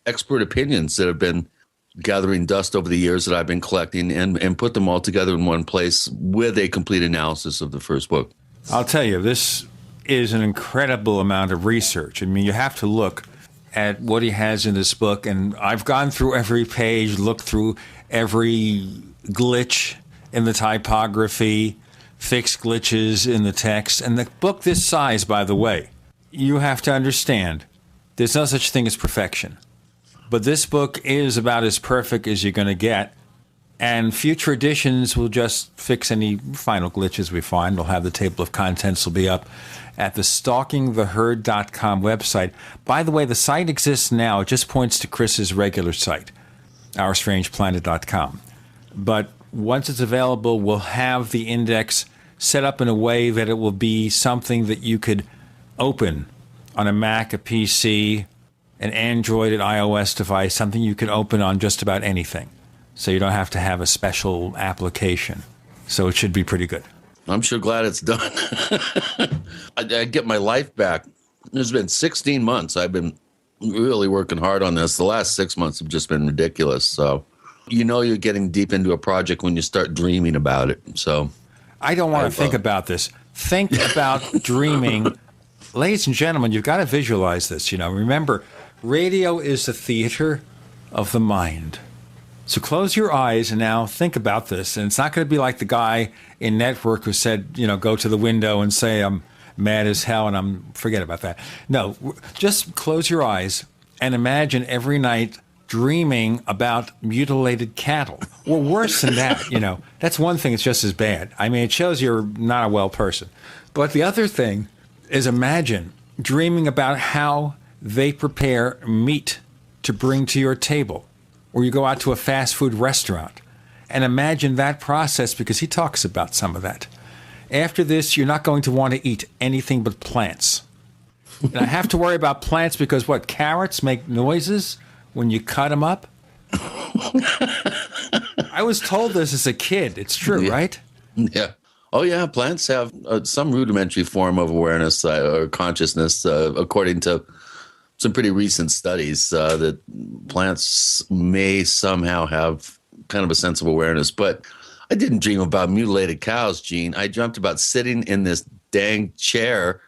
expert opinions that have been gathering dust over the years that I've been collecting and put them all together in one place with a complete analysis of the first book. I'll tell you, this is an incredible amount of research. I mean, you have to look at what he has in this book, and I've gone through every page, looked through every glitch in the typography, fixed glitches in the text. And the book this size, by the way, you have to understand, there's no such thing as perfection. But this book is about as perfect as you're going to get. And future editions will just fix any final glitches we find. We'll have the table of contents will be up at the stalkingtheherd.com website. By the way, the site exists now. It just points to Chris's regular site, OurStrangePlanet.com. But once it's available, we'll have the index set up in a way that it will be something that you could open on a Mac, a PC, an Android, an iOS device, something you can open on just about anything. So you don't have to have a special application. So it should be pretty good. I'm sure glad it's done. I get my life back. It's been 16 months. I've been really working hard on this. The last 6 months have just been ridiculous. So you know you're getting deep into a project when you start dreaming about it. So I don't want to think about this. Think about dreaming. Ladies and gentlemen, you've got to visualize this. Remember, radio is the theater of the mind. So close your eyes and now think about this. And it's not going to be like the guy in Network who said, go to the window and say, I'm mad as hell and forget about that. No, just close your eyes and imagine every night dreaming about mutilated cattle. Or worse than that, That's one thing that's just as bad. I mean, it shows you're not a well person. But the other thing is imagine dreaming about how they prepare meat to bring to your table. Or you go out to a fast food restaurant and imagine that process, because he talks about some of that. After this, you're not going to want to eat anything but plants. And I have to worry about plants because carrots make noises when you cut them up? I was told this as a kid. It's true, right? Yeah. Oh, yeah. Plants have some rudimentary form of awareness or consciousness, according to some pretty recent studies, that plants may somehow have kind of a sense of awareness. But I didn't dream about mutilated cows, Gene. I dreamt about sitting in this dang chair,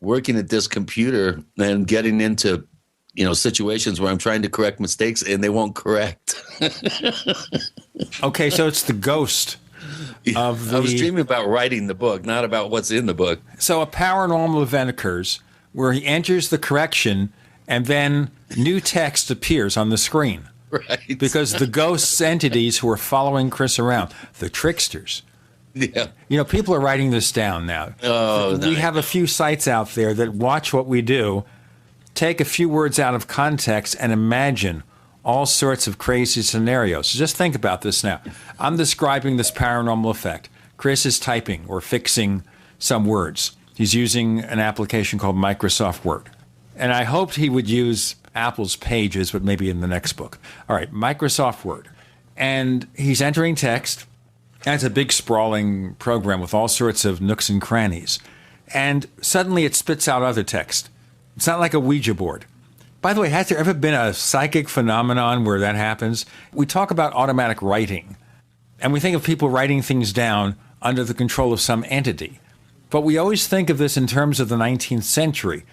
working at this computer and getting into, situations where I'm trying to correct mistakes and they won't correct. Okay, so it's the ghost of I was dreaming about writing the book, not about what's in the book. So a paranormal event occurs where he enters the correction and then new text appears on the screen. Right. Because the ghosts entities who are following Chris around, the tricksters. Yeah. People are writing this down now. Oh, we have a few sites out there that watch what we do, take a few words out of context, and imagine all sorts of crazy scenarios. So just think about this now. I'm describing this paranormal effect. Chris is typing or fixing some words. He's using an application called Microsoft Word. And I hoped he would use Apple's Pages, but maybe in the next book. All right, Microsoft Word. And he's entering text. And it's a big sprawling program with all sorts of nooks and crannies. And suddenly it spits out other text. It's not like a Ouija board. By the way, has there ever been a psychic phenomenon where that happens? We talk about automatic writing. And we think of people writing things down under the control of some entity. But we always think of this in terms of the 19th century.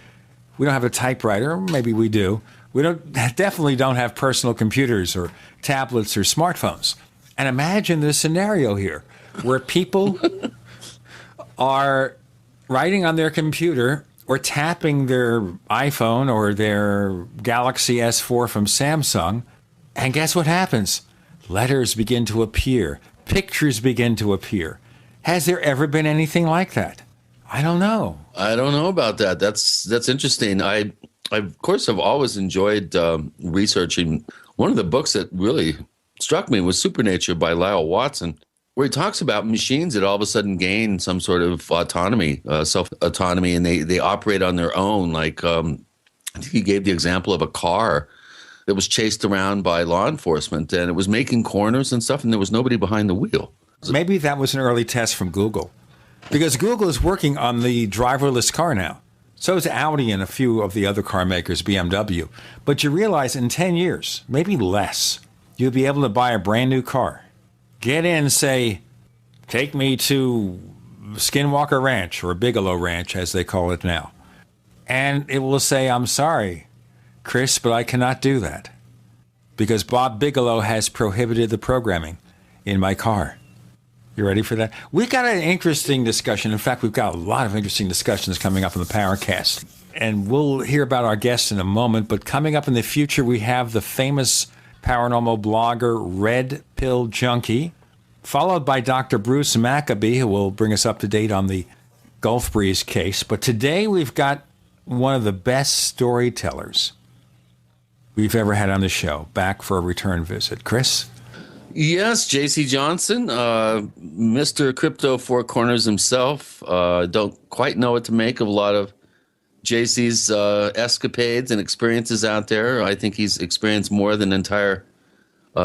We don't have a typewriter, maybe we do. We definitely don't have personal computers or tablets or smartphones. And imagine this scenario here, where people are writing on their computer or tapping their iPhone or their Galaxy S4 from Samsung, and guess what happens? Letters begin to appear. Pictures begin to appear. Has there ever been anything like that? I don't know. I don't know about that. That's interesting. I of course have always enjoyed researching. One of the books that really struck me was Supernature by Lyle Watson, where he talks about machines that all of a sudden gain some sort of autonomy, self-autonomy, and they operate on their own. Like I think he gave the example of a car that was chased around by law enforcement, and it was making corners and stuff, and there was nobody behind the wheel. Maybe that was an early test from Google, because Google is working on the driverless car now. So is Audi and a few of the other car makers, BMW. But you realize in 10 years, maybe less, you'll be able to buy a brand new car. Get in, say, take me to Skinwalker Ranch, or Bigelow Ranch, as they call it now. And it will say, I'm sorry, Chris, but I cannot do that, because Bob Bigelow has prohibited the programming in my car. You ready for that? We got an interesting discussion. In fact, we've got a lot of interesting discussions coming up in the Paracast. And we'll hear about our guests in a moment. But coming up in the future, we have the famous paranormal blogger Red Pill Junkie, followed by Dr. Bruce Maccabee, who will bring us up to date on the Gulf Breeze case. But today we've got one of the best storytellers we've ever had on the show, back for a return visit. Chris? Yes, J.C. Johnson, Mr. Crypto Four Corners himself. Don't quite know what to make of a lot of J.C.'s escapades and experiences out there. I think he's experienced more than entire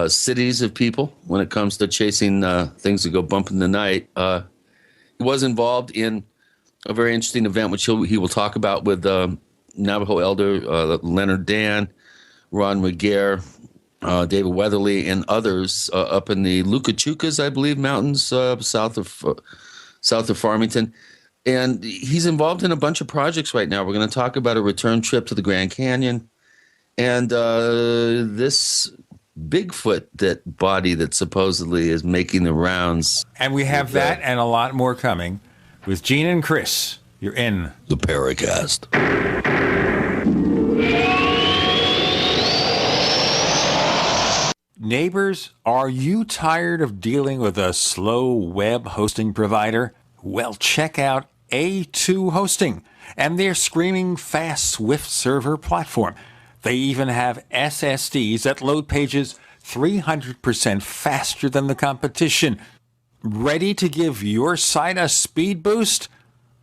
cities of people when it comes to chasing things that go bump in the night. He was involved in a very interesting event, which he will talk about, with Navajo elder Leonard Dan, Ron McGare, David Weatherly, and others up in the Lukachukas, I believe, mountains south of Farmington. And he's involved in a bunch of projects right now. We're going to talk about a return trip to the Grand Canyon and this Bigfoot body that supposedly is making the rounds. And we have that and a lot more coming with Gene and Chris. You're in the Paracast. Neighbors, are you tired of dealing with a slow web hosting provider? Well, check out A2 Hosting and their screaming fast Swift server platform. They even have SSDs that load pages 300% faster than the competition. Ready to give your site a speed boost?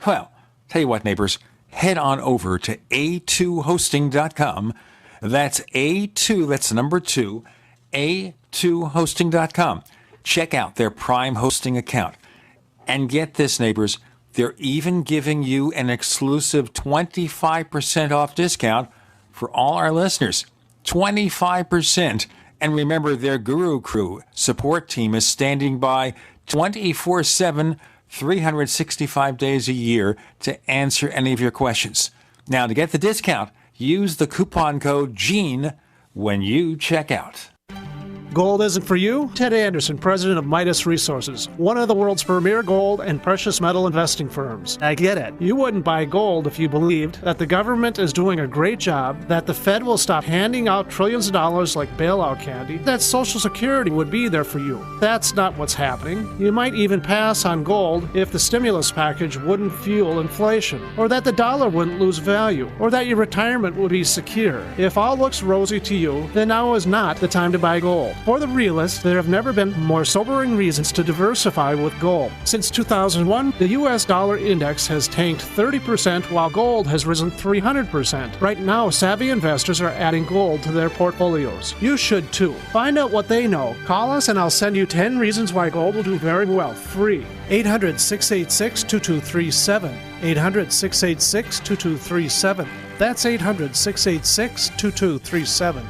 Well, tell you what, neighbors, head on over to a2hosting.com. That's A2, that's number 2, a2hosting.com. Check out their Prime hosting account. And get this, neighbors, they're even giving you an exclusive 25% off discount for all our listeners. 25%. And remember, their Guru Crew support team is standing by 24/7, 365 days a year to answer any of your questions. Now, to get the discount, use the coupon code GENE when you check out. Gold isn't for you? Ted Anderson, president of Midas Resources, one of the world's premier gold and precious metal investing firms. I get it. You wouldn't buy gold if you believed that the government is doing a great job, that the Fed will stop handing out trillions of dollars like bailout candy, that Social Security would be there for you. That's not what's happening. You might even pass on gold if the stimulus package wouldn't fuel inflation, or that the dollar wouldn't lose value, or that your retirement would be secure. If all looks rosy to you, then now is not the time to buy gold. For the realist, there have never been more sobering reasons to diversify with gold. Since 2001, the U.S. dollar index has tanked 30% while gold has risen 300%. Right now, savvy investors are adding gold to their portfolios. You should too. Find out what they know. Call us and I'll send you 10 reasons why gold will do very well, free. 800-686-2237. 800-686-2237. That's 800-686-2237.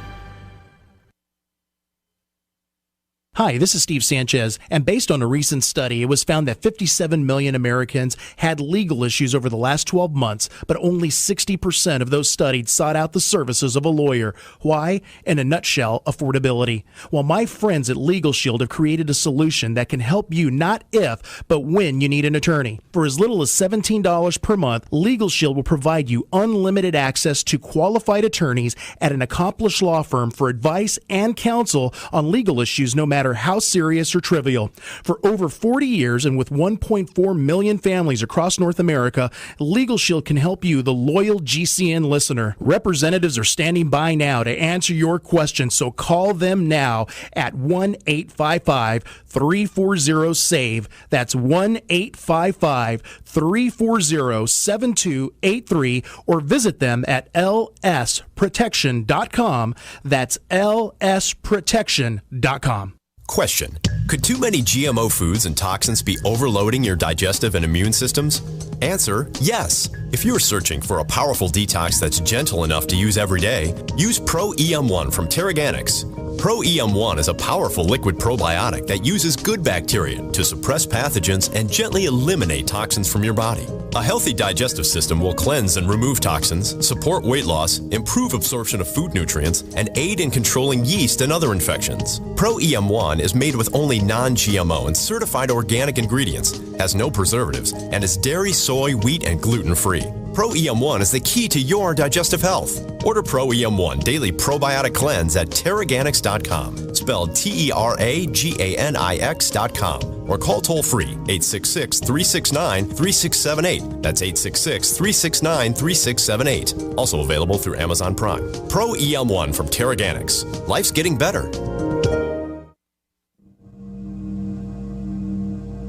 Hi, this is Steve Sanchez, and based on a recent study, it was found that 57 million Americans had legal issues over the last 12 months, but only 60% of those studied sought out the services of a lawyer. Why? In a nutshell, affordability. Well, my friends at Legal Shield have created a solution that can help you not if, but when you need an attorney. For as little as $17 per month, Legal Shield will provide you unlimited access to qualified attorneys at an accomplished law firm for advice and counsel on legal issues, no matter how serious or trivial. For over 40 years and with 1.4 million families across North America, Legal Shield can help you, the loyal GCN listener. Representatives are standing by now to answer your questions, so call them now at 1-855-340-SAVE. That's 1-855-340-7283, or visit them at lsprotection.com. That's lsprotection.com. Question: Could too many GMO foods and toxins be overloading your digestive and immune systems? Answer, yes. If you're searching for a powerful detox that's gentle enough to use every day, use Pro-EM1 from Terraganics. Pro-EM1 is a powerful liquid probiotic that uses good bacteria to suppress pathogens and gently eliminate toxins from your body. A healthy digestive system will cleanse and remove toxins, support weight loss, improve absorption of food nutrients, and aid in controlling yeast and other infections. Pro-EM1 is made with only non-GMO and certified organic ingredients, has no preservatives, and is dairy, soy, wheat, and gluten-free. Pro-EM1 is the key to your digestive health. Order Pro-EM1 Daily Probiotic Cleanse at Terraganix.com, spelled Terraganix.com, or call toll-free 866-369-3678. That's 866-369-3678. Also available through Amazon Prime. Pro-EM1 from Terraganix. Life's getting better.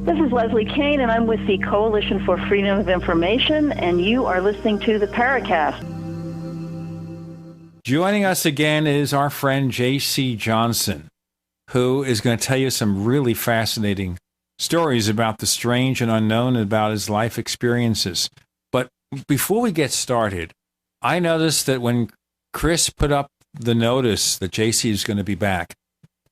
This is Leslie Kane, and I'm with the Coalition for Freedom of Information, and you are listening to the Paracast. Joining us again is our friend J.C. Johnson, who is going to tell you some really fascinating stories about the strange and unknown and about his life experiences. But before we get started, I noticed that when Chris put up the notice that J.C. is going to be back,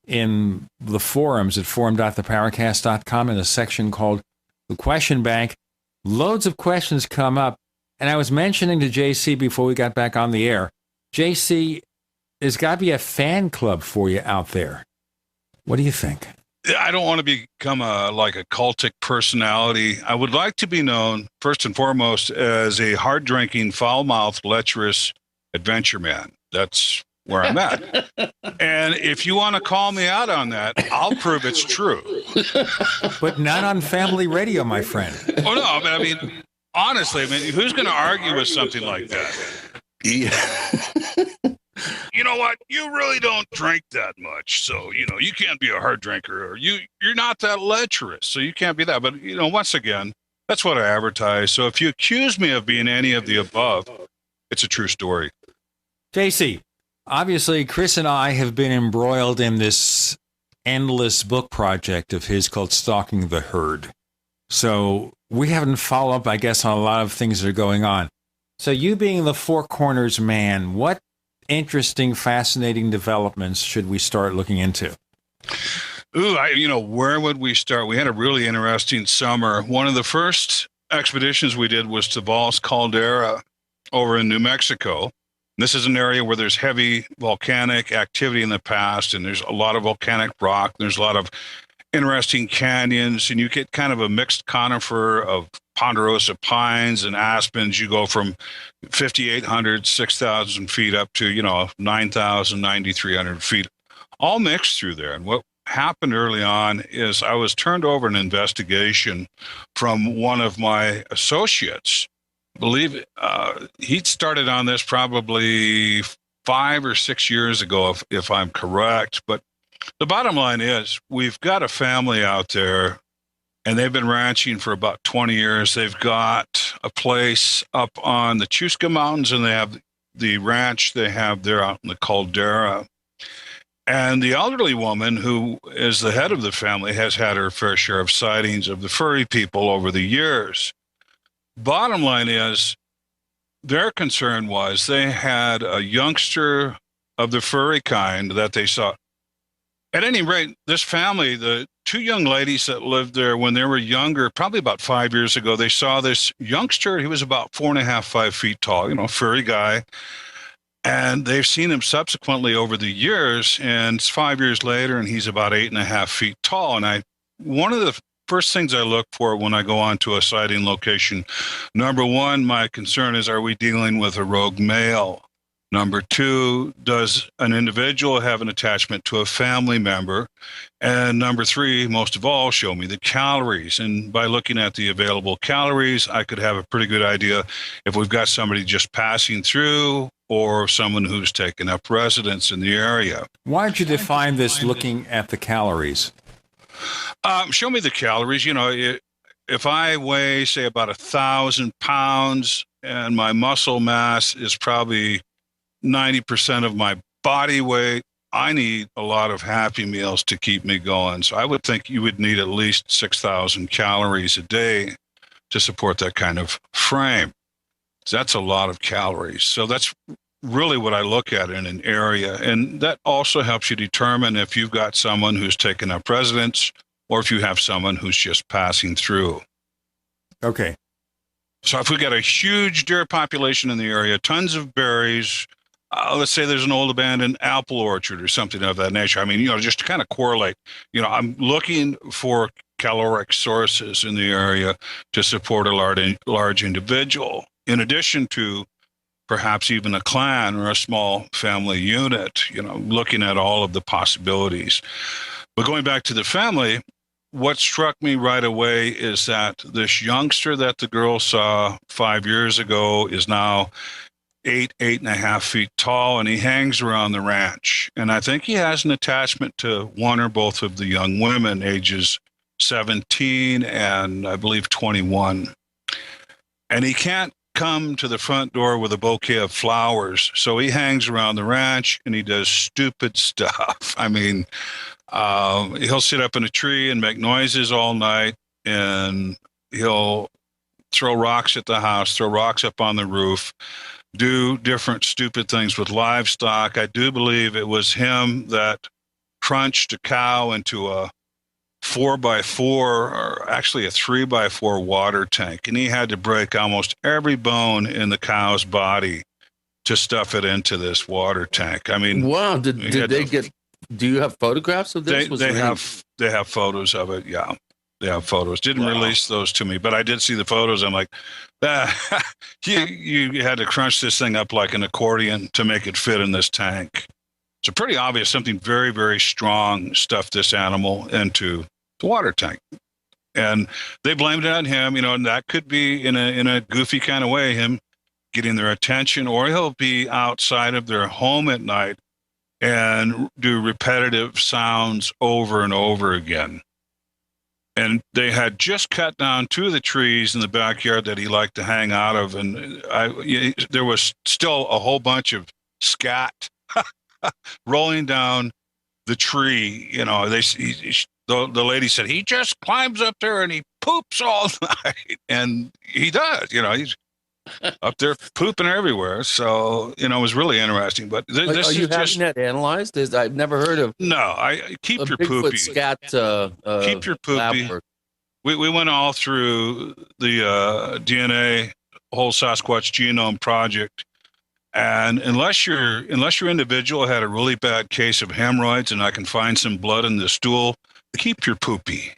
in the forums at forum.theparacast.com in a section called the Question Bank, loads of questions come up. And I was mentioning to JC before we got back on the air, JC, there's got to be a fan club for you out there. What do you think? I don't want to become a cultic personality. I would like to be known, first and foremost, as a hard-drinking, foul-mouthed, lecherous adventure man. That's where I'm at. And if you want to call me out on that, I'll prove it's true. But not on family radio, my friend. Oh, no, but I mean, honestly, who's going to argue with something like that? Yeah. You know what? You really don't drink that much. So, you can't be a hard drinker, or you're not that lecherous. So you can't be that. But, once again, that's what I advertise. So if you accuse me of being any of the above, it's a true story. JC, obviously, Chris and I have been embroiled in this endless book project of his called Stalking the Herd. So we haven't followed up, I guess, on a lot of things that are going on. So you being the Four Corners man, what interesting, fascinating developments should we start looking into? Ooh, where would we start? We had a really interesting summer. One of the first expeditions we did was to Valles Caldera over in New Mexico. This is an area where there's heavy volcanic activity in the past, and there's a lot of volcanic rock. There's a lot of interesting canyons, and you get kind of a mixed conifer of ponderosa pines and aspens. You go from 5,800, 6,000 feet up to, 9,000, 9,300 feet, all mixed through there. And what happened early on is I was turned over an investigation from one of my associates. Believe he started on this probably 5 or 6 years ago, if I'm correct. But the bottom line is we've got a family out there, and they've been ranching for about 20 years. They've got a place up on the Chusca Mountains, and they have the ranch they have there out in the Caldera. And the elderly woman who is the head of the family has had her fair share of sightings of the furry people over the years. Bottom line is, their concern was they had a youngster of the furry kind that they saw. At any rate, this family, the two young ladies that lived there when they were younger, probably about 5 years ago, they saw this youngster. He was about 4.5, 5 feet tall, furry guy. And they've seen him subsequently over the years, and it's 5 years later, and he's about 8.5 feet tall. And one of the first things I look for when I go on to a sighting location, number one, my concern is, are we dealing with a rogue male? Number two, does an individual have an attachment to a family member? And number three, most of all, show me the calories. And by looking at the available calories, I could have a pretty good idea if we've got somebody just passing through or someone who's taken up residence in the area. Why don't you define this looking at the calories? Show me the calories. If I weigh, say, about 1,000 pounds and my muscle mass is probably 90% of my body weight, I need a lot of Happy Meals to keep me going. So I would think you would need at least 6,000 calories a day to support that kind of frame. So that's a lot of calories. So that's really what I look at in an area. And that also helps you determine if you've got someone who's taken up residence or if you have someone who's just passing through. Okay. So if we got a huge deer population in the area, tons of berries, let's say there's an old abandoned apple orchard or something of that nature. I mean, just to kind of correlate, I'm looking for caloric sources in the area to support a large individual, in addition to perhaps even a clan or a small family unit, looking at all of the possibilities. But going back to the family, what struck me right away is that this youngster that the girl saw 5 years ago is now 8.5 feet tall, and he hangs around the ranch. And I think he has an attachment to one or both of the young women, ages 17 and I believe 21. And he can't come to the front door with a bouquet of flowers. So he hangs around the ranch and he does stupid stuff. I mean, he'll sit up in a tree and make noises all night, and he'll throw rocks at the house, throw rocks up on the roof, do different stupid things with livestock. I do believe it was him that crunched a cow into a 4x4, or actually a 3x4 water tank, and he had to break almost every bone in the cow's body to stuff it into this water tank. I mean, wow! Did they get? Do you have photographs of this? They have photos of it. Yeah, they have photos. Didn't release those to me, but I did see the photos. I'm like, you had to crunch this thing up like an accordion to make it fit in this tank. So pretty obvious, something very, very strong stuffed this animal into the water tank. And they blamed it on him, and that could be in a goofy kind of way, him getting their attention, or he'll be outside of their home at night and do repetitive sounds over and over again. And they had just cut down two of the trees in the backyard that he liked to hang out of. And there was still a whole bunch of scat rolling down the tree. The lady said, he just climbs up there and he poops all night. And he does, he's up there pooping everywhere. So, it was really interesting. But this are you having that analyzed? I've never heard of. No, I keep your Bigfoot poopy. Scat, keep your poopy. We went all through the DNA whole Sasquatch genome project. And unless your individual had a really bad case of hemorrhoids and I can find some blood in the stool, keep your poopy.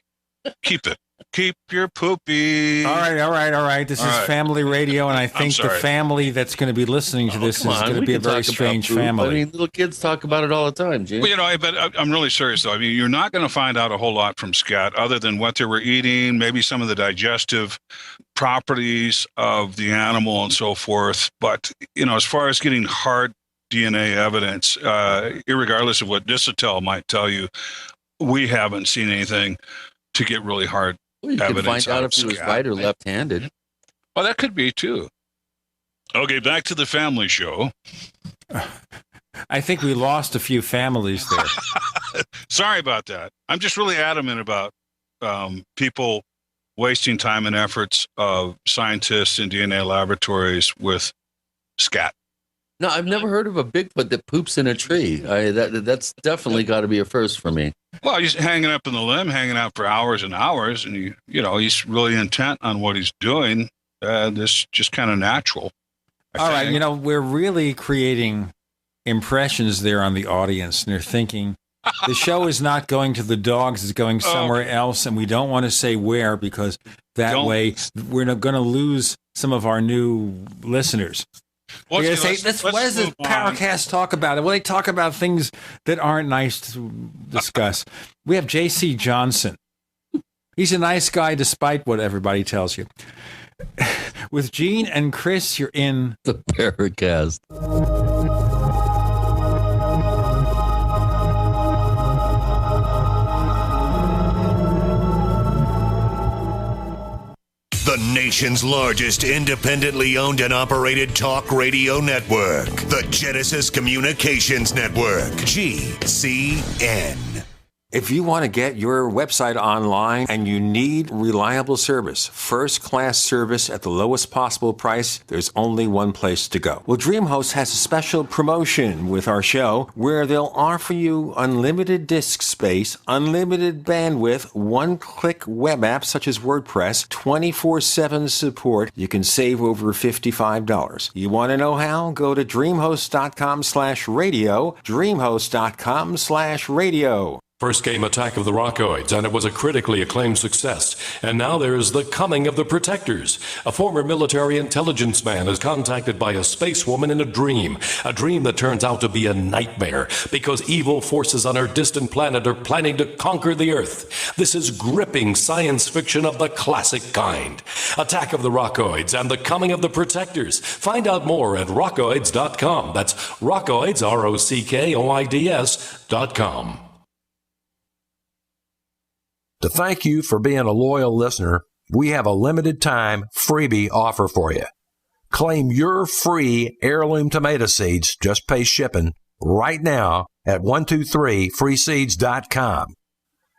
Keep it. Keep your poopy. All right. This is family radio, and I think the family that's going to be listening to this is going to be a very strange family. I mean, little kids talk about it all the time, Jim. Well, but I'm really serious, though. I mean, you're not going to find out a whole lot from scat other than what they were eating, maybe some of the digestive properties of the animal and so forth. But, as far as getting hard DNA evidence, irregardless of what Disatel might tell you, we haven't seen anything to get really hard you can find out if he was right or left-handed. Well, that could be, too. Okay, back to the family show. I think we lost a few families there. Sorry about that. I'm just really adamant about people wasting time and efforts of scientists in DNA laboratories with scat. No, I've never heard of a Bigfoot that poops in a tree. That's definitely got to be a first for me. Well, he's hanging up in the limb, hanging out for hours and hours, and he's really intent on what he's doing. This just kind of natural. All right, we're really creating impressions there on the audience, and they're thinking the show is not going to the dogs; it's going somewhere else, and we don't want to say where because way we're going to lose some of our new listeners. What does the Paracast talk about? Well, they talk about things that aren't nice to discuss. We have J.C. Johnson. He's a nice guy despite what everybody tells you. With Gene and Chris, you're in the Paracast. The nation's largest independently owned and operated talk radio network, the Genesis Communications Network, GCN. If you want to get your website online and you need reliable service, first-class service at the lowest possible price, there's only one place to go. Well, DreamHost has a special promotion with our show where they'll offer you unlimited disk space, unlimited bandwidth, one-click web apps such as WordPress, 24/7 support. You can save over $55. You want to know how? Go to dreamhost.com/radio, dreamhost.com/radio. First came Attack of the Rockoids, and it was a critically acclaimed success. And now there's The Coming of the Protectors. A former military intelligence man is contacted by a space woman in a dream that turns out to be a nightmare because evil forces on her distant planet are planning to conquer the Earth. This is gripping science fiction of the classic kind. Attack of the Rockoids and The Coming of the Protectors. Find out more at rockoids.com. That's Rockoids, ROCKOIDS.com. To thank you for being a loyal listener, we have a limited time freebie offer for you. Claim your free heirloom tomato seeds, just pay shipping, right now at 123freeseeds.com.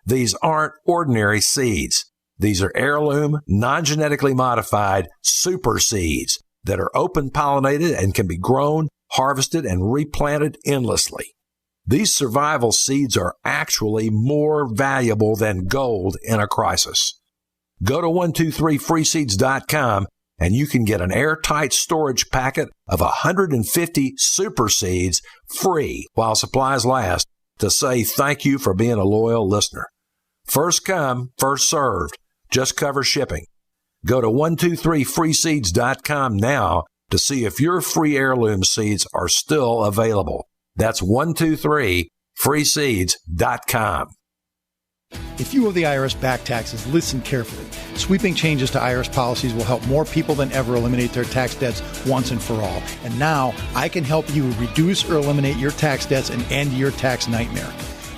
These aren't ordinary seeds. These are heirloom, non-genetically modified super seeds that are open pollinated and can be grown, harvested, and replanted endlessly. These survival seeds are actually more valuable than gold in a crisis. Go to 123freeseeds.com and you can get an airtight storage packet of 150 super seeds free while supplies last to say thank you for being a loyal listener. First come, first served. Just cover shipping. Go to 123freeseeds.com now to see if your free heirloom seeds are still available. That's 123freeseeds.com. If you owe the IRS back taxes, listen carefully. Sweeping changes to IRS policies will help more people than ever eliminate their tax debts once and for all. And now I can help you reduce or eliminate your tax debts and end your tax nightmare.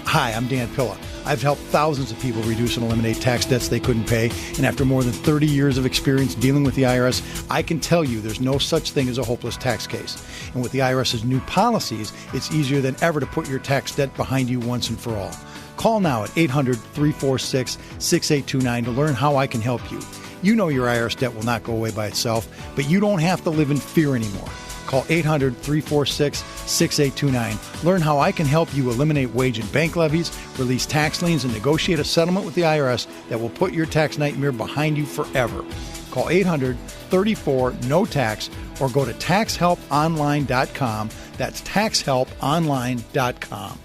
Hi, I'm Dan Pilla. I've helped thousands of people reduce and eliminate tax debts they couldn't pay. And after more than 30 years of experience dealing with the IRS, I can tell you there's no such thing as a hopeless tax case. And with the IRS's new policies, it's easier than ever to put your tax debt behind you once and for all. Call now at 800-346-6829 to learn how I can help you. You know your IRS debt will not go away by itself, but you don't have to live in fear anymore. Call 800-346-6829. Learn how I can help you eliminate wage and bank levies, release tax liens, and negotiate a settlement with the IRS that will put your tax nightmare behind you forever. Call 800-34-NO-TAX or go to taxhelponline.com. That's taxhelponline.com.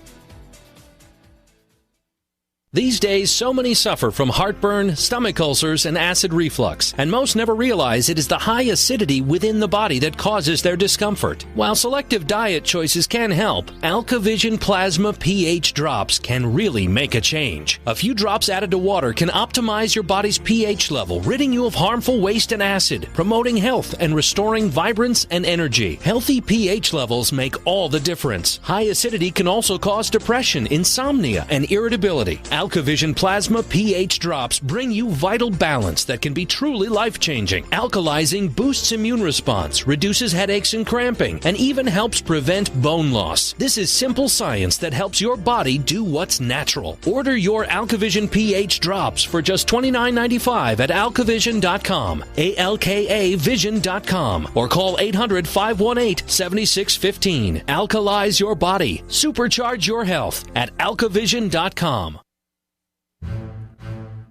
These days, so many suffer from heartburn, stomach ulcers, and acid reflux, and most never realize it is the high acidity within the body that causes their discomfort. While selective diet choices can help, AlkaVision Plasma pH drops can really make a change. A few drops added to water can optimize your body's pH level, ridding you of harmful waste and acid, promoting health and restoring vibrance and energy. Healthy pH levels make all the difference. High acidity can also cause depression, insomnia, and irritability. AlkaVision Plasma pH drops bring you vital balance that can be truly life-changing. Alkalizing boosts immune response, reduces headaches and cramping, and even helps prevent bone loss. This is simple science that helps your body do what's natural. Order your AlkaVision pH drops for just $29.95 at alkavision.com, ALKAvision.com, or call 800-518-7615. Alkalize your body. Supercharge your health at alkavision.com.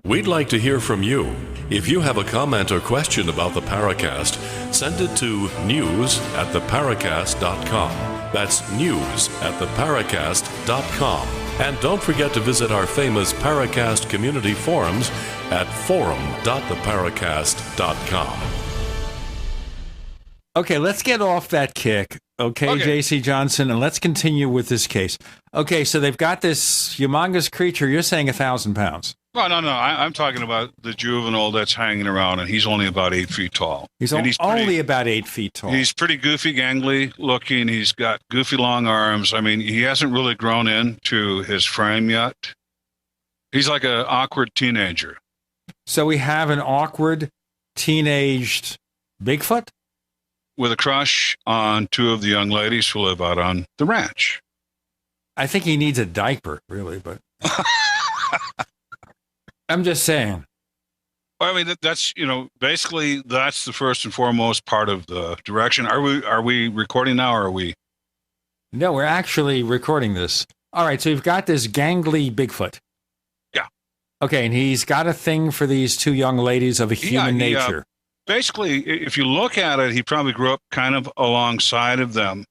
We'd like to hear from you. If you have a comment or question about the Paracast, send it to news@theparacast.com. That's news@theparacast.com. And don't forget to visit our famous Paracast community forums at forum.theparacast.com. Okay, let's get off that kick. Okay, J.C. Johnson, and let's continue with this case. Okay, so they've got this humongous creature. You're saying 1,000 pounds. Well, no. I'm talking about the juvenile that's hanging around, and he's only about 8 feet tall. He's only about 8 feet tall. He's pretty goofy, gangly looking. He's got goofy long arms. I mean, he hasn't really grown into his frame yet. He's like an awkward teenager. So we have an awkward teenaged Bigfoot? With a crush on two of the young ladies who live out on the ranch. I think he needs a diaper, really, but I'm just saying. I mean, that's, basically that's the first and foremost part of the direction. Are we recording now, or are we? No, we're actually recording this. All right, so you've got this gangly Bigfoot. Yeah. Okay, and he's got a thing for these two young ladies of a human nature. Basically, if you look at it, he probably grew up kind of alongside of them.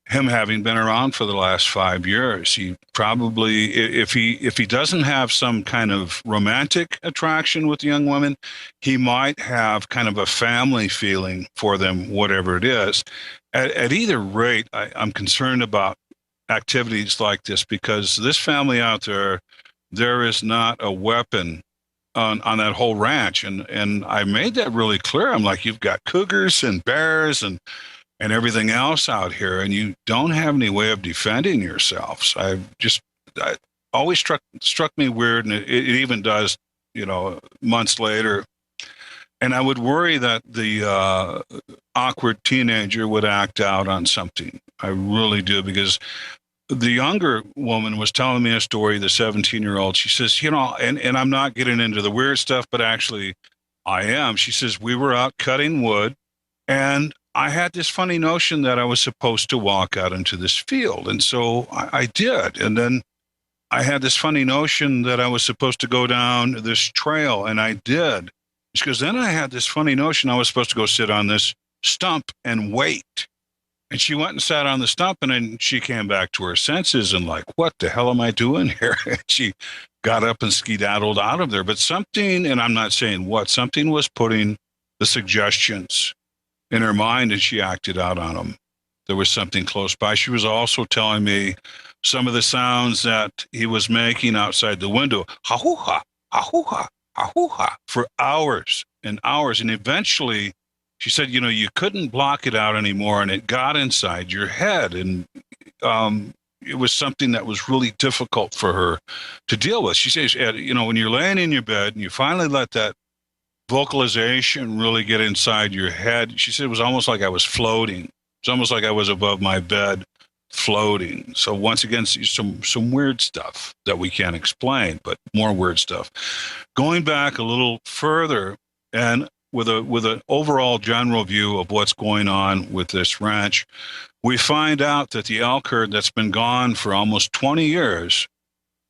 Him having been around for the last 5 years, he probably, if he doesn't have some kind of romantic attraction with young women, he might have kind of a family feeling for them, whatever it is. At either rate, I'm concerned about activities like this, because this family out there is not a weapon on that whole ranch. And I made that really clear. I'm like, you've got cougars and bears and everything else out here, and you don't have any way of defending yourselves. I always struck me weird, and it even does, months later. And I would worry that the awkward teenager would act out on something. I really do, because the younger woman was telling me a story, the 17-year-old. She says, and I'm not getting into the weird stuff, but actually I am. She says, we were out cutting wood, and I had this funny notion that I was supposed to walk out into this field. And so I did. And then I had this funny notion that I was supposed to go down this trail, and I did. Because then I had this funny notion I was supposed to go sit on this stump and wait. And she went and sat on the stump, and then she came back to her senses and like, what the hell am I doing here? And she got up and skedaddled out of there. But something, and I'm not saying what, something was putting the suggestions in her mind, and she acted out on them. There was something close by. She was also telling me some of the sounds that he was making outside the window, ha-hoo-ha, ha-hoo-ha, ha-hoo-ha, for hours and hours. And eventually, she said, you couldn't block it out anymore, and it got inside your head. And it was something that was really difficult for her to deal with. She says, when you're laying in your bed and you finally let that vocalization really get inside your head, she said it was almost like I was floating. It's almost like I was above my bed floating. So once again, some weird stuff that we can't explain, but more weird stuff. Going back a little further, and with an overall general view of what's going on with this ranch, we find out that the elk herd that's been gone for almost 20 years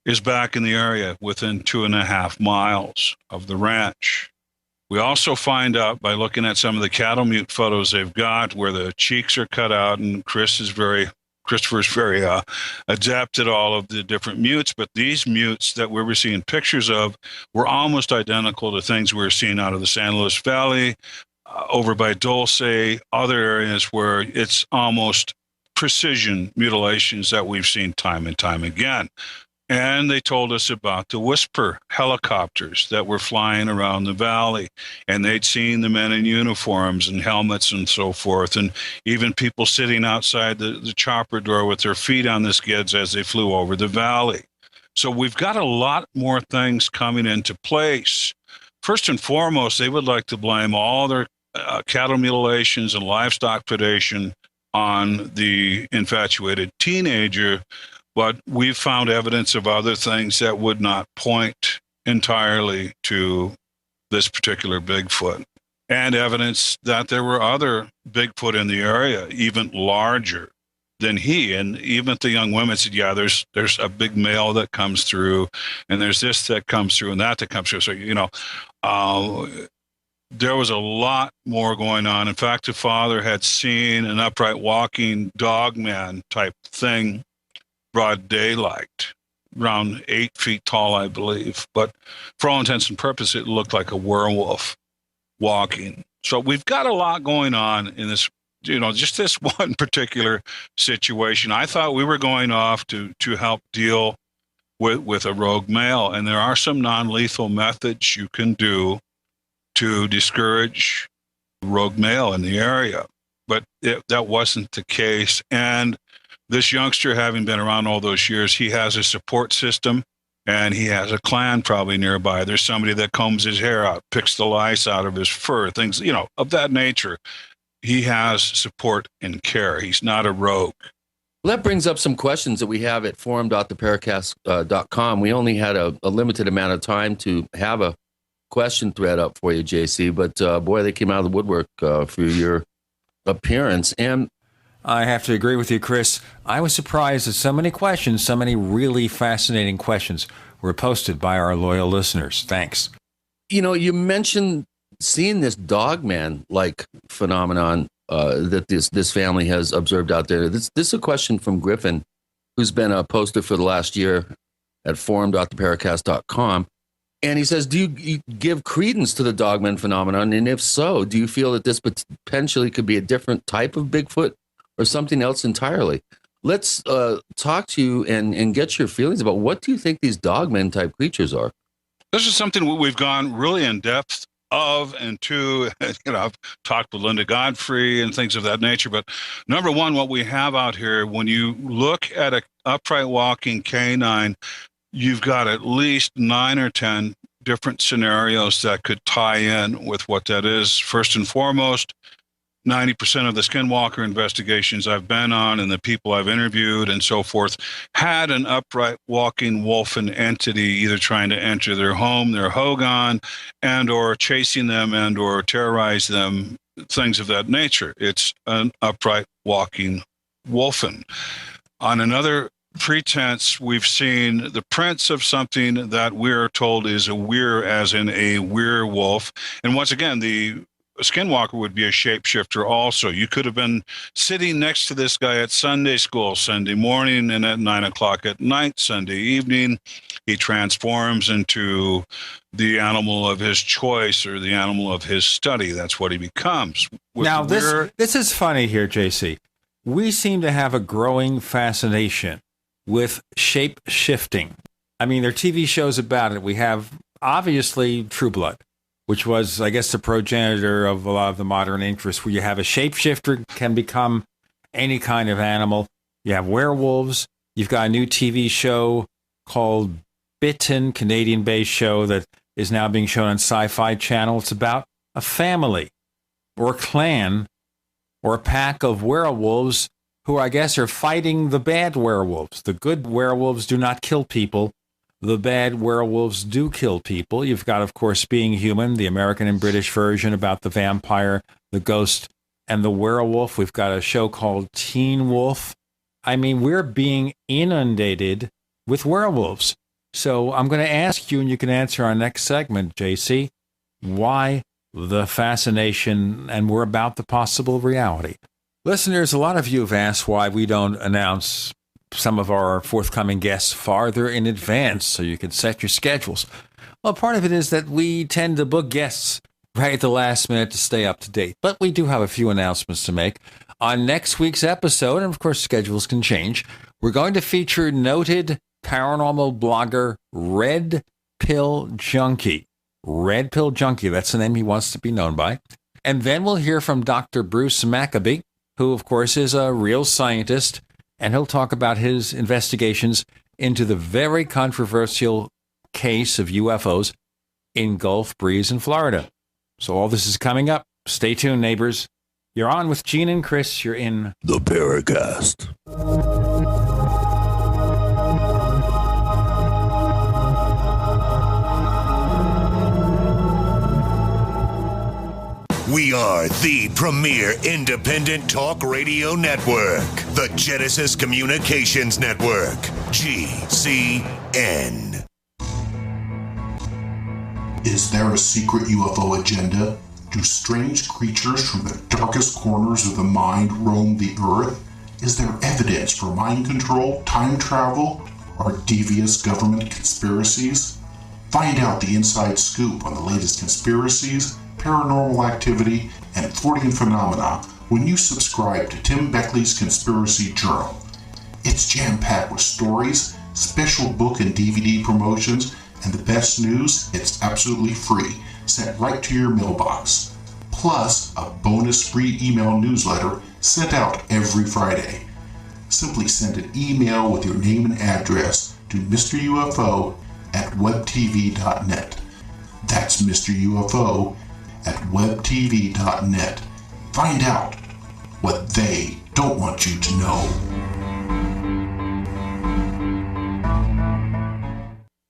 is back in the area within 2.5 miles of the ranch. We also find out by looking at some of the cattle mute photos they've got where the cheeks are cut out, and Christopher's very adept at all of the different mutes, but these mutes that we were seeing pictures of were almost identical to things we were seeing out of the San Luis Valley, over by Dulce, other areas where it's almost precision mutilations that we've seen time and time again. And they told us about the Whisper helicopters that were flying around the valley, and they'd seen the men in uniforms and helmets and so forth, and even people sitting outside the chopper door with their feet on the skids as they flew over the valley. So we've got a lot more things coming into place. First and foremost, they would like to blame all their cattle mutilations and livestock predation on the infatuated teenager. But we've found evidence of other things that would not point entirely to this particular Bigfoot, and evidence that there were other Bigfoot in the area, even larger than he. And even the young women said, yeah, there's a big male that comes through, and there's this that comes through and that comes through. So, there was a lot more going on. In fact, the father had seen an upright walking dogman type thing, broad daylight, around 8 feet tall, I believe. But for all intents and purposes, it looked like a werewolf walking. So we've got a lot going on in this, just this one particular situation. I thought we were going off to help deal with a rogue male. And there are some non-lethal methods you can do to discourage rogue male in the area. But that wasn't the case. And this youngster, having been around all those years, he has a support system and he has a clan probably nearby. There's somebody that combs his hair out, picks the lice out of his fur, things, of that nature. He has support and care. He's not a rogue. Well, that brings up some questions that we have at forum.theparacast.com. We only had a limited amount of time to have a question thread up for you, JC, but boy, they came out of the woodwork for your appearance. And I have to agree with you, Chris. I was surprised that so many questions, so many really fascinating questions were posted by our loyal listeners. Thanks. You mentioned seeing this dogman-like phenomenon that this family has observed out there. This is a question from Griffin, who's been a poster for the last year at forum.theparacast.com. And he says, do you give credence to the dogman phenomenon? And if so, do you feel that this potentially could be a different type of Bigfoot or something else entirely? Let's talk to you and get your feelings about what do you think these dogman type creatures are? This is something we've gone really in depth of and to. I've talked with Linda Godfrey and things of that nature. But number one, what we have out here, when you look at an upright walking canine, you've got at least 9 or 10 different scenarios that could tie in with what that is. First and foremost, 90% of the skinwalker investigations I've been on and the people I've interviewed and so forth had an upright walking wolfen entity either trying to enter their home, their hogan, and or chasing them and or terrorize them, things of that nature. It's an upright walking wolfen. On another pretense, we've seen the prints of something that we're told is a weir, as in a werewolf. And once again, the skinwalker would be a shapeshifter also. You could have been sitting next to this guy at Sunday school Sunday morning, and at 9 o'clock at night Sunday evening, he transforms into the animal of his choice or the animal of his study. That's what he becomes. Now, this is funny here, JC. We seem to have a growing fascination with shape shifting. I mean, there are TV shows about it. We have, obviously, True Blood, which was, I guess, the progenitor of a lot of the modern interests, where you have a shapeshifter can become any kind of animal. You have werewolves. You've got a new TV show called Bitten, Canadian-based show that is now being shown on Sci-Fi Channel. It's about a family or a clan or a pack of werewolves who I guess are fighting the bad werewolves. The good werewolves do not kill people. The bad werewolves do kill people. You've got, of course, Being Human, the American and British version about the vampire, the ghost, and the werewolf. We've got a show called Teen Wolf. I mean, we're being inundated with werewolves. So I'm going to ask you, and you can answer our next segment, JC, why the fascination, and we're about the possible reality. Listeners, a lot of you have asked why we don't announce some of our forthcoming guests farther in advance so you can set your schedules. Well, part of it is that we tend to book guests right at the last minute to stay up to date. But we do have a few announcements to make. On next week's episode, and of course schedules can change, we're going to feature noted paranormal blogger Red Pill Junkie. Red Pill Junkie, that's the name he wants to be known by. And then we'll hear from Dr. Bruce Maccabee, who, of course, is a real scientist, and he'll talk about his investigations into the very controversial case of UFOs in Gulf Breeze in Florida. So all this is coming up. Stay tuned, neighbors. You're on with Gene and Chris. You're in the Paracast. We are the premier independent talk radio network, the Genesis Communications Network, GCN. Is there a secret UFO agenda? Do strange creatures from the darkest corners of the mind roam the earth? Is there evidence for mind control, time travel, or devious government conspiracies? Find out the inside scoop on the latest conspiracies, paranormal activity, and Fortean phenomena when you subscribe to Tim Beckley's Conspiracy Journal. It's jam-packed with stories, special book and DVD promotions, and the best news, it's absolutely free, sent right to your mailbox. Plus, a bonus free email newsletter sent out every Friday. Simply send an email with your name and address to Mr. UFO at webtv.net. That's Mr. UFO at webtv.net. Find out what they don't want you to know.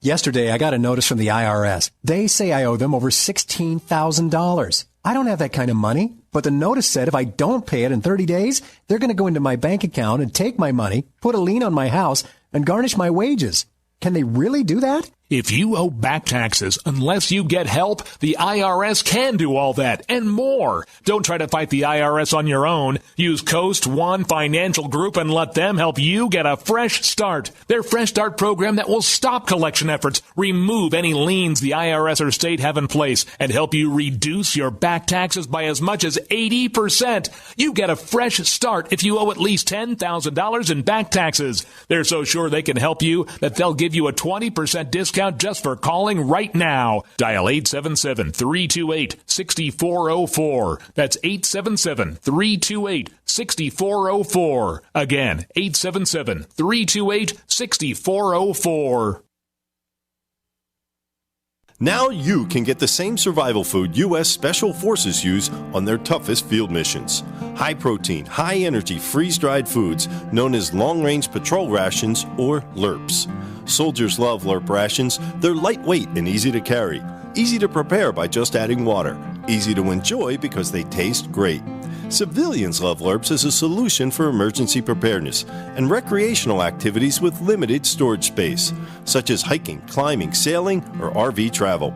Yesterday, I got a notice from the IRS. They say I owe them over $16,000. I don't have that kind of money, but the notice said if I don't pay it in 30 days, they're going to go into my bank account and take my money, put a lien on my house, and garnish my wages. Can they really do that? If you owe back taxes, unless you get help, the IRS can do all that and more. Don't try to fight the IRS on your own. Use Coast One Financial Group and let them help you get a fresh start. Their Fresh Start program that will stop collection efforts, remove any liens the IRS or state have in place, and help you reduce your back taxes by as much as 80%. You get a fresh start if you owe at least $10,000 in back taxes. They're so sure they can help you that they'll give you a 20% discount just for calling right now. Dial 877-328-6404. That's 877-328-6404. Again, 877-328-6404. Now you can get the same survival food U.S. Special Forces use on their toughest field missions. High protein, high energy, freeze-dried foods known as long-range patrol rations or LRPs. Soldiers love LRP rations. They're lightweight and easy to carry. Easy to prepare by just adding water. Easy to enjoy because they taste great. Civilians love LRPs as a solution for emergency preparedness and recreational activities with limited storage space, such as hiking, climbing, sailing, or RV travel.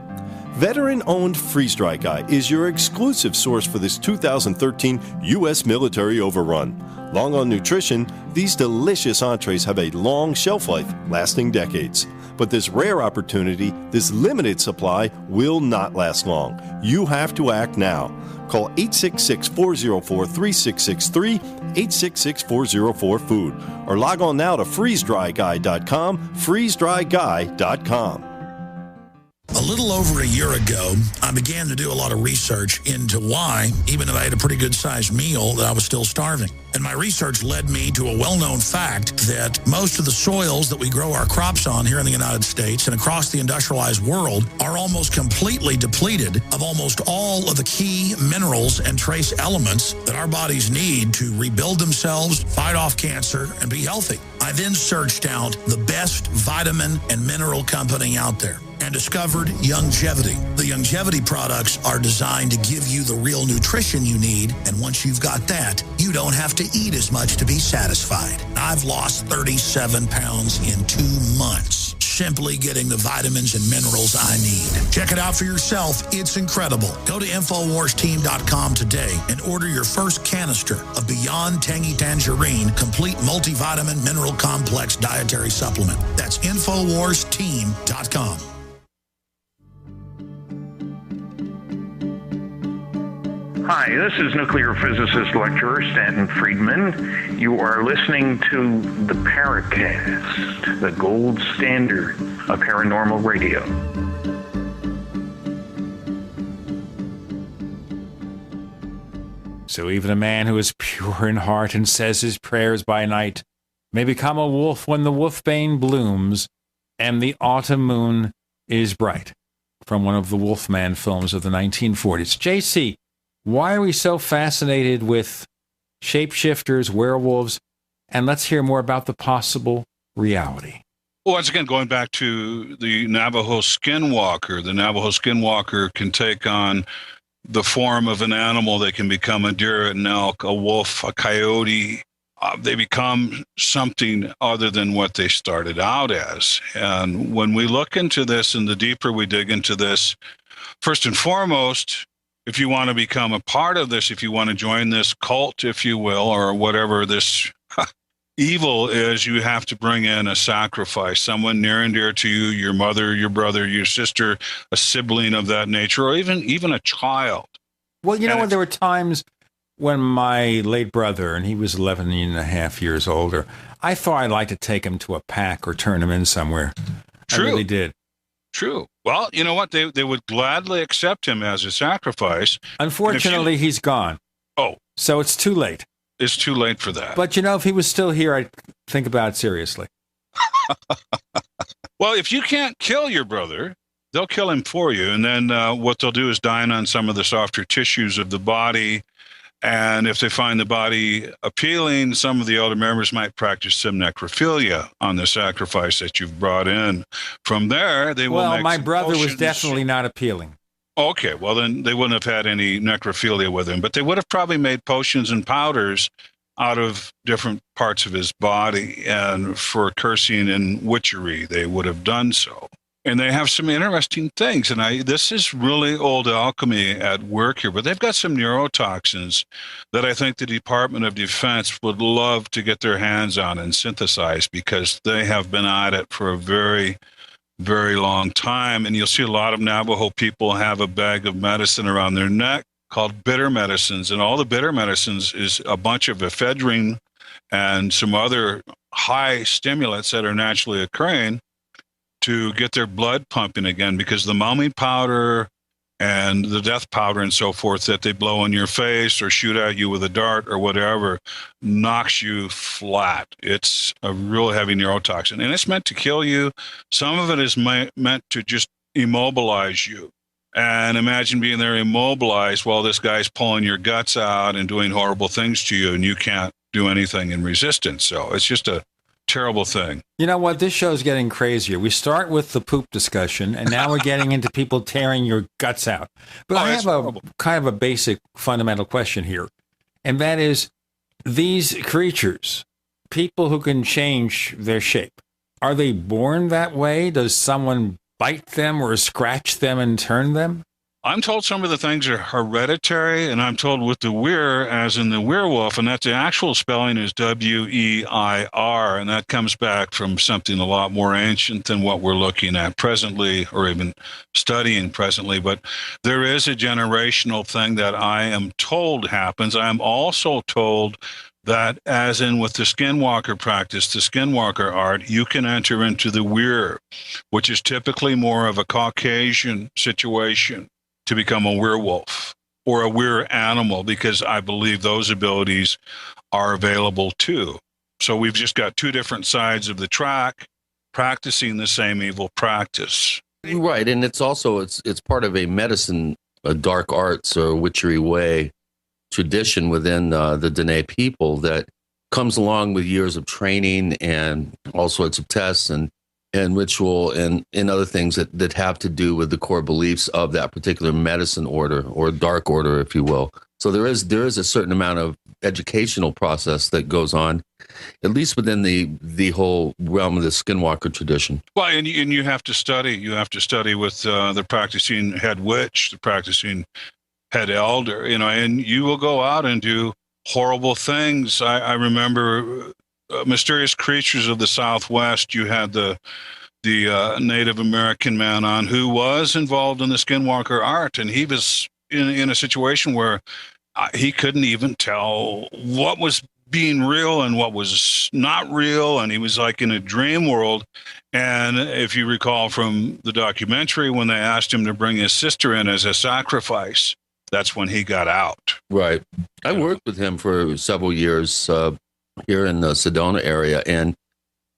Veteran-owned Freeze Dry Guy is your exclusive source for this 2013 U.S. military overrun. Long on nutrition, these delicious entrees have a long shelf life, lasting decades. But this rare opportunity, this limited supply, will not last long. You have to act now. Call 866-404-3663, 866-404-FOOD, or log on now to freezedryguy.com, freezedryguy.com. A little over a year ago, I began to do a lot of research into why, even if I had a pretty good-sized meal, that I was still starving. And my research led me to a well-known fact that most of the soils that we grow our crops on here in the United States and across the industrialized world are almost completely depleted of almost all of the key minerals and trace elements that our bodies need to rebuild themselves, fight off cancer, and be healthy. I then searched out the best vitamin and mineral company out there and discovered Youngevity. The Youngevity products are designed to give you the real nutrition you need, and once you've got that, you don't have to eat as much to be satisfied. I've lost 37 pounds in 2 months, simply getting the vitamins and minerals I need. Check it out for yourself. It's incredible. Go to InfoWarsTeam.com today and order your first canister of Beyond Tangy Tangerine Complete Multivitamin Mineral Complex Dietary Supplement. That's InfoWarsTeam.com. Hi, this is nuclear physicist lecturer Stanton Friedman. You are listening to the Paracast, the gold standard of paranormal radio. So even a man who is pure in heart and says his prayers by night may become a wolf when the wolfbane blooms and the autumn moon is bright. From one of the Wolfman films of the 1940s. JC, why are we so fascinated with shapeshifters, werewolves, and let's hear more about the possible reality. Well, once again, going back to the Navajo skinwalker, the Navajo skinwalker can take on the form of an animal. They can become a deer, an elk, a wolf, a coyote. They become something other than what they started out as. And when we look into this, and the deeper we dig into this, first and foremost, if you want to become a part of this, if you want to join this cult, if you will, or whatever this evil is, you have to bring in a sacrifice, someone near and dear to you, your mother, your brother, your sister, a sibling of that nature, or even a child. Well, you know, there were times when my late brother, and he was 11 and a half years older, I thought I'd like to take him to a pack or turn him in somewhere. True. I really did. True. Well, you know what? They would gladly accept him as a sacrifice. Unfortunately, he's gone. Oh. So it's too late. It's too late for that. But, you know, if he was still here, I'd think about it seriously. Well, if you can't kill your brother, they'll kill him for you. And then what they'll do is dine on some of the softer tissues of the body. And if they find the body appealing, some of the elder members might practice some necrophilia on the sacrifice that you've brought in. From there, they will Well, make my some brother was potions. definitely not appealing. Okay, well, then they wouldn't have had any necrophilia with him, but they would have probably made potions and powders out of different parts of his body. And for cursing and witchery, they would have done so. And they have some interesting things. And this is really old alchemy at work here, but they've got some neurotoxins that I think the Department of Defense would love to get their hands on and synthesize, because they have been at it for a very, very long time. And you'll see a lot of Navajo people have a bag of medicine around their neck called bitter medicines. And all the bitter medicines is a bunch of ephedrine and some other high stimulants that are naturally occurring to get their blood pumping again, because the mummy powder and the death powder and so forth that they blow in your face or shoot at you with a dart or whatever knocks you flat. It's a real heavy neurotoxin, and it's meant to kill you. Some of it is meant to just immobilize you. And imagine being there immobilized while this guy's pulling your guts out and doing horrible things to you, and you can't do anything in resistance. So it's just a terrible thing. You know what? This show's getting crazier. We start with the poop discussion, and now we're getting into people tearing your guts out. But I have a kind of a basic fundamental question here, and that is, these creatures, people who can change their shape, are they born that way? Does someone bite them or scratch them and turn them? I'm told some of the things are hereditary, and I'm told with the weir, as in the werewolf, and that the actual spelling is W-E-I-R, and that comes back from something a lot more ancient than what we're looking at presently, or even studying presently. But there is a generational thing that I am told happens. I am also told that, as in with the skinwalker practice, the skinwalker art, you can enter into the weir, which is typically more of a Caucasian situation, to become a werewolf or a weir animal, because I believe those abilities are available too. So we've just got two different sides of the track practicing the same evil practice. Right, and it's also it's part of a medicine, a dark arts or witchery way tradition within the Dene people that comes along with years of training and all sorts of tests and ritual and other things that have to do with the core beliefs of that particular medicine order or dark order, if you will. So there is a certain amount of educational process that goes on, at least within the whole realm of the skinwalker tradition. Well, and you have to study. You have to study with the practicing head witch, the practicing head elder, and you will go out and do horrible things. I remember Mysterious Creatures of the Southwest. You had the Native American man on who was involved in the skinwalker art, and he was in a situation where he couldn't even tell what was being real and what was not real, and he was like in a dream world. And if you recall from the documentary, when they asked him to bring his sister in as a sacrifice, that's when he got out. Right. I worked with him for several years here in the Sedona area, and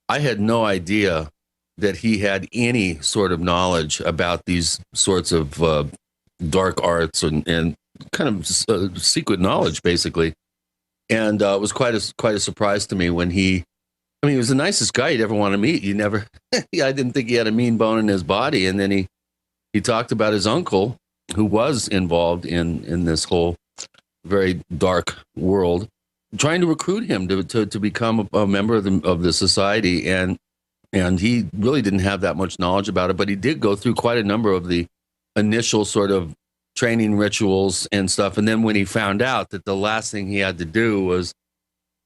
I had no idea that he had any sort of knowledge about these sorts of dark arts and kind of secret knowledge, basically. And it was quite a surprise to me when he was the nicest guy you'd ever want to meet. I didn't think he had a mean bone in his body. And then he talked about his uncle, who was involved in this whole very dark world, trying to recruit him to become a member of the society, and he really didn't have that much knowledge about it, but he did go through quite a number of the initial sort of training rituals and stuff. And then when he found out that the last thing he had to do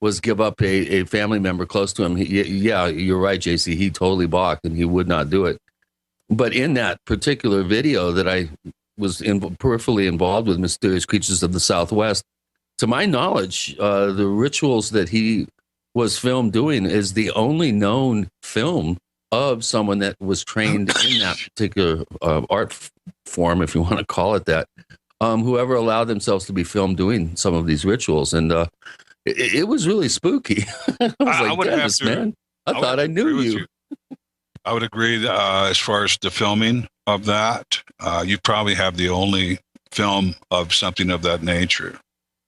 was give up a family member close to him, yeah, you're right, JC, he totally balked and he would not do it. But in that particular video that I was peripherally involved with, Mysterious Creatures of the Southwest, to my knowledge, the rituals that he was filmed doing is the only known film of someone that was trained in that particular art form, if you want to call it that, whoever allowed themselves to be filmed doing some of these rituals. And it was really spooky. I was like, Dennis, man, I thought I knew you. I would agree. As far as the filming of that, you probably have the only film of something of that nature.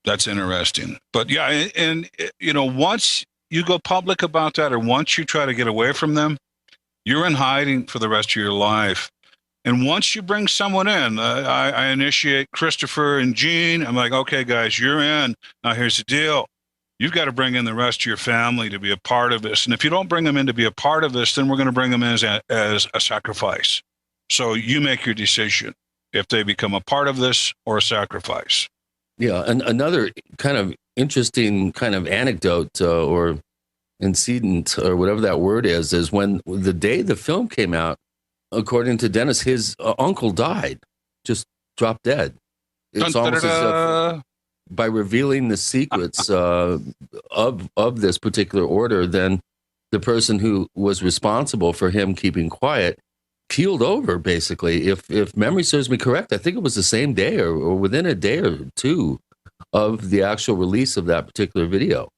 That's interesting. But yeah, and once you go public about that, or once you try to get away from them, you're in hiding for the rest of your life. And once you bring someone in, I initiate Christopher and Gene. I'm like, okay, guys, you're in. Now here's the deal. You've got to bring in the rest of your family to be a part of this. And if you don't bring them in to be a part of this, then we're going to bring them in as a sacrifice. So you make your decision if they become a part of this or a sacrifice. Yeah, and another kind of interesting kind of anecdote or incident or whatever that word is when the day the film came out, according to Dennis, his uncle died, just dropped dead. It's almost as if by revealing the secrets of this particular order, then the person who was responsible for him keeping quiet keeled over, basically. If memory serves me correct, I think it was the same day or within a day or two of the actual release of that particular video.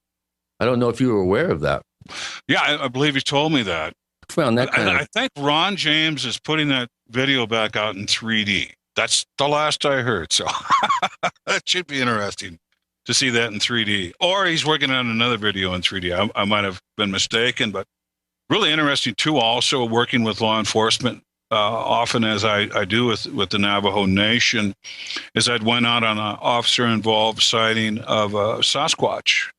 I don't know if you were aware of that. Yeah, I believe you told me that. I think Ron James is putting that video back out in 3D. That's the last I heard. So that should be interesting to see that in 3D. Or he's working on another video in 3D. I might have been mistaken, but really interesting too. Also working with law enforcement, often as I do with the Navajo Nation, is I'd went out on an officer-involved sighting of a Sasquatch,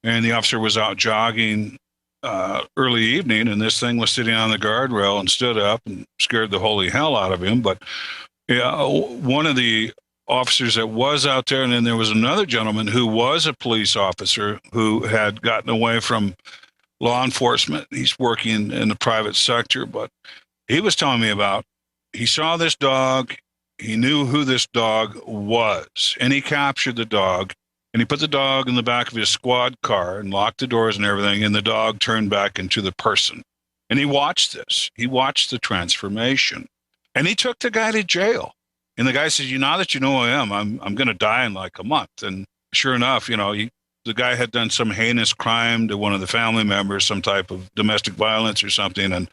and the officer was out jogging early evening, and this thing was sitting on the guardrail and stood up and scared the holy hell out of him. But one of the officers that was out there, and then there was another gentleman who was a police officer who had gotten away from law enforcement. He's working in the private sector, but he was telling me about, he saw this dog, he knew who this dog was, and he captured the dog, and he put the dog in the back of his squad car and locked the doors and everything, and the dog turned back into the person. And he watched this. He watched the transformation. And he took the guy to jail. And the guy says, now that you know who I am, I'm going to die in like a month. And sure enough, the guy had done some heinous crime to one of the family members, some type of domestic violence or something. And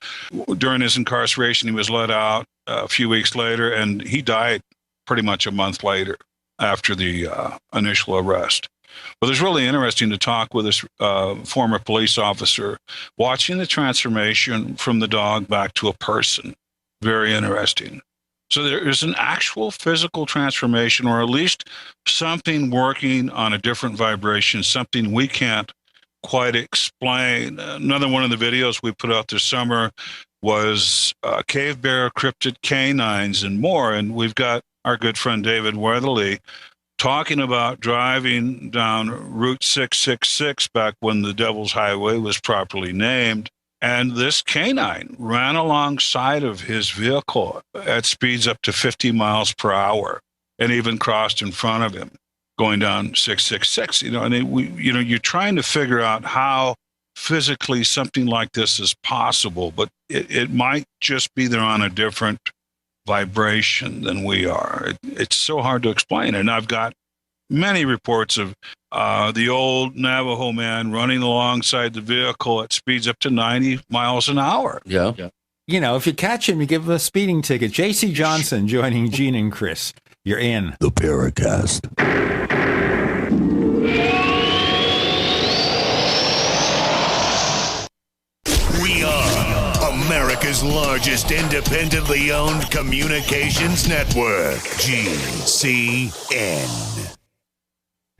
during his incarceration, he was let out a few weeks later, and he died pretty much a month later after the initial arrest. Well, it's really interesting to talk with this former police officer, watching the transformation from the dog back to a person. Very interesting. So there is an actual physical transformation, or at least something working on a different vibration, something we can't quite explain. Another one of the videos we put out this summer was cave bear, cryptid canines, and more. And we've got our good friend David Weatherly talking about driving down Route 666 back when the Devil's Highway was properly named. And this canine ran alongside of his vehicle at speeds up to 50 miles per hour and even crossed in front of him going down 666. You're trying to figure out how physically something like this is possible, but it might just be they're on a different vibration than we are. It's so hard to explain. And I've got many reports of the old Navajo man running alongside the vehicle at speeds up to 90 miles an hour. Yeah. If you catch him, you give him a speeding ticket. J.C. Johnson joining Gene and Chris. You're in the Paracast. We are America's largest independently owned communications network, GCN.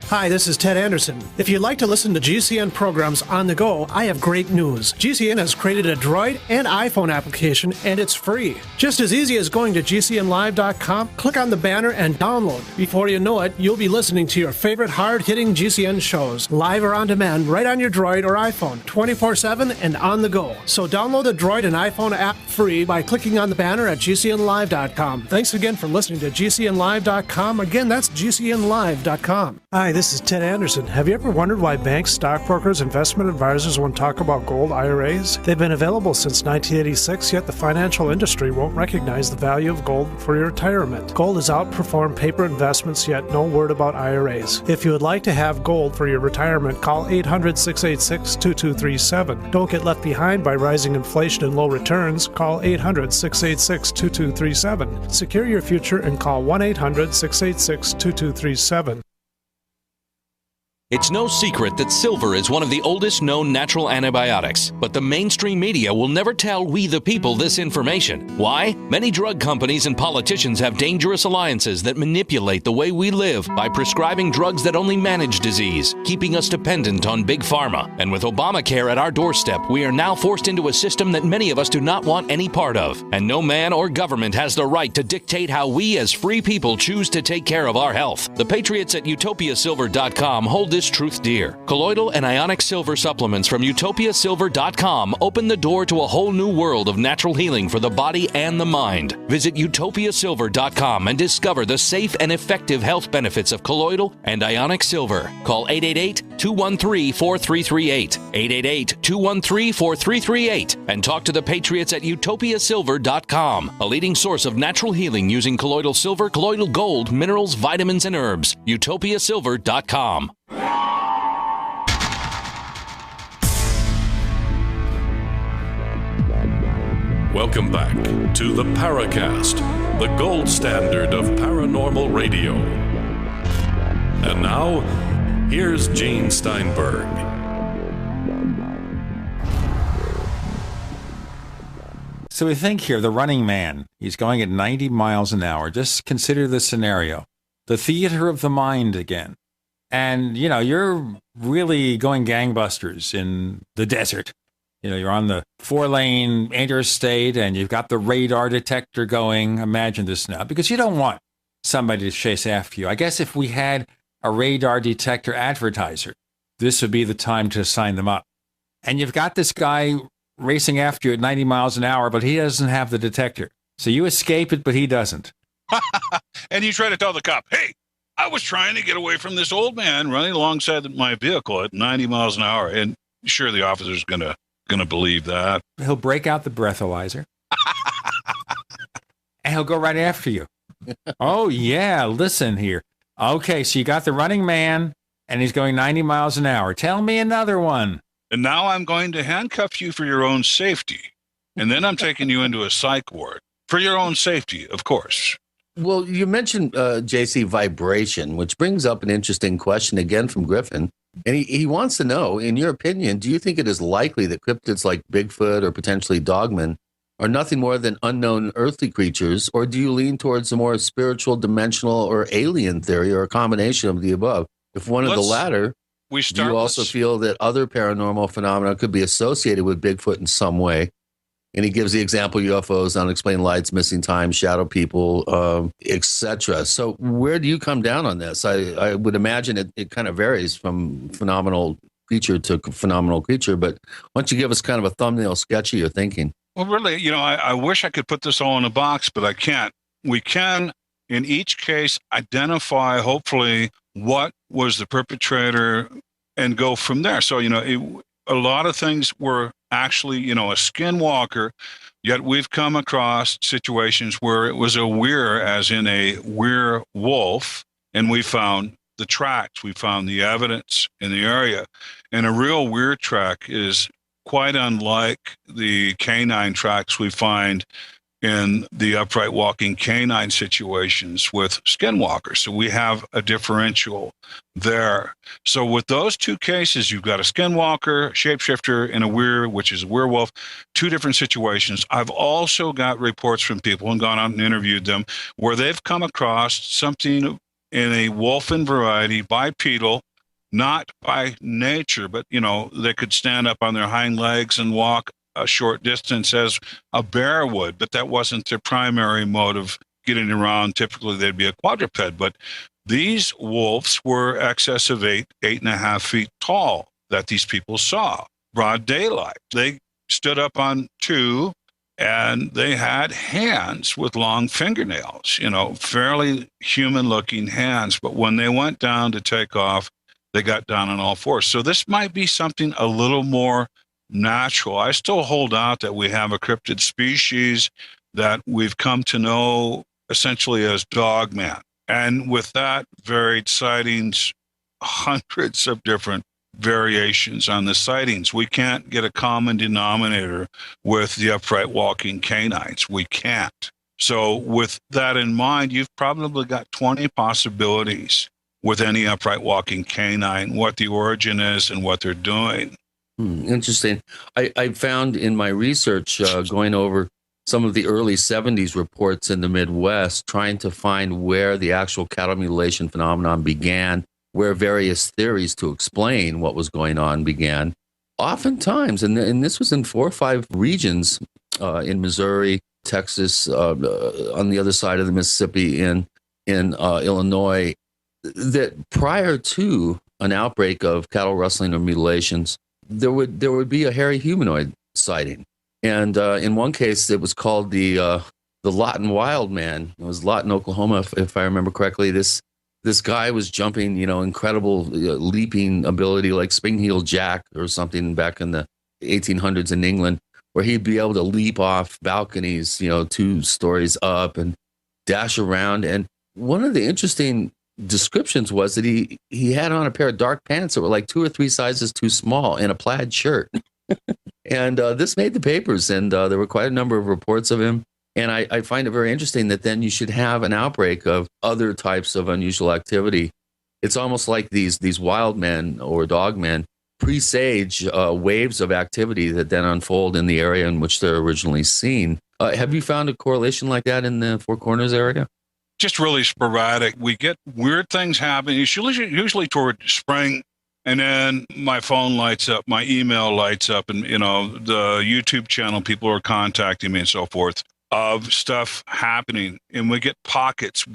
Hi, this is Ted Anderson. If you'd like to listen to GCN programs on the go, I have great news. GCN has created a Droid and iPhone application, and it's free. Just as easy as going to GCNlive.com, click on the banner, and download. Before you know it, you'll be listening to your favorite hard-hitting GCN shows, live or on demand, right on your Droid or iPhone, 24/7 and on the go. So download the Droid and iPhone app free by clicking on the banner at GCNlive.com. Thanks again for listening to GCNlive.com. Again, that's GCNlive.com. Hi, this is Ted Anderson. Have you ever wondered why banks, stockbrokers, investment advisors won't talk about gold IRAs? They've been available since 1986, yet the financial industry won't recognize the value of gold for your retirement. Gold has outperformed paper investments, yet no word about IRAs. If you would like to have gold for your retirement, call 800-686-2237. Don't get left behind by rising inflation and low returns. Call 800-686-2237. Secure your future and call 1-800-686-2237. It's no secret that silver is one of the oldest known natural antibiotics, but the mainstream media will never tell we the people this information. Why? Many drug companies and politicians have dangerous alliances that manipulate the way we live by prescribing drugs that only manage disease, keeping us dependent on big pharma. And with Obamacare at our doorstep, we are now forced into a system that many of us do not want any part of. And no man or government has the right to dictate how we as free people choose to take care of our health. The patriots at utopiasilver.com hold this truth dear. Colloidal and ionic silver supplements from utopiasilver.com open the door to a whole new world of natural healing for the body and the mind. Visit utopiasilver.com and discover the safe and effective health benefits of colloidal and ionic silver. Call 888-213-4338, 888-213-4338, and talk to the patriots at utopiasilver.com, a leading source of natural healing using colloidal silver, colloidal gold, minerals, vitamins, and herbs. utopiasilver.com. Welcome back to the Paracast, the gold standard of paranormal radio. And now, here's Gene Steinberg. So we think here, the running man, he's going at 90 miles an hour. Just consider the scenario. The theater of the mind again. And, you know, you're really going gangbusters in the desert. You know, you're on the 4-lane interstate and you've got the radar detector going. Imagine this now, because you don't want somebody to chase after you. I guess if we had a radar detector advertiser, this would be the time to sign them up. And you've got this guy racing after you at 90 miles an hour, but he doesn't have the detector. So you escape it, but he doesn't. And you try to tell the cop, hey, I was trying to get away from this old man running alongside my vehicle at 90 miles an hour. And sure, the officer's going to believe that. He'll break out the breathalyzer. And he'll go right after you. Oh, yeah, listen here. Okay, so you got the running man, and he's going 90 miles an hour. Tell me another one. And now I'm going to handcuff you for your own safety. And then I'm taking you into a psych ward. For your own safety, of course. Well, you mentioned, JC, vibration, which brings up an interesting question again from Griffin. And he wants to know, in your opinion, do you think it is likely that cryptids like Bigfoot or potentially Dogmen are nothing more than unknown earthly creatures, or do you lean towards a more spiritual, dimensional, or alien theory, or a combination of the above? If one of the latter, do you also feel that other paranormal phenomena could be associated with Bigfoot in some way? And he gives the example UFOs, unexplained lights, missing time, shadow people, etc. So where do you come down on this? I would imagine it kind of varies from phenomenal creature to phenomenal creature, but why don't you give us kind of a thumbnail sketch of your thinking? Well, really, you know, I wish I could put this all in a box, but I can't. We can, in each case, identify, hopefully, what was the perpetrator and go from there. So, you know, a lot of things were actually, you know, a skinwalker, yet we've come across situations where it was a weir, as in a werewolf, and we found the tracks, we found the evidence in the area. And a real weir track is quite unlike the canine tracks we find in the upright walking canine situations with skinwalkers. So we have a differential there. So with those two cases, you've got a skinwalker, shapeshifter, and a weir, which is a werewolf, two different situations. I've also got reports from people and gone out and interviewed them where they've come across something in a wolfen variety, bipedal, not by nature, but, you know, they could stand up on their hind legs and walk a short distance as a bear would, but that wasn't their primary mode of getting around. Typically, they'd be a quadruped, but these wolves were excess of 8.5 feet tall that these people saw. Broad daylight. They stood up on two and they had hands with long fingernails, fairly human-looking hands. But when they went down to take off, they got down on all fours. So this might be something a little more natural. I still hold out that we have a cryptid species that we've come to know essentially as dogman. And with that, varied sightings, hundreds of different variations on the sightings. We can't get a common denominator with the upright walking canines. We can't. So with that in mind, you've probably got 20 possibilities with any upright walking canine, what the origin is and what they're doing. Interesting. I found in my research going over some of the early 70s reports in the Midwest, trying to find where the actual cattle mutilation phenomenon began, where various theories to explain what was going on began. Oftentimes, and this was in 4 or 5 regions in Missouri, Texas, on the other side of the Mississippi, in Illinois, that prior to an outbreak of cattle rustling or mutilations, there would be a hairy humanoid sighting. And in one case, it was called the Lawton Wild Man. It was Lawton, Oklahoma, if I remember correctly. This guy was jumping, incredible leaping ability, like Spring-Heel Jack or something back in the 1800s in England, where he'd be able to leap off balconies, 2 stories up and dash around. And one of the interesting descriptions was that he had on a pair of dark pants that were like 2 or 3 sizes too small and a plaid shirt. And this made the papers, and there were quite a number of reports of him. And I find it very interesting that then you should have an outbreak of other types of unusual activity. It's almost like these wild men or dog men presage waves of activity that then unfold in the area in which they're originally seen. Have you found a correlation like that in the Four Corners area? Just really sporadic. We get weird things happening. It's usually toward spring, and then my phone lights up, my email lights up, and the YouTube channel, people are contacting me and so forth of stuff happening, and we get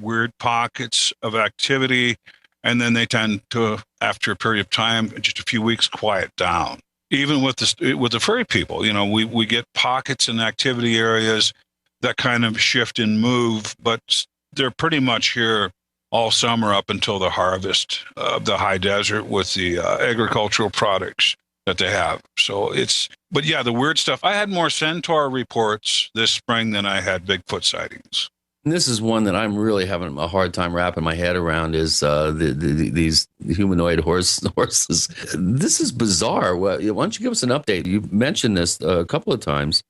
weird pockets of activity, and then they tend to, after a period of time, just a few weeks, quiet down. Even with the furry people, we get pockets in activity areas that kind of shift and move, but they're pretty much here all summer up until the harvest of the high desert with the agricultural products that they have. But yeah, the weird stuff. I had more centaur reports this spring than I had Bigfoot sightings. And this is one that I'm really having a hard time wrapping my head around, is these humanoid horses. This is bizarre. Why don't you give us an update? You've mentioned this a couple of times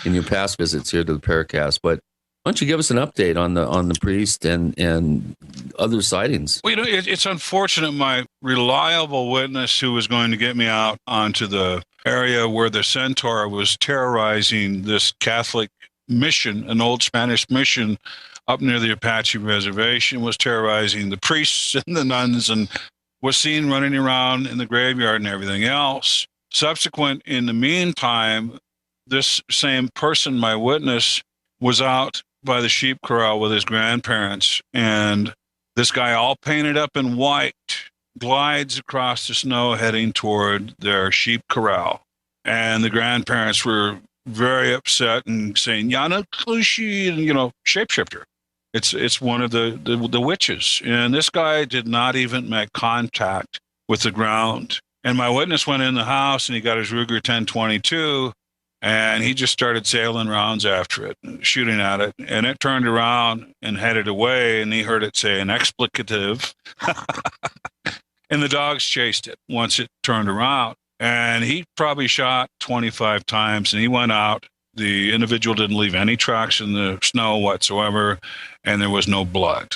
in your past visits here to the Paracast, but why don't you give us an update on the priest and other sightings? Well, it's unfortunate. My reliable witness who was going to get me out onto the area where the centaur was terrorizing this Catholic mission, an old Spanish mission up near the Apache reservation, was terrorizing the priests and the nuns and was seen running around in the graveyard and everything else. Subsequent, in the meantime, this same person, my witness, was out by the sheep corral with his grandparents, and this guy, all painted up in white, glides across the snow heading toward their sheep corral. And the grandparents were very upset and saying, Yana Klushi, and, shapeshifter. It's one of the witches. And this guy did not even make contact with the ground. And my witness went in the house and he got his Ruger 1022, and he just started sailing rounds after it, shooting at it. And it turned around and headed away, and he heard it say an explicative. And the dogs chased it once it turned around. And he probably shot 25 times, and he went out. The individual didn't leave any tracks in the snow whatsoever, and there was no blood.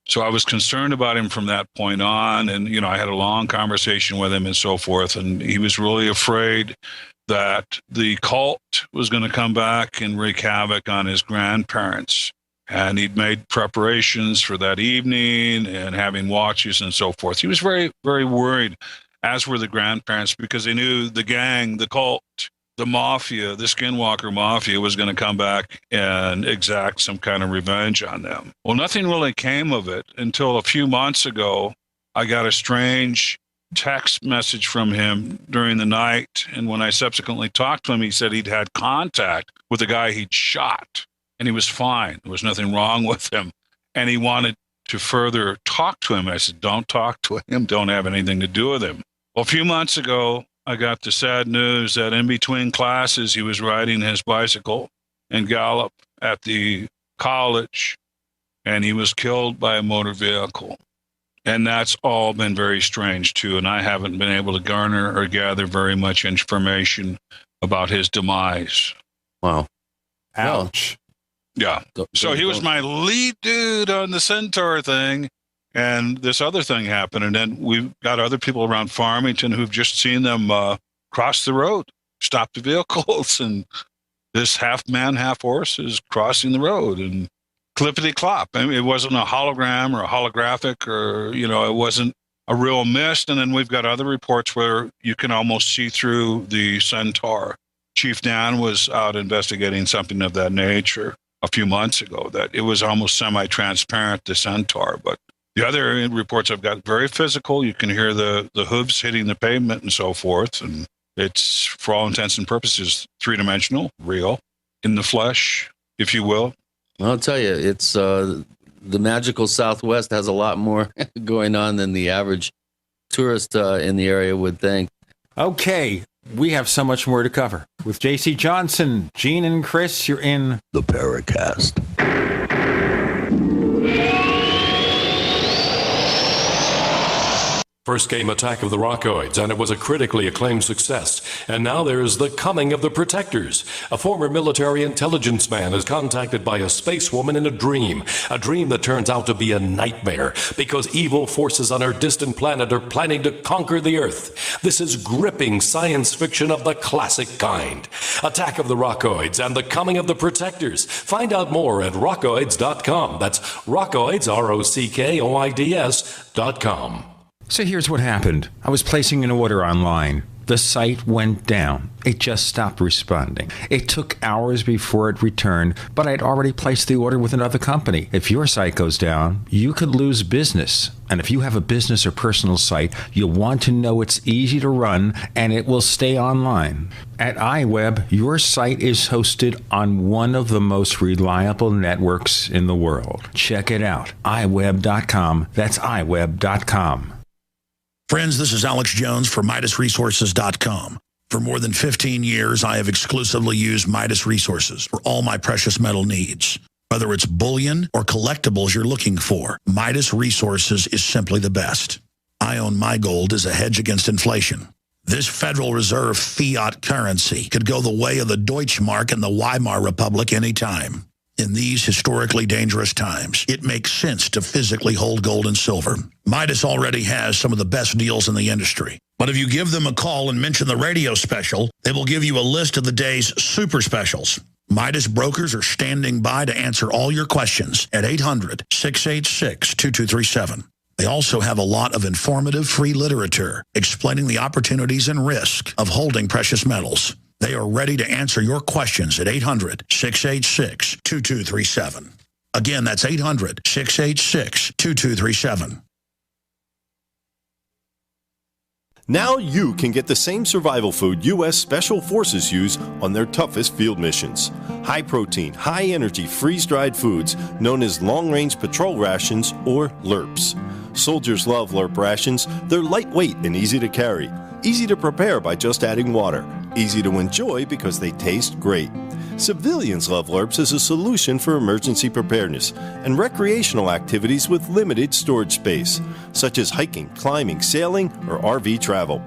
So I was concerned about him from that point on. And, I had a long conversation with him and so forth. And he was really afraid that the cult was going to come back and wreak havoc on his grandparents. And he'd made preparations for that evening and having watches and so forth. He was very, very worried, as were the grandparents, because they knew the gang, the cult, the mafia, the Skinwalker Mafia was going to come back and exact some kind of revenge on them. Well, nothing really came of it until a few months ago. I got a strange text message from him during the night, and when I subsequently talked to him, he said he'd had contact with with the guy he'd shot, and he was fine. There was nothing wrong with him. And he wanted to further talk to him. I said, don't talk to him. Don't have anything to do with him. Well, a few months ago, I got the sad news that in between classes, he was riding his bicycle and gallop at the college, and he was killed by a motor vehicle. And that's all been very strange, too. And I haven't been able to garner or gather very much information about his demise. Wow. Ouch. Yeah. So he was my lead dude on the Centaur thing. And this other thing happened. And then we've got other people around Farmington who've just seen them cross the road, stop the vehicles. And this half man, half horse is crossing the road. And clippity-clop. I mean, it wasn't a hologram or a holographic or, it wasn't a real mist. And then we've got other reports where you can almost see through the Centaur. Chief Dan was out investigating something of that nature a few months ago, that it was almost semi-transparent, the Centaur. But the other reports I've got very physical. You can hear the hooves hitting the pavement and so forth. And it's, for all intents and purposes, three-dimensional, real, in the flesh, if you will. I'll tell you, it's the magical Southwest has a lot more going on than the average tourist in the area would think. Okay, we have so much more to cover. With J.C. Johnson, Gene, and Chris, you're in the Paracast. First came Attack of the Rockoids, and it was a critically acclaimed success. And now there is The Coming of the Protectors. A former military intelligence man is contacted by a space woman in a dream that turns out to be a nightmare because evil forces on her distant planet are planning to conquer the Earth. This is gripping science fiction of the classic kind. Attack of the Rockoids and The Coming of the Protectors. Find out more at rockoids.com. That's Rockoids, ROCKOIDS.com. So here's what happened. I was placing an order online. The site went down. It just stopped responding. It took hours before it returned, but I'd already placed the order with another company. If your site goes down, you could lose business. And if you have a business or personal site, you'll want to know it's easy to run and it will stay online. At iWeb, your site is hosted on one of the most reliable networks in the world. Check it out. iWeb.com. That's iWeb.com. Friends, this is Alex Jones for MidasResources.com. For more than 15 years, I have exclusively used Midas Resources for all my precious metal needs. Whether it's bullion or collectibles you're looking for, Midas Resources is simply the best. I own my gold as a hedge against inflation. This Federal Reserve fiat currency could go the way of the Deutschmark and the Weimar Republic anytime. In these historically dangerous times, it makes sense to physically hold gold and silver. Midas already has some of the best deals in the industry. But if you give them a call and mention the radio special, they will give you a list of the day's super specials. Midas brokers are standing by to answer all your questions at 800-686-2237. They also have a lot of informative free literature explaining the opportunities and risk of holding precious metals. They are ready to answer your questions at 800-686-2237. Again, that's 800-686-2237. Now you can get the same survival food U.S. Special Forces use on their toughest field missions. High-protein, high-energy, freeze-dried foods known as long-range patrol rations, or LRPs. Soldiers love LRP rations. They're lightweight and easy to carry. Easy to prepare by just adding water. Easy to enjoy because they taste great. Civilians love LRPs as a solution for emergency preparedness and recreational activities with limited storage space, such as hiking, climbing, sailing, or RV travel.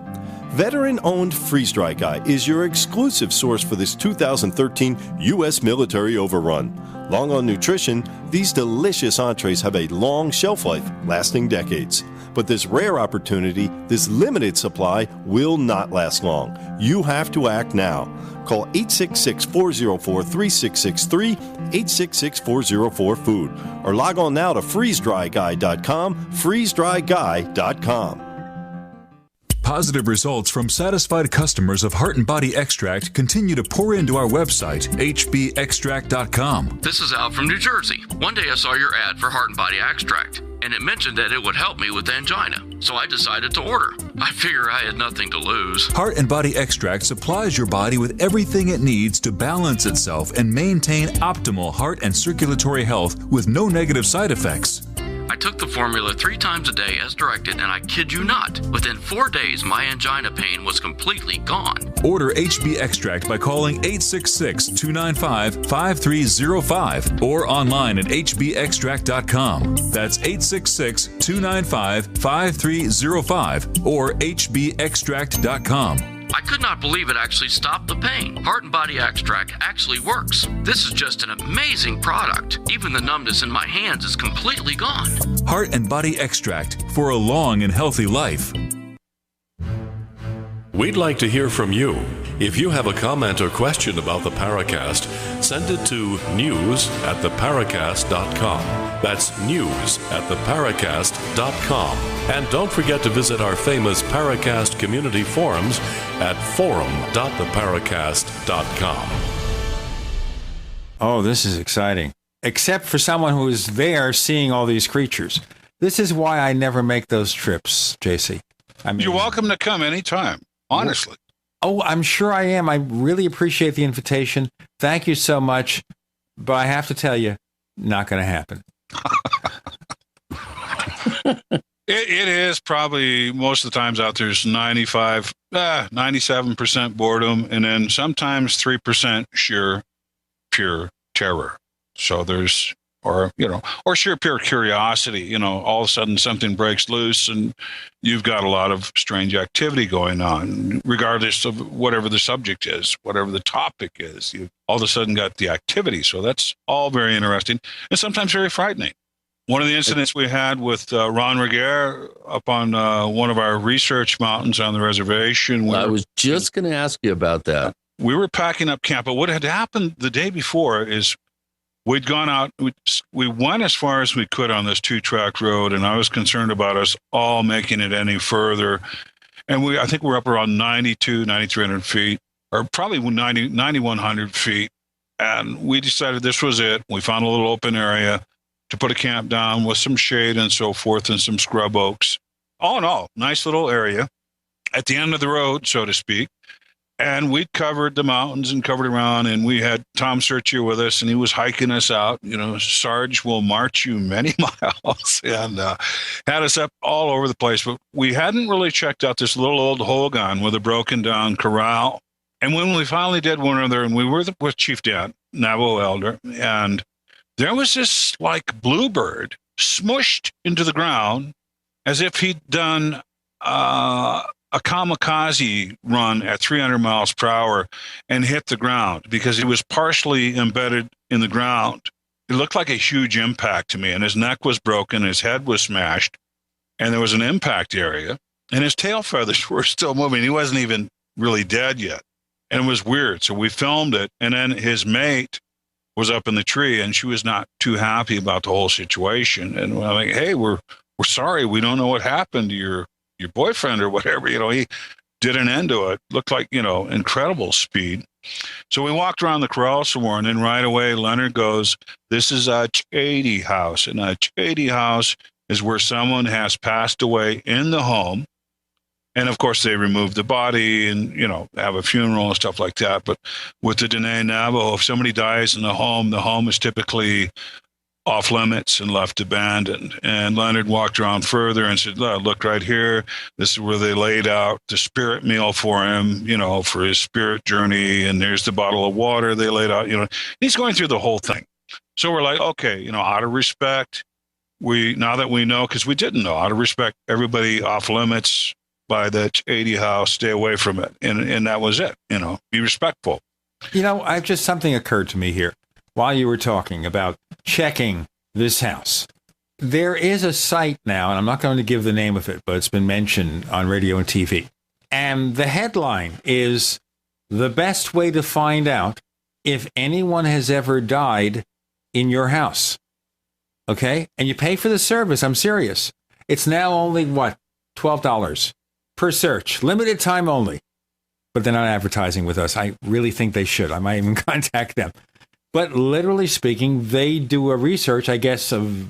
Veteran-owned Freeze Dry Guy is your exclusive source for this 2013 U.S. military overrun. Long on nutrition, these delicious entrees have a long shelf life, lasting decades. But this rare opportunity, this limited supply, will not last long. You have to act now. Call 866-404-3663, 866-404-FOOD, or log on now to freezedryguy.com, freezedryguy.com. Positive results from satisfied customers of Heart and Body Extract continue to pour into our website, hbextract.com. This is Al from New Jersey. One day I saw your ad for Heart and Body Extract, and and it mentioned that it would help me with angina, so I decided to order. I figure I had nothing to lose. Heart and Body Extract supplies your body with everything it needs to balance itself and maintain optimal heart and circulatory health with no negative side effects. I took the formula 3 times a day as directed, and I kid you not, within 4 days, my angina pain was completely gone. Order HB Extract by calling 866-295-5305 or online at hbextract.com. That's 866-295-5305 or hbextract.com. I could not believe it actually stopped the pain. Heart and Body Extract actually works. This is just an amazing product. Even the numbness in my hands is completely gone. Heart and Body Extract for a long and healthy life. We'd like to hear from you. If you have a comment or question about the Paracast, send it to news@theparacast.com. That's news@theparacast.com. And don't forget to visit our famous Paracast community forums at forum.theparacast.com. Oh, this is exciting. Except for someone who is there seeing all these creatures. This is why I never make those trips, JC. I mean, you're welcome to come anytime, honestly. Oh, I'm sure I am. I really appreciate the invitation. Thank you so much. But I have to tell you, not going to happen. It is probably most of the times out there's 97% boredom, and then sometimes 3% sheer pure terror. So there's, or sheer pure curiosity. All of a sudden something breaks loose and you've got a lot of strange activity going on, regardless of whatever the subject is, whatever the topic is. You've all of a sudden got the activity. So that's all very interesting and sometimes very frightening. One of the incidents we had with Ron Reguer up on one of our research mountains on the reservation. I was just going to ask you about that. We were packing up camp, but what had happened the day before is we'd gone out, we went as far as we could on this 2-track road, and I was concerned about us all making it any further. And I think we're up around 9,300 feet, or probably 9,100 feet. And we decided this was it. We found a little open area to put a camp down with some shade and so forth and some scrub oaks. All in all, nice little area at the end of the road, so to speak. And we'd covered the mountains and covered around, and we had Tom Searchier with us, and he was hiking us out. Sarge will march you many miles, and had us up all over the place. But we hadn't really checked out this little old hogan with a broken down corral. And when we finally did one other, and we were with Chief Dan, Navajo elder, and there was this like bluebird smushed into the ground as if he'd done a kamikaze run at 300 miles per hour and hit the ground because he was partially embedded in the ground. It looked like a huge impact to me, and his neck was broken, his head was smashed, and there was an impact area, and his tail feathers were still moving. He wasn't even really dead yet, and it was weird. So we filmed it, and then his mate was up in the tree, and she was not too happy about the whole situation. And we're like, hey, we're sorry, we don't know what happened to your boyfriend or whatever. He did an end to it. Looked like, incredible speed. So we walked around the corral some more, and then right away Leonard goes, this is a Chady house. And a Chady house is where someone has passed away in the home. And of course they remove the body and, have a funeral and stuff like that. But with the Dene Navajo, if somebody dies in the home is typically off limits and left abandoned. And Leonard walked around further and said, look right here. This is where they laid out the spirit meal for him, for his spirit journey. And there's the bottle of water they laid out, he's going through the whole thing. So we're like, okay, out of respect, now that we know, because we didn't know, out of respect, everybody off limits by the Chady house, stay away from it. And that was it, be respectful. Something occurred to me here while you were talking about checking this house. There is a site now, and I'm not going to give the name of it, but it's been mentioned on radio and TV. And the headline is, the best way to find out if anyone has ever died in your house. Okay? And you pay for the service. I'm serious. It's now only, $12 per search. Limited time only. But they're not advertising with us. I really think they should. I might even contact them. But literally speaking, they do a research, I guess, of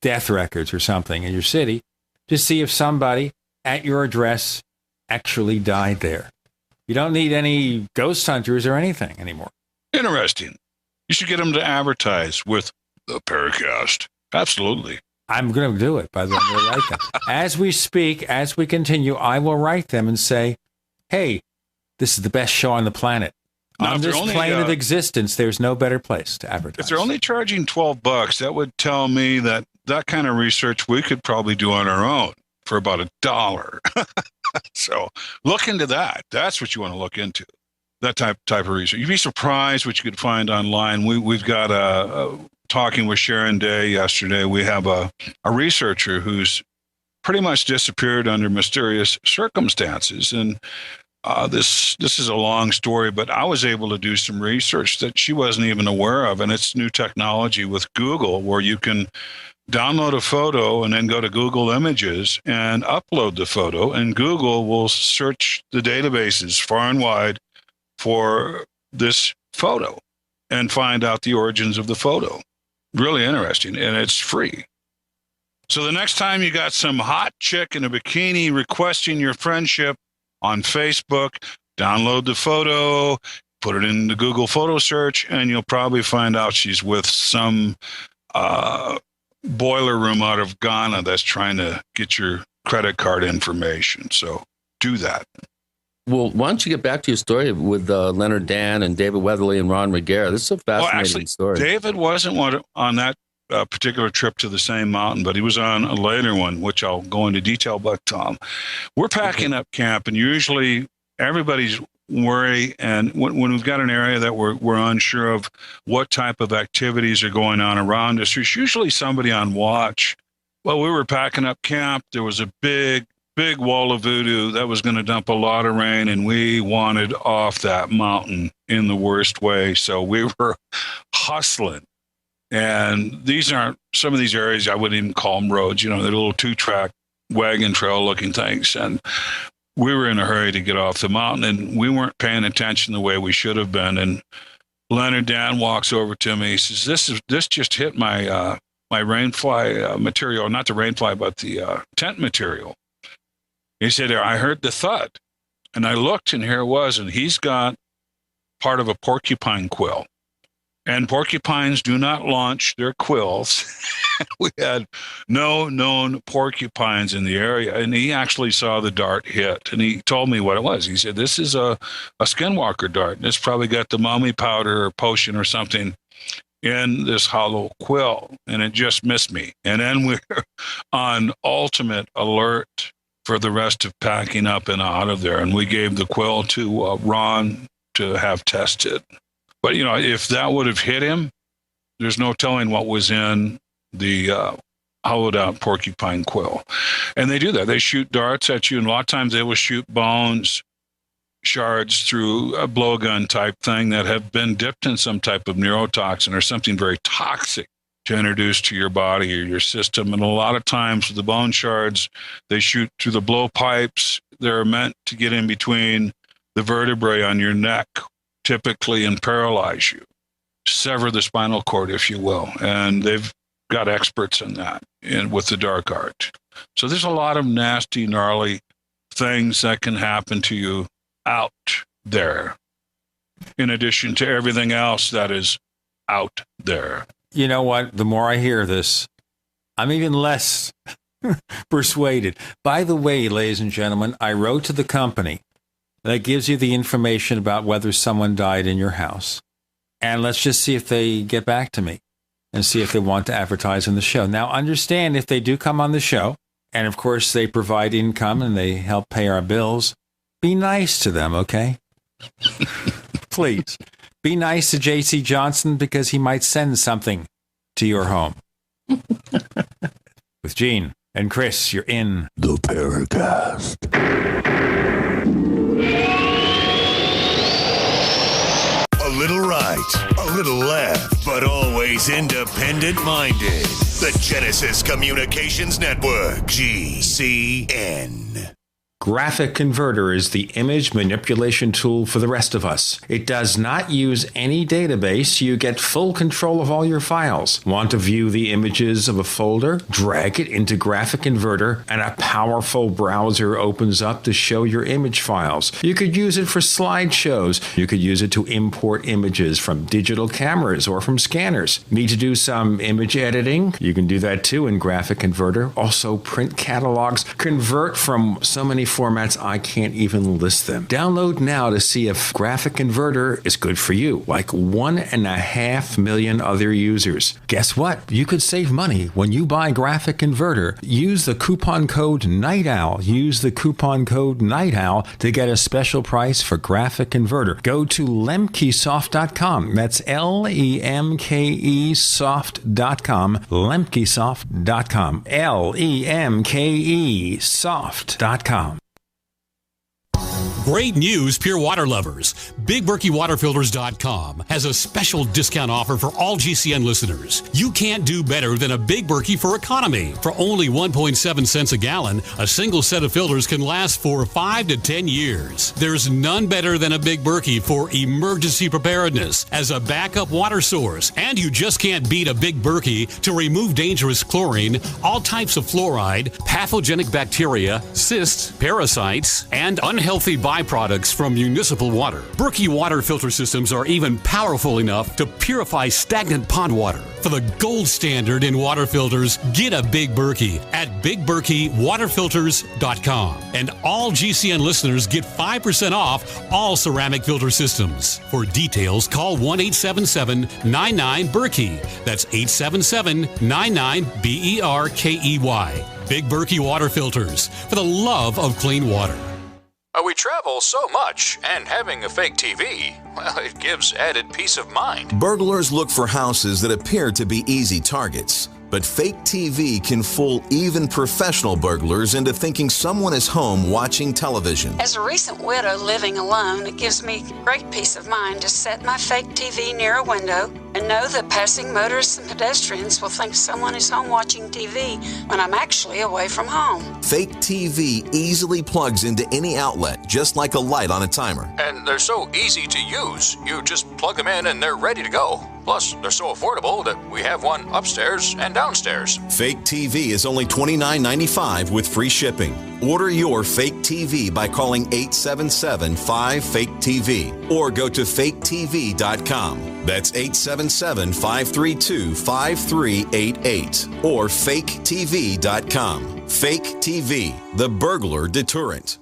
death records or something in your city to see if somebody at your address actually died there. You don't need any ghost hunters or anything anymore. Interesting. You should get them to advertise with the Paracast. Absolutely. I'm going to do it, by the way. I'm going to write them. As we speak, as we continue, I will write them and say, hey, this is the best show on the planet. Now, on this plane of existence, there's no better place to advertise. If they're only charging $12, that would tell me that that kind of research we could probably do on our own for about $1. So look into that. That's what you want to look into, that type of research. You'd be surprised what you could find online. We've got talking with Sharon Day yesterday. We have a researcher who's pretty much disappeared under mysterious circumstances. And this is a long story, but I was able to do some research that she wasn't even aware of. And it's new technology with Google where you can download a photo and then go to Google Images and upload the photo, and Google will search the databases far and wide for this photo and find out the origins of the photo. Really interesting, and it's free. So the next time you got some hot chick in a bikini requesting your friendship on Facebook, download the photo, put it in the Google photo search, and you'll probably find out she's with some boiler room out of Ghana that's trying to get your credit card information. So do that. Well, why don't you get back to your story with Leonard Dan and David Weatherly and Ron Regera? This is a fascinating story. David wasn't on that particular trip to the same mountain, but he was on a later one, which I'll go into detail about. We're packing up camp, and usually everybody's worried, and when we've got an area that we're unsure of what type of activities are going on around us, there's usually somebody on watch. Well, we were packing up camp. There was a big wall of voodoo that was going to dump a lot of rain, and we wanted off that mountain in the worst way. So we were hustling. And some of these areas, I wouldn't even call them roads, they're little 2-track wagon trail looking things. And we were in a hurry to get off the mountain, and we weren't paying attention the way we should have been. And Leonard Dan walks over to me. He says, this just hit my rainfly material, not the rainfly, but the tent material. He said, I heard the thud. And I looked, and here it was, and he's got part of a porcupine quill. And porcupines do not launch their quills. We had no known porcupines in the area, and he actually saw the dart hit, and he told me what it was. He said, this is a skinwalker dart, and it's probably got the mummy powder or potion or something in this hollow quill, and it just missed me. And then we're on ultimate alert for the rest of packing up and out of there, and we gave the quill to Ron to have tested. But, if that would have hit him, there's no telling what was in the hollowed out porcupine quill. And they do that. They shoot darts at you, and a lot of times they will shoot bones, shards through a blowgun type thing that have been dipped in some type of neurotoxin or something very toxic to introduce to your body or your system. And a lot of times with the bone shards, they shoot through the blowpipes. They're meant to get in between the vertebrae on your neck, typically, and paralyze you, sever the spinal cord, if you will. And they've got experts in that with the dark art. So there's a lot of nasty, gnarly things that can happen to you out there, in addition to everything else that is out there. You know what? The more I hear this, I'm even less persuaded. By the way, ladies and gentlemen, I wrote to the company that gives you the information about whether someone died in your house. And let's just see if they get back to me and see if they want to advertise on the show. Now, understand, if they do come on the show, and of course they provide income and they help pay our bills, be nice to them, okay? Please. Be nice to J.C. Johnson, because he might send something to your home. With Gene and Chris, you're in the Paracast. A little right, a little left, but always independent-minded. The Genesis Communications Network, GCN. Graphic Converter is the image manipulation tool for the rest of us. It does not use any database. You get full control of all your files. Want to view the images of a folder? Drag it into Graphic Converter, and a powerful browser opens up to show your image files. You could use it for slideshows. You could use it to import images from digital cameras or from scanners. Need to do some image editing? You can do that too in Graphic Converter. Also print catalogs. Convert from so many formats I can't even list them. Download now to see if Graphic Converter is good for you, like 1.5 million other users. Guess what? You could save money when you buy Graphic Converter. Use the coupon code Night Owl. Use the coupon code Night Owl to get a special price for Graphic Converter. Go to lemkesoft.com. That's Lemke soft.com. Lemkesoft.com. Lemke soft.com. Great news, pure water lovers. BigBerkeyWaterFilters.com has a special discount offer for all GCN listeners. You can't do better than a Big Berkey for economy. For only 1.7 cents a gallon, a single set of filters can last for 5 to 10 years. There's none better than a Big Berkey for emergency preparedness as a backup water source. And you just can't beat a Big Berkey to remove dangerous chlorine, all types of fluoride, pathogenic bacteria, cysts, parasites, and unhealthy byproducts from municipal water. Berkey water filter systems are even powerful enough to purify stagnant pond water. For the gold standard in water filters, get a Big Berkey at BigBerkeyWaterFilters.com. And all GCN listeners get 5% off all ceramic filter systems. For details, call 1-877-99-BERKEY. That's 877-99-BERKEY. Big Berkey Water Filters, for the love of clean water. We travel so much, and having a fake TV, well, it gives added peace of mind. Burglars look for houses that appear to be easy targets, but fake TV can fool even professional burglars into thinking someone is home watching television. As a recent widow living alone, it gives me great peace of mind to set my fake TV near a window and know that passing motorists and pedestrians will think someone is home watching TV when I'm actually away from home. Fake TV easily plugs into any outlet, just like a light on a timer. And they're so easy to use. You just plug them in and they're ready to go. Plus, they're so affordable that we have one upstairs and downstairs. Fake TV is only $29.95 with free shipping. Order your fake TV by calling 877-5FAKE-TV or go to faketv.com. That's 877-532-5388 or faketv.com. Fake TV, the burglar deterrent.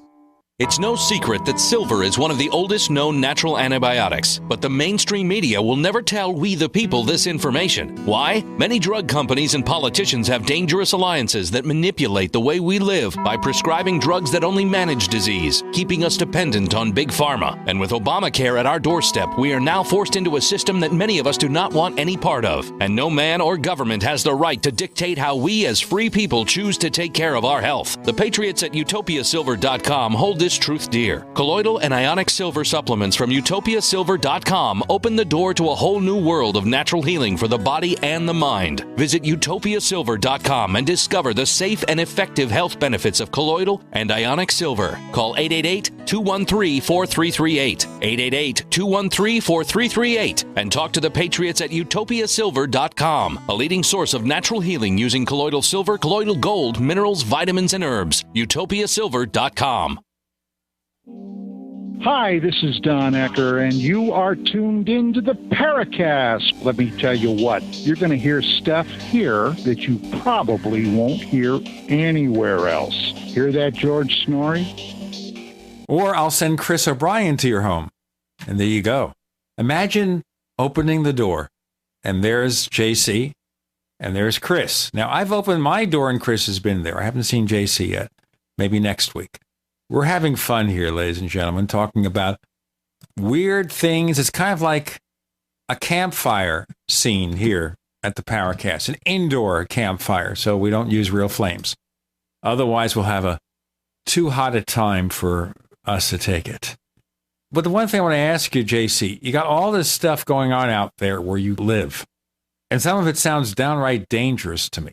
It's no secret that silver is one of the oldest known natural antibiotics, but the mainstream media will never tell we the people this information. Why? Many drug companies and politicians have dangerous alliances that manipulate the way we live by prescribing drugs that only manage disease, keeping us dependent on big pharma. And with Obamacare at our doorstep, we are now forced into a system that many of us do not want any part of. And no man or government has the right to dictate how we as free people choose to take care of our health. The patriots at utopiasilver.com hold this truth dear. Colloidal and ionic silver supplements from utopiasilver.com open the door to a whole new world of natural healing for the body and the mind. Visit utopiasilver.com and discover the safe and effective health benefits of colloidal and ionic silver. Call 888-213-4338, 888-213-4338, and talk to the patriots at utopiasilver.com, a leading source of natural healing using colloidal silver, colloidal gold, minerals, vitamins, and herbs. utopiasilver.com. Hi, this is Don Ecker, and you are tuned into the Paracast. Let me tell you what, you're going to hear stuff here that you probably won't hear anywhere else. Hear that, George Snorri? Or I'll send Chris O'Brien to your home. And there you go. Imagine opening the door, and there's JC, and there's Chris. Now, I've opened my door, and Chris has been there. I haven't seen JC yet. Maybe next week. We're having fun here, ladies and gentlemen, talking about weird things. It's kind of like a campfire scene here at the Paracast, an indoor campfire, so we don't use real flames. Otherwise, we'll have a too hot a time for us to take it. But the one thing I want to ask you, JC, you got all this stuff going on out there where you live, and some of it sounds downright dangerous to me.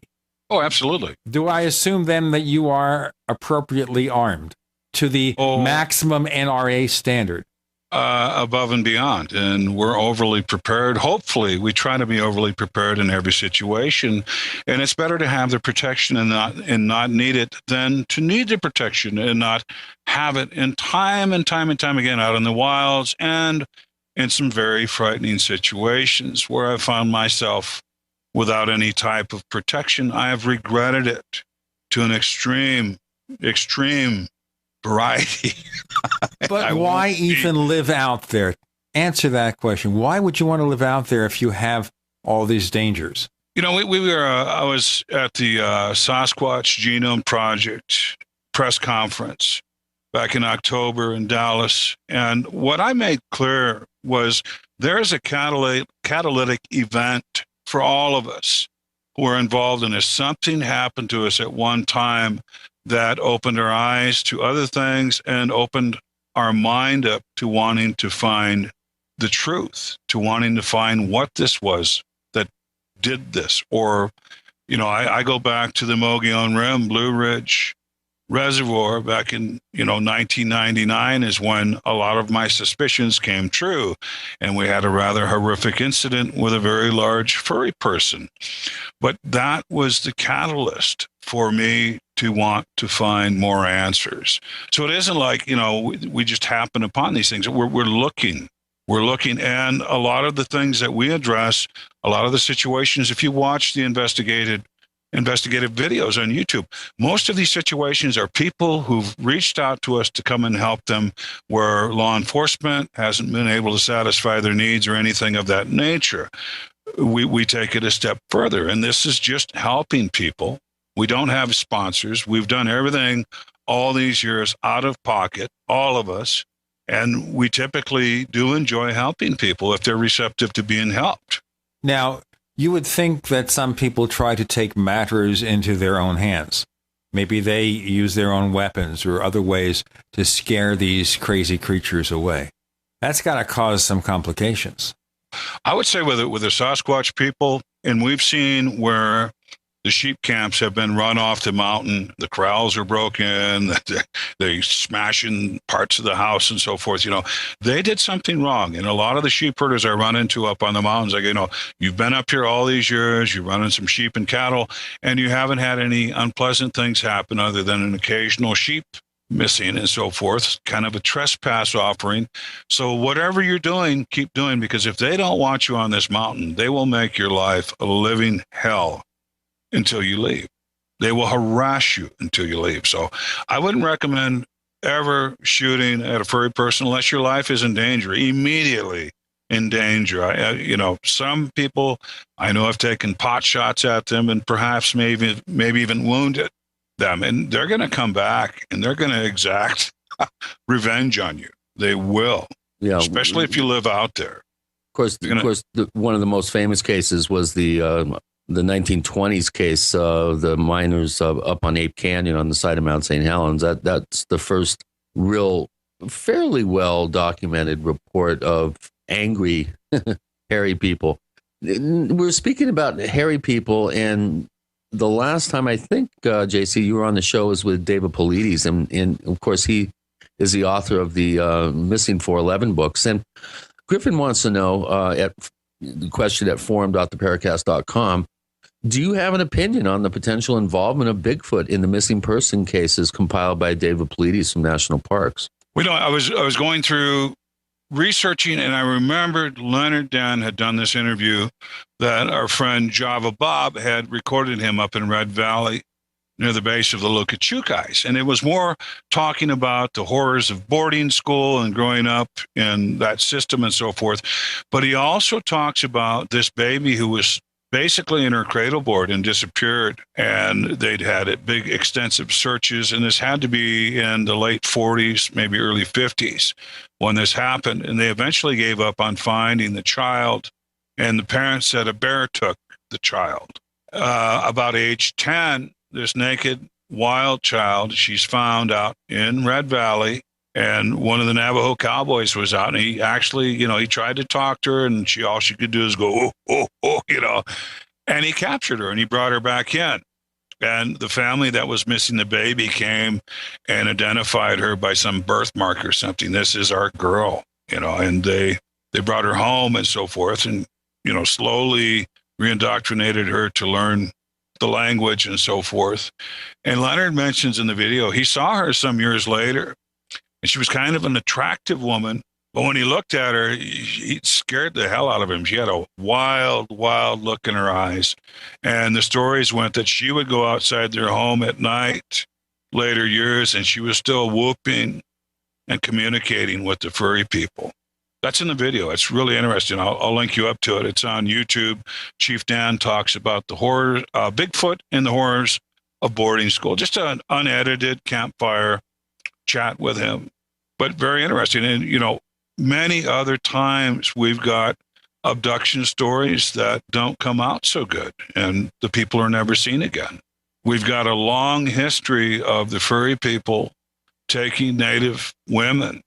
Oh, absolutely. Do I assume then that you are appropriately armed to the maximum NRA standard? Above and beyond, and we're overly prepared. Hopefully, we try to be overly prepared in every situation, and it's better to have the protection and not need it than to need the protection and not have it. And time again, out in the wilds and in some very frightening situations where I found myself without any type of protection, I have regretted it to an extreme variety. But why even live out there? Answer that question. Why would you want to live out there if you have all these dangers? You know, I was at the Sasquatch Genome Project press conference back in October in Dallas. And what I made clear was there's a catalytic event for all of us who are involved in this. Something happened to us at one time that opened our eyes to other things and opened our mind up to wanting to find the truth, to wanting to find what this was that did this. Or, you know, I go back to the Mogollon Rim, Blue Ridge Reservoir back in, 1999 is when a lot of my suspicions came true. And we had a rather horrific incident with a very large furry person. But that was the catalyst for me to want to find more answers. So it isn't like, we just happen upon these things. We're looking. We're looking, and a lot of the things that we address, a lot of the situations, if you watch the investigative videos on YouTube, most of these situations are people who've reached out to us to come and help them where law enforcement hasn't been able to satisfy their needs or anything of that nature. We take it a step further, and this is just helping people. We don't have sponsors. We've done everything all these years out of pocket, all of us, and we typically do enjoy helping people if they're receptive to being helped. Now, you would think that some people try to take matters into their own hands. Maybe they use their own weapons or other ways to scare these crazy creatures away. That's got to cause some complications. I would say with the Sasquatch people, and we've seen where the sheep camps have been run off the mountain, the corrals are broken, they smashing parts of the house and so forth. They did something wrong. And a lot of the sheep herders I run into up on the mountains, you've been up here all these years, you're running some sheep and cattle, and you haven't had any unpleasant things happen other than an occasional sheep missing and so forth, kind of a trespass offering. So whatever you're doing, keep doing, because if they don't want you on this mountain, they will make your life a living hell until you leave. They will harass you until you leave. So I wouldn't recommend ever shooting at a furry person unless your life is in danger, immediately in danger. Some people I know have taken pot shots at them and perhaps maybe even wounded them, and they're going to come back and they're going to exact revenge on you. They will, especially if you live out there. Of course, one of the most famous cases was the 1920s case, the miners up on Ape Canyon on the side of Mount St. Helens. That's the first real, fairly well documented report of angry, hairy people. We're speaking about hairy people, and the last time I think, JC, you were on the show was with David Paulides, and of course he is the author of the Missing 411 books. And Griffin wants to know at the question at forum.theparacast.com, do you have an opinion on the potential involvement of Bigfoot in the missing person cases compiled by David Paulides from National Parks? I was going through researching, and I remembered Leonard Dunn had done this interview that our friend Java Bob had recorded him up in Red Valley near the base of the Lucachukais. And it was more talking about the horrors of boarding school and growing up in that system and so forth. But he also talks about this baby who was basically in her cradle board and disappeared, and they'd had big extensive searches, and this had to be in the late 40s, maybe early 50s when this happened, and they eventually gave up on finding the child, and the parents said a bear took the child. About age 10, this naked wild child, she's found out in Red Valley, and one of the Navajo cowboys was out, and he actually, he tried to talk to her, and all she could do is go, oh, and he captured her, and he brought her back in. And the family that was missing the baby came and identified her by some birthmark or something. This is our girl, and they brought her home and so forth, and, slowly reindoctrinated her to learn the language and so forth. And Leonard mentions in the video, he saw her some years later, and she was kind of an attractive woman. But when he looked at her, he scared the hell out of him. She had a wild, wild look in her eyes. And the stories went that she would go outside their home at night, later years, and she was still whooping and communicating with the furry people. That's in the video. It's really interesting. I'll link you up to it. It's on YouTube. Chief Dan talks about the horror, Bigfoot and the horrors of boarding school. Just an unedited campfire chat with him, but very interesting. And, many other times we've got abduction stories that don't come out so good, and the people are never seen again. We've got a long history of the furry people taking Native women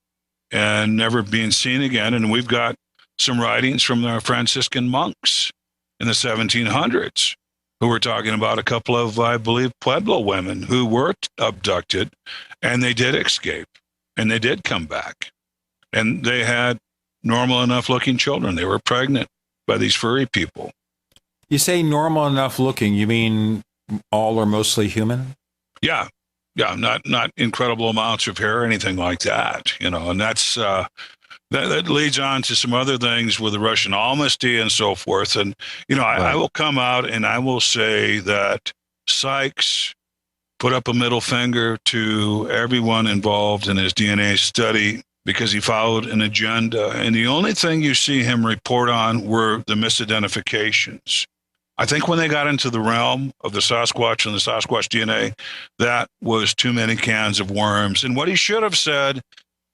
and never being seen again. And we've got some writings from the Franciscan monks in the 1700s who were talking about a couple of, I believe, Pueblo women who were abducted, and they did escape, and they did come back. And they had normal enough looking children. They were pregnant by these furry people. You say normal enough looking, you mean all or mostly human? Yeah. Yeah. Not incredible amounts of hair or anything like that, and that's, that leads on to some other things with the Russian amnesty and so forth. And, I will come out and I will say that Sykes put up a middle finger to everyone involved in his DNA study, because he followed an agenda. And the only thing you see him report on were the misidentifications. I think when they got into the realm of the Sasquatch and the Sasquatch DNA, that was too many cans of worms. And what he should have said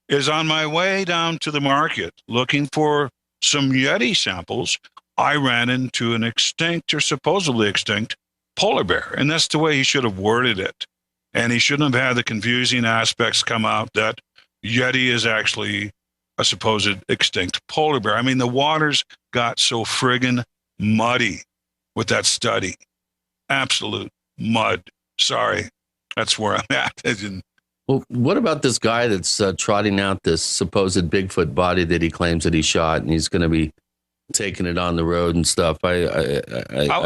is, on my way down to the market looking for some Yeti samples, I ran into an extinct or supposedly extinct polar bear. And that's the way he should have worded it. And he shouldn't have had the confusing aspects come out that Yeti is actually a supposed extinct polar bear. I mean, the waters got so friggin' muddy with that study. Absolute mud. Sorry. That's where I'm at. Well, what about this guy that's trotting out this supposed Bigfoot body that he claims that he shot, and he's going to be taking it on the road and stuff? I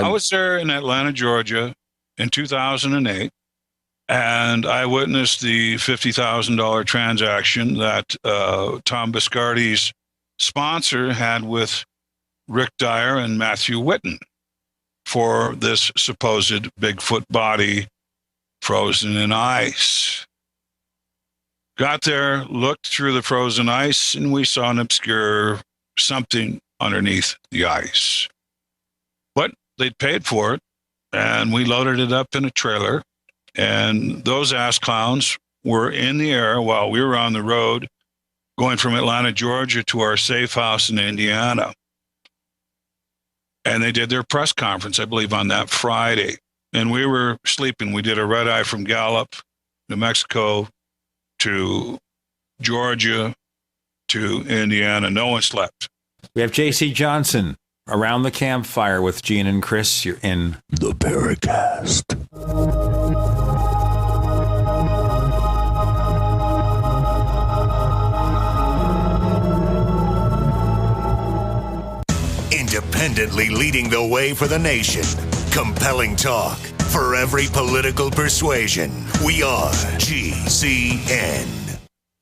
was there in Atlanta, Georgia in 2008. And I witnessed the $50,000 transaction that Tom Biscardi's sponsor had with Rick Dyer and Matthew Whitten for this supposed Bigfoot body frozen in ice. Got there, looked through the frozen ice, and we saw an obscure something underneath the ice. But they'd paid for it, and we loaded it up in a trailer. And those ass clowns were in the air while we were on the road going from Atlanta, Georgia to our safe house in Indiana. And they did their press conference, I believe, on that Friday. And we were sleeping. We did a red eye from Gallup, New Mexico, to Georgia, to Indiana. No one slept. We have J.C. Johnson around the campfire with Gene and Chris. You're in the Paracast. Independently leading the way for the nation. Compelling talk for every political persuasion. We are GCN.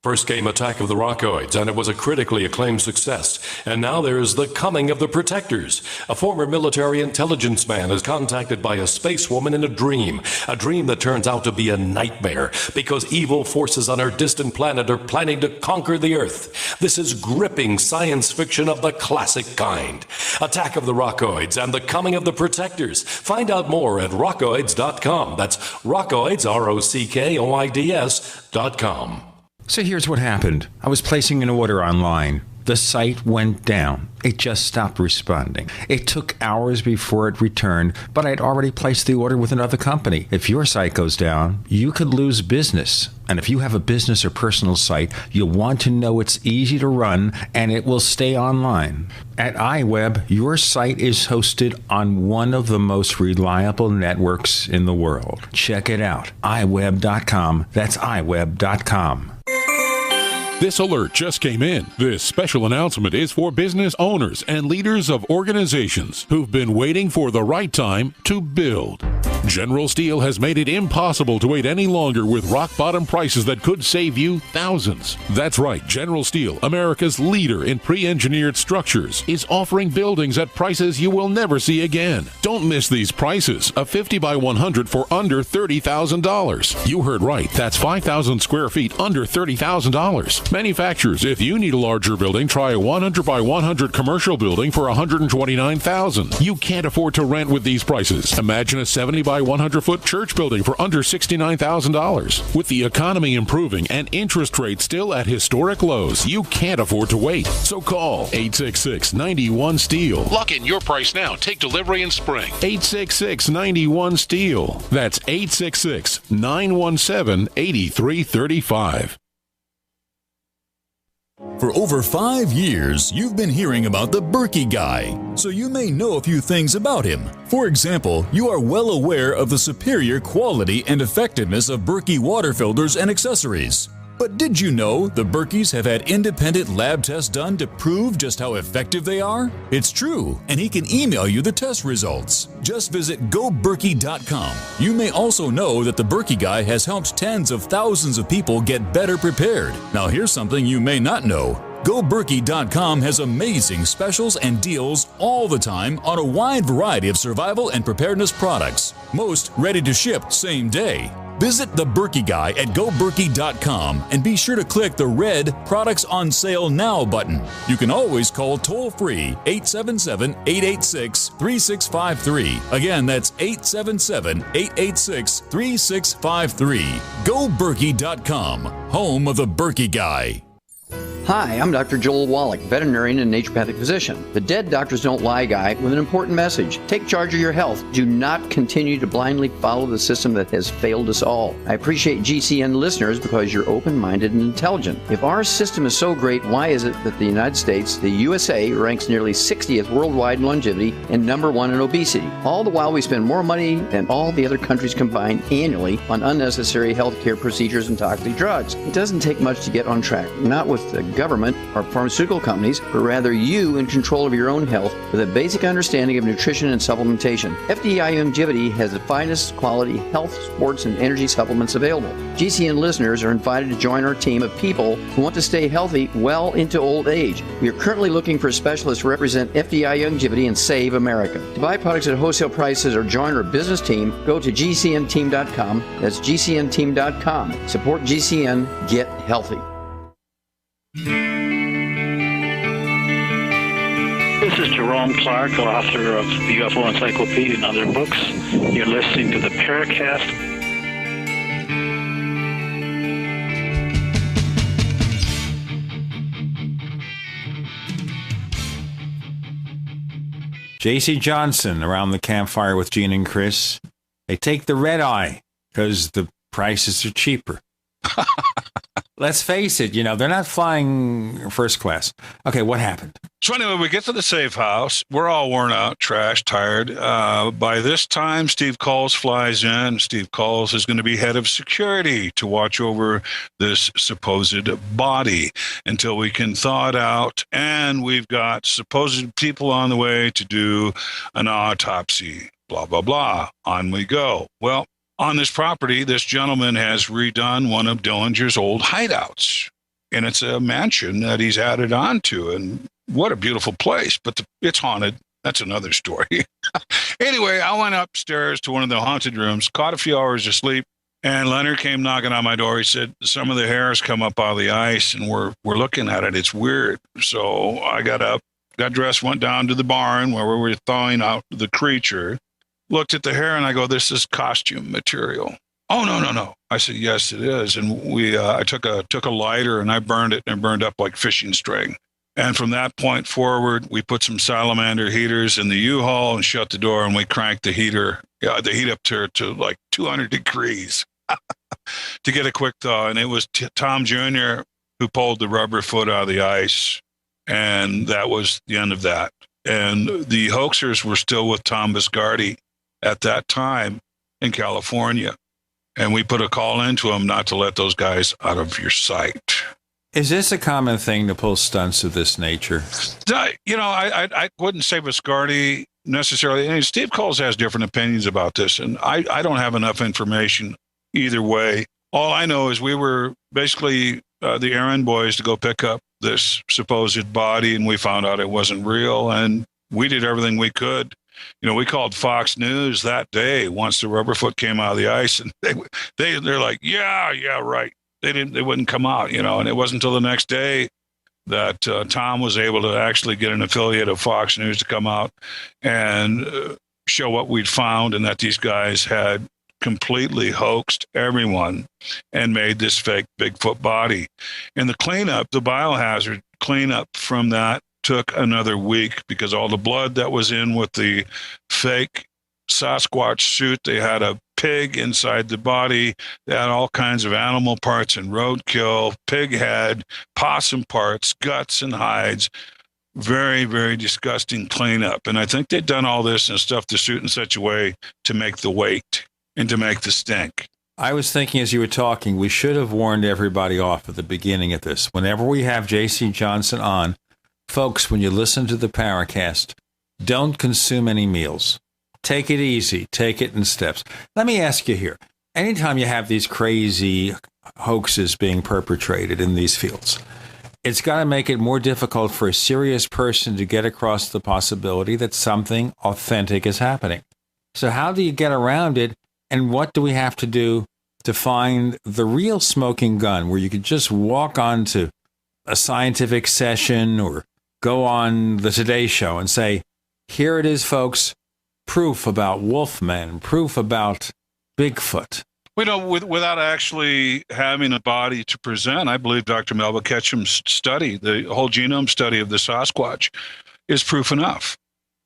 First came Attack of the Rockoids, and it was a critically acclaimed success. And now there's The Coming of the Protectors. A former military intelligence man is contacted by a space woman in a dream that turns out to be a nightmare because evil forces on our distant planet are planning to conquer the Earth. This is gripping science fiction of the classic kind. Attack of the Rockoids and The Coming of the Protectors. Find out more at rockoids.com. That's Rockoids, ROCKOIDS.com. So here's what happened. I was placing an order online. The site went down. It just stopped responding. It took hours before it returned, but I'd already placed the order with another company. If your site goes down, you could lose business. And if you have a business or personal site, you'll want to know it's easy to run and it will stay online. At iWeb, your site is hosted on one of the most reliable networks in the world. Check it out. iWeb.com. That's iWeb.com. This alert just came in. This special announcement is for business owners and leaders of organizations who've been waiting for the right time to build. General Steel has made it impossible to wait any longer with rock-bottom prices that could save you thousands. That's right, General Steel, America's leader in pre-engineered structures, is offering buildings at prices you will never see again. Don't miss these prices. A 50 by 100 for under $30,000. You heard right. That's 5,000 square feet under $30,000. Manufacturers, if you need a larger building, try a 100 by 100 commercial building for $129,000. You can't afford to rent with these prices. Imagine a 70 by 100 foot church building for under $69,000. With the economy improving and interest rates still at historic lows, you can't afford to wait. So call 866-91-STEEL. Lock in your price now. Take delivery in spring. 866-91-STEEL. That's 866-917-8335. For over 5 years, you've been hearing about the Berkey Guy, so you may know a few things about him. For example, you are well aware of the superior quality and effectiveness of Berkey water filters and accessories. But did you know the Berkeys have had independent lab tests done to prove just how effective they are? It's true, and he can email you the test results. Just visit goberkey.com. You may also know that the Berkey Guy has helped tens of thousands of people get better prepared. Now here's something you may not know. GoBerkey.com has amazing specials and deals all the time on a wide variety of survival and preparedness products. Most ready to ship same day. Visit the Berkey Guy at GoBerkey.com and be sure to click the red Products on Sale Now button. You can always call toll-free 877-886-3653. Again, that's 877-886-3653. GoBerkey.com, home of the Berkey Guy. Hi, I'm Dr. Joel Wallach, veterinarian and naturopathic physician. The Dead Doctors Don't Lie guy with an important message. Take charge of your health. Do not continue to blindly follow the system that has failed us all. I appreciate GCN listeners because you're open-minded and intelligent. If our system is so great, why is it that the United States, the USA, ranks nearly 60th worldwide in longevity and number 1 in obesity? All the while we spend more money than all the other countries combined annually on unnecessary healthcare procedures and toxic drugs. It doesn't take much to get on track. Not with the government or pharmaceutical companies, but rather you in control of your own health with a basic understanding of nutrition and supplementation. FDI Longevity has the finest quality health, sports, and energy supplements available. GCN listeners are invited to join our team of people who want to stay healthy well into old age. We are currently looking for specialists to represent FDI Longevity and Save America. To buy products at wholesale prices or join our business team, go to GCNteam.com. That's GCNteam.com. Support GCN. Get healthy. This is Jerome Clark, author of the UFO Encyclopedia and other books. You're listening to the Paracast. J.C. Johnson around the campfire with Gene and Chris. They take the red eye because the prices are cheaper. Let's face it, they're not flying first class. Okay, what happened? So anyway, we get to the safe house. We're all worn out, trashed, tired. By this time, Steve Coles flies in. Steve Coles is going to be head of security to watch over this supposed body until we can thaw it out. And we've got supposed people on the way to do an autopsy. Blah, blah, blah. On we go. Well, on this property, this gentleman has redone one of Dillinger's old hideouts, and it's a mansion that he's added on to, and what a beautiful place, but it's haunted. That's another story. Anyway, I went upstairs to one of the haunted rooms, caught a few hours of sleep, and Leonard came knocking on my door. He said, some of the hairs come up out of the ice, and we're looking at it. It's weird. So I got up, got dressed, went down to the barn where we were thawing out the creature. Looked at the hair and I go, this is costume material. Oh, no. I said, yes, it is. And I took a lighter and I burned it and it burned up like fishing string. And from that point forward, we put some salamander heaters in the U-Haul and shut the door, and we cranked the heat up to like 200 degrees to get a quick thaw. And it was Tom Jr. who pulled the rubber foot out of the ice, and that was the end of that. And the hoaxers were still with Tom Biscardi at that time in California. And we put a call into them not to let those guys out of your sight. Is this a common thing to pull stunts of this nature? I wouldn't say Biscardi necessarily. And Steve Coles has different opinions about this, and I don't have enough information either way. All I know is we were basically the errand boys to go pick up this supposed body, and we found out it wasn't real, and we did everything we could. We called Fox News that day once the rubberfoot came out of the ice, and they're like, yeah, right. They wouldn't come out, and it wasn't until the next day that Tom was able to actually get an affiliate of Fox News to come out and show what we'd found, and that these guys had completely hoaxed everyone and made this fake Bigfoot body. And the cleanup, the biohazard cleanup from that took another week because all the blood that was in with the fake Sasquatch suit, they had a pig inside the body, they had all kinds of animal parts and roadkill, pig head, possum parts, guts and hides. Very, very disgusting cleanup. And I think they'd done all this and stuffed the suit in such a way to make the weight and to make the stink. I was thinking as you were talking, we should have warned everybody off at the beginning of this. Whenever we have J.C. Johnson on, folks, when you listen to the Paracast, don't consume any meals. Take it easy. Take it in steps. Let me ask you here. Anytime you have these crazy hoaxes being perpetrated in these fields, it's got to make it more difficult for a serious person to get across the possibility that something authentic is happening. So how do you get around it? And what do we have to do to find the real smoking gun where you could just walk onto a scientific session or go on the Today Show and say, here it is, folks. Proof about Wolfmen, proof about Bigfoot. Without actually having a body to present, I believe Dr. Melba Ketchum's study, the whole genome study of the Sasquatch, is proof enough.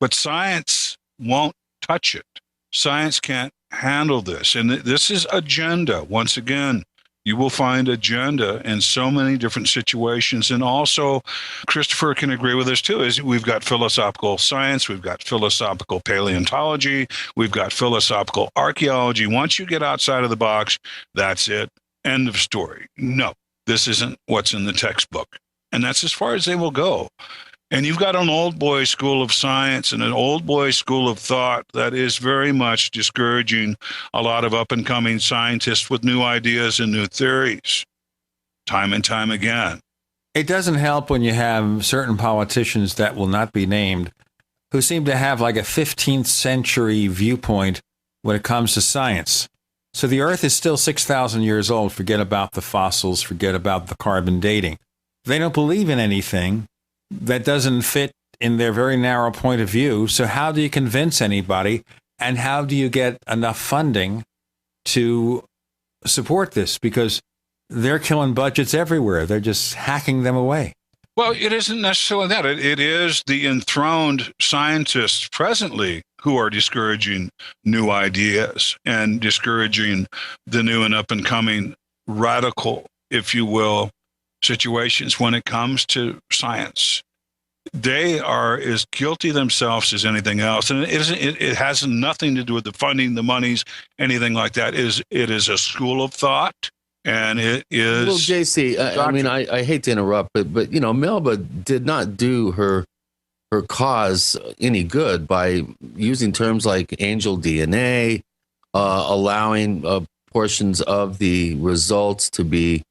But science won't touch it. Science can't handle this. And this is agenda. Once again, you will find agenda in so many different situations. And also, Christopher can agree with this too, is we've got philosophical science, we've got philosophical paleontology, we've got philosophical archaeology. Once you get outside of the box, that's it. End of story. No, this isn't what's in the textbook. And that's as far as they will go. And you've got an old boy school of science and an old boy school of thought that is very much discouraging a lot of up-and-coming scientists with new ideas and new theories, time and time again. It doesn't help when you have certain politicians that will not be named who seem to have like a 15th century viewpoint when it comes to science. So the Earth is still 6,000 years old. Forget about the fossils. Forget about the carbon dating. They don't believe in anything that doesn't fit in their very narrow point of view. So how do you convince anybody, and how do you get enough funding to support this? Because they're killing budgets everywhere. They're just hacking them away. Well, it isn't necessarily that. It is the enthroned scientists presently who are discouraging new ideas and discouraging the new and up-and-coming radical, if you will, situations when it comes to science. They are as guilty themselves as anything else. And it has nothing to do with the funding, the monies, anything like that. It is a school of thought, and it is... Well, JC, I hate to interrupt, but Melba did not do her cause any good by using terms like angel DNA, allowing portions of the results to be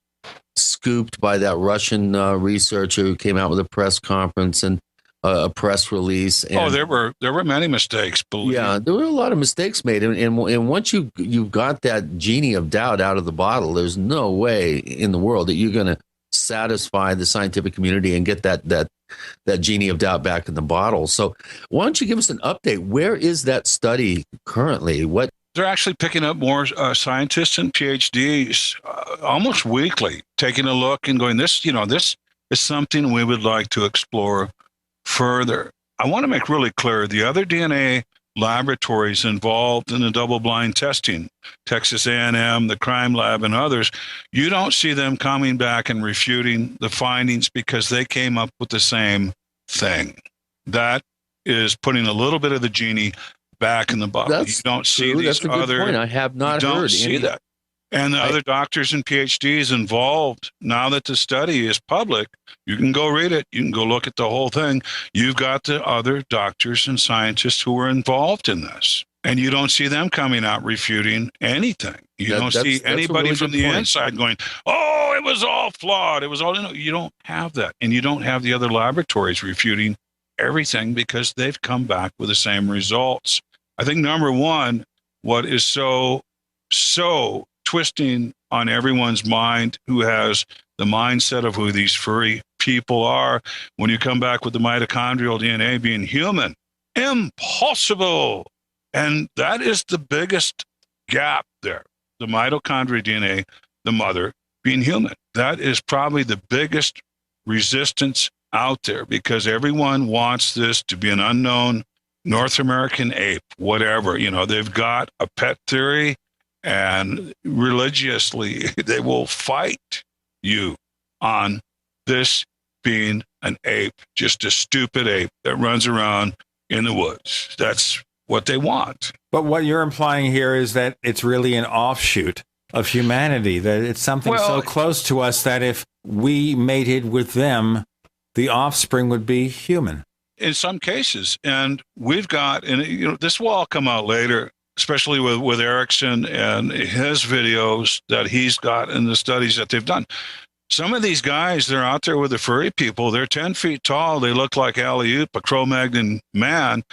scooped by that Russian researcher who came out with a press conference and a press release. And, there were many mistakes. Yeah, there were a lot of mistakes made, and once you've got that genie of doubt out of the bottle, there's no way in the world that you're going to satisfy the scientific community and get that genie of doubt back in the bottle. So why don't you give us an update? Where is that study currently? What? They're actually picking up more scientists and PhDs almost weekly, taking a look and going, this is something we would like to explore further. I want to make really clear the other DNA laboratories involved in the double-blind testing, Texas A&M, the crime lab, and others, you don't see them coming back and refuting the findings because they came up with the same thing. That is putting a little bit of the genie back in the bottle. You don't see true. these That's a good other. point. I have not you don't heard see that. And the other doctors and PhDs involved, now that the study is public, you can go read it. You can go look at the whole thing. You've got the other doctors and scientists who were involved in this. And you don't see them coming out refuting anything. You don't see anybody from the inside going, oh, it was all flawed. It was all, you don't have that. And you don't have the other laboratories refuting everything because they've come back with the same results. I think number one, what is so twisting on everyone's mind who has the mindset of who these furry people are, when you come back with the mitochondrial DNA being human, impossible. And that is the biggest gap there. The mitochondrial DNA, the mother being human. That is probably the biggest resistance out there because everyone wants this to be an unknown North American ape, whatever. They've got a pet theory. And religiously, they will fight you on this being an ape, just a stupid ape that runs around in the woods. That's what they want. But what you're implying here is that it's really an offshoot of humanity, that it's something so close to us that if we mated with them, the offspring would be human. In some cases. And we've got, and this will all come out later, especially with Erickson and his videos that he's got and the studies that they've done. Some of these guys, they're out there with the furry people. They're 10 feet tall. They look like Alley-oop, a Cro-Magnon man,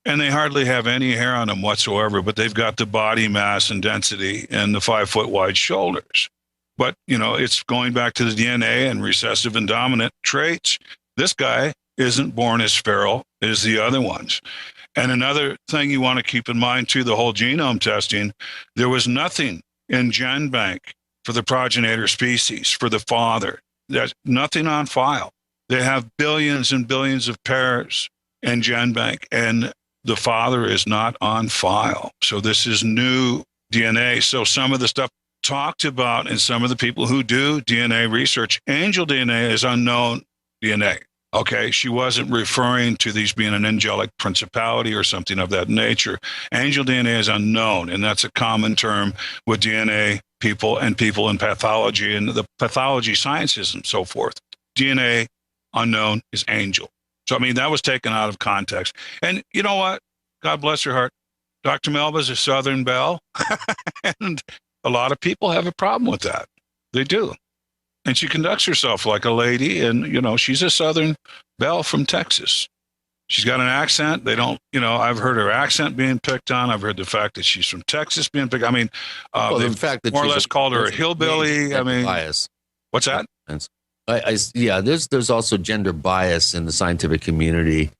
and they hardly have any hair on them whatsoever, but they've got the body mass and density and the 5-foot wide shoulders. But, it's going back to the DNA and recessive and dominant traits. This guy isn't born as feral as the other ones. And another thing you want to keep in mind, too, the whole genome testing, there was nothing in GenBank for the progenitor species, for the father. There's nothing on file. They have billions and billions of pairs in GenBank, and the father is not on file. So this is new DNA. So some of the stuff talked about and some of the people who do DNA research, angel DNA is unknown DNA. Okay, she wasn't referring to these being an angelic principality or something of that nature. Angel DNA is unknown, and that's a common term with DNA people and people in pathology and the pathology sciences and so forth. DNA unknown is angel. So, that was taken out of context. And you know what? God bless her heart. Dr. Melba's a Southern belle, and a lot of people have a problem with that. They do. And she conducts herself like a lady, and, she's a Southern belle from Texas. She's got an accent. They don't, I've heard her accent being picked on. I've heard the fact that she's from Texas being picked on. The fact that more or less called her a hillbilly. Bias. What's that? There's also gender bias in the scientific community.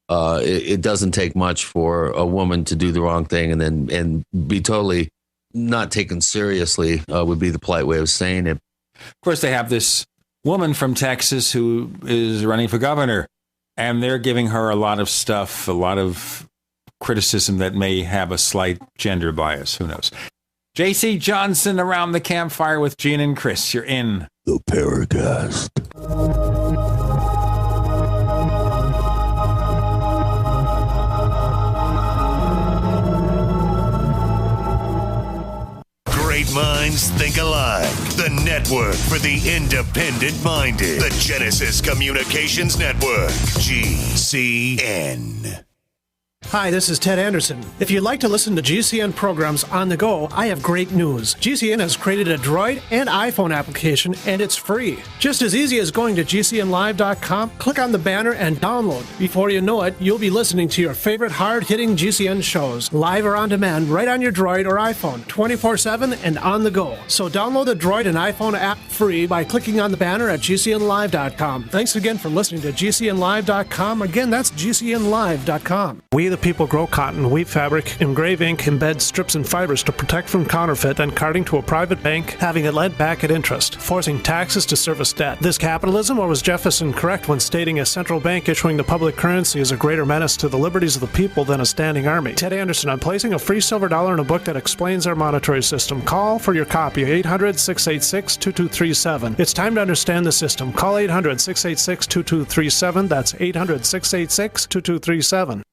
It doesn't take much for a woman to do the wrong thing and be totally not taken seriously, would be the polite way of saying it. Of course, they have this woman from Texas who is running for governor, and they're giving her a lot of stuff, a lot of criticism that may have a slight gender bias. Who knows? J.C. Johnson around the campfire with Gene and Chris. You're in the Paracast. Great minds think alike. The network for the independent-minded. The Genesis Communications Network. GCN. Hi, this is Ted Anderson. If you'd like to listen to GCN programs on the go, I have great news. GCN has created a Droid and iPhone application, and it's free. Just as easy as going to GCNlive.com, click on the banner, and download. Before you know it, you'll be listening to your favorite hard-hitting GCN shows, live or on demand, right on your Droid or iPhone, 24/7 and on the go. So download the Droid and iPhone app free by clicking on the banner at GCNlive.com. Thanks again for listening to GCNlive.com. Again, that's GCNlive.com. We the the people grow cotton, weave fabric, engrave ink, embed strips and fibers to protect from counterfeit, then carting to a private bank, having it lent back at interest, forcing taxes to service debt. This capitalism, or was Jefferson correct when stating a central bank issuing the public currency is a greater menace to the liberties of the people than a standing army? Ted Anderson, I'm placing a free silver dollar in a book that explains our monetary system. Call for your copy, 800-686-2237. It's time to understand the system. Call 800-686-2237. That's 800-686-2237.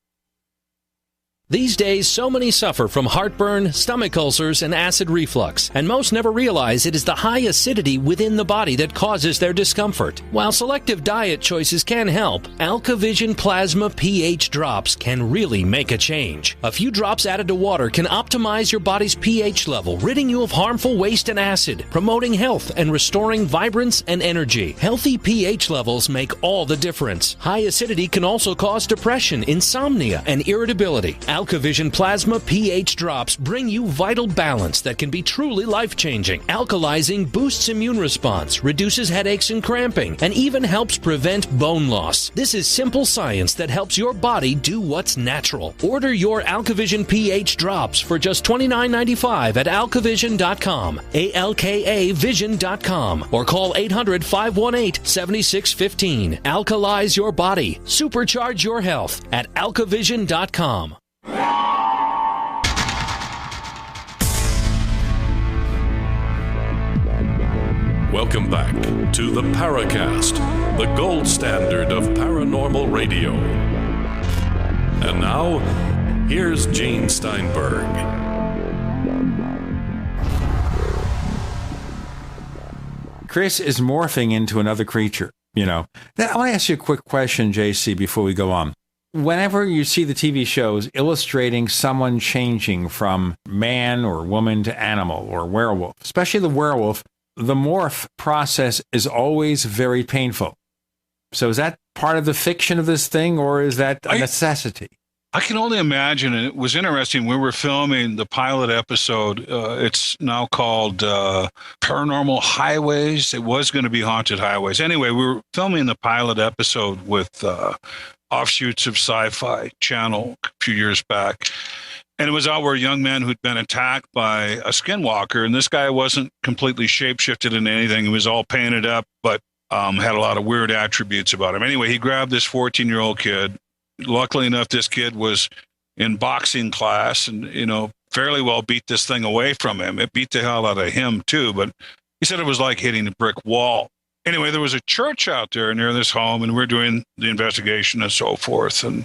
These days, so many suffer from heartburn, stomach ulcers, and acid reflux, and most never realize it is the high acidity within the body that causes their discomfort. While selective diet choices can help, AlkaVision Plasma pH drops can really make a change. A few drops added to water can optimize your body's pH level, ridding you of harmful waste and acid, promoting health and restoring vibrance and energy. Healthy pH levels make all the difference. High acidity can also cause depression, insomnia, and irritability. AlkaVision Plasma pH drops bring you vital balance that can be truly life-changing. Alkalizing boosts immune response, reduces headaches and cramping, and even helps prevent bone loss. This is simple science that helps your body do what's natural. Order your AlkaVision pH drops for just $29.95 at alkavision.com, ALKAvision.com, or call 800-518-7615. Alkalize your body. Supercharge your health at alkavision.com. Welcome back to the Paracast, the gold standard of paranormal radio. And now, here's Gene Steinberg. Chris is morphing into another creature, you know. Now, I want to ask you a quick question, JC, before we go on. Whenever you see the TV shows illustrating someone changing from man or woman to animal or werewolf, especially the werewolf, the morph process is always very painful. So is that part of the fiction of this thing, or is that a necessity? I can only imagine, and it was interesting. We were filming the pilot episode. It's now called Paranormal Highways. It was going to be Haunted Highways. Anyway, we were filming the pilot episode with offshoots of Sci-Fi Channel a few years back. And it was out where a young man who'd been attacked by a skinwalker. And this guy wasn't completely shapeshifted into anything. He was all painted up, but had a lot of weird attributes about him. Anyway, he grabbed this 14-year-old kid. Luckily enough, this kid was in boxing class and, you know, fairly well beat this thing away from him. It beat the hell out of him, too. But he said it was like hitting a brick wall. Anyway, there was a church out there near this home, and we're doing the investigation and so forth. And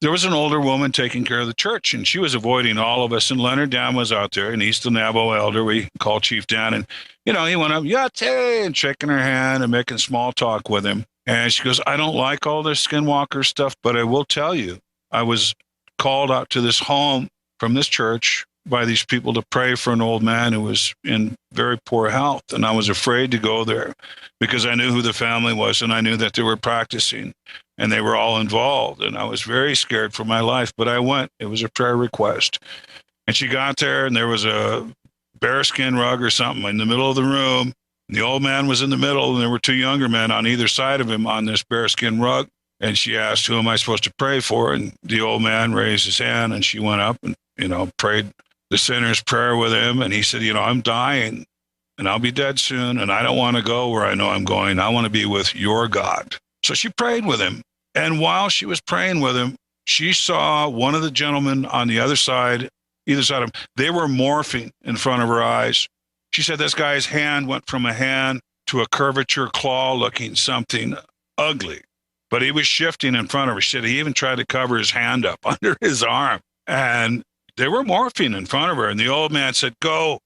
there was an older woman taking care of the church, and she was avoiding all of us. And Leonard Dan was out there, and he's the Navajo elder. We call Chief Dan. And, you know, he went up, Yate, and shaking her hand and making small talk with him. And she goes, I don't like all this skinwalker stuff, but I will tell you, I was called out to this home from this church by these people to pray for an old man who was in very poor health. And I was afraid to go there because I knew who the family was and I knew that they were practicing and they were all involved. And I was very scared for my life, but I went. It was a prayer request. And she got there and there was a bearskin rug or something in the middle of the room. And the old man was in the middle and there were two younger men on either side of him on this bearskin rug. And she asked, who am I supposed to pray for? And the old man raised his hand and she went up and, you know, prayed the sinner's prayer with him. And he said, you know, I'm dying and I'll be dead soon. And I don't want to go where I know I'm going. I want to be with your God. So she prayed with him. And while she was praying with him, she saw one of the gentlemen on the other side, either side of him, they were morphing in front of her eyes. She said this guy's hand went from a hand to a curvature claw looking something ugly. But he was shifting in front of her. She said he even tried to cover his hand up under his arm. And they were morphing in front of her. And the old man said, go,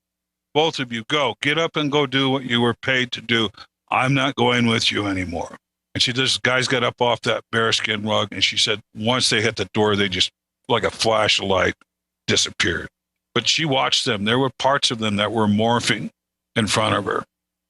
both of you, go. Get up and go do what you were paid to do. I'm not going with you anymore. And she just, guys got up off that bearskin rug. And she said, once they hit the door, they just, like a flash of light, disappeared. But she watched them. There were parts of them that were morphing in front of her.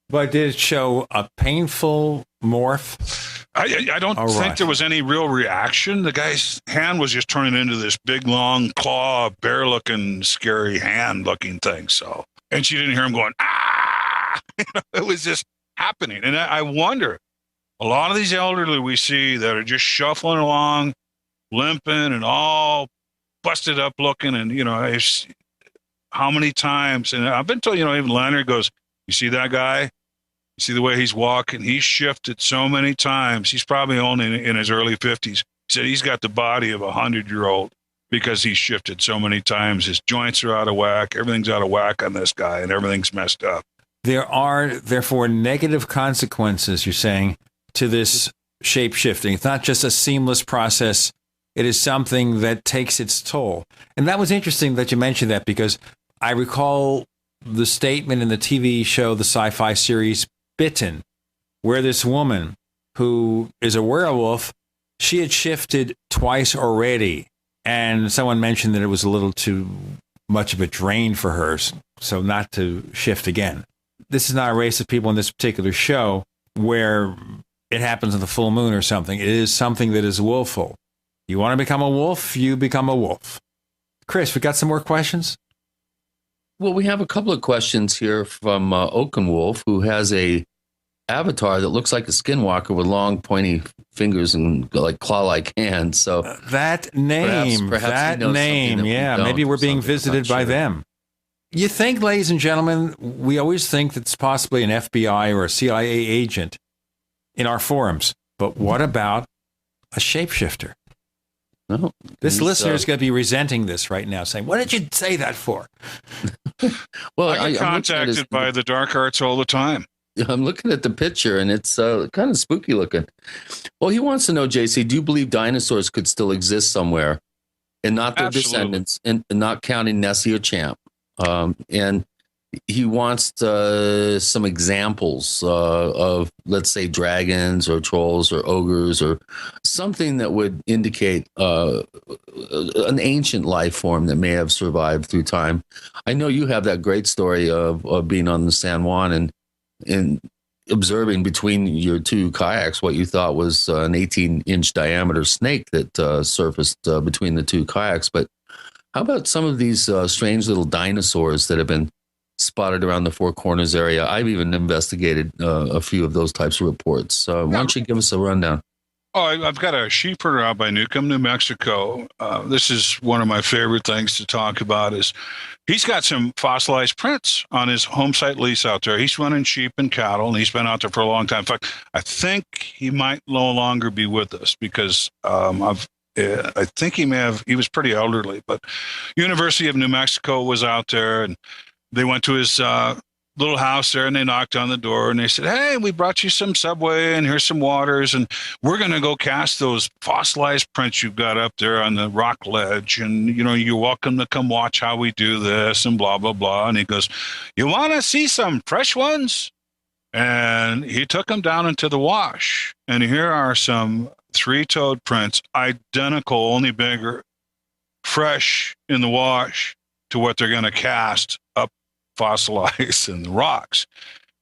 But did it show a painful morph? I don't think there was any real reaction. The guy's hand was just turning into this big, long claw, bear-looking, scary hand-looking thing. So, and she didn't hear him going, ah! It was just happening. And I wonder, a lot of these elderly we see that are just shuffling along, limping and all busted up looking. And, how many times, and I've been told, even Leonard goes, you see that guy? You see the way he's walking? He's shifted so many times. He's probably only in his early 50s. He said he's got the body of a 100-year-old because he's shifted so many times. His joints are out of whack. Everything's out of whack on this guy, and everything's messed up. There are, therefore, negative consequences, you're saying, to this shape-shifting. It's not just a seamless process. It is something that takes its toll. And that was interesting that you mentioned that, because I recall the statement in the TV show, the sci-fi series Bitten, where this woman who is a werewolf, she had shifted twice already. And someone mentioned that it was a little too much of a drain for her, so not to shift again. This is not a race of people in this particular show where it happens on the full moon or something. It is something that is wolfful. You want to become a wolf, you become a wolf. Chris, we got some more questions? Well, we have a couple of questions here from Oakenwolf, who has a avatar that looks like a skinwalker with long, pointy fingers and like claw-like hands. So that name, maybe we're being visited by them. You think, ladies and gentlemen, we always think that it's possibly an FBI or a CIA agent in our forums, but what about a shapeshifter? No, this listener is going to be resenting this right now, saying, "What did you say that for?" Well, I get contacted by the dark arts all the time. I'm looking at the picture, and it's kind of spooky looking. Well, he wants to know, JC, do you believe dinosaurs could still exist somewhere, and not their descendants, and not counting Nessie or Champ? And he wants some examples of, let's say, dragons or trolls or ogres or something that would indicate an ancient life form that may have survived through time. I know you have that great story of being on the San Juan and observing between your two kayaks what you thought was an 18-inch diameter snake that surfaced between the two kayaks. But how about some of these strange little dinosaurs that have been spotted around the Four Corners area? I've even investigated a few of those types of reports. Why don't you give us a rundown? Oh, I've got a sheep herder out by Newcomb, New Mexico. This is one of my favorite things to talk about. Is he's got some fossilized prints on his home site lease out there. He's running sheep and cattle, and he's been out there for a long time. In fact, I think he might no longer be with us because I think he was pretty elderly. But University of New Mexico was out there, and they went to his little house there, and they knocked on the door, and they said, "Hey, we brought you some Subway, and here's some waters, and we're going to go cast those fossilized prints you've got up there on the rock ledge, and, you're welcome to come watch how we do this," and blah, blah, blah. And he goes, "You want to see some fresh ones?" And he took them down into the wash, and here are some three-toed prints, identical, only bigger, fresh in the wash to what they're going to cast up fossilized in the rocks.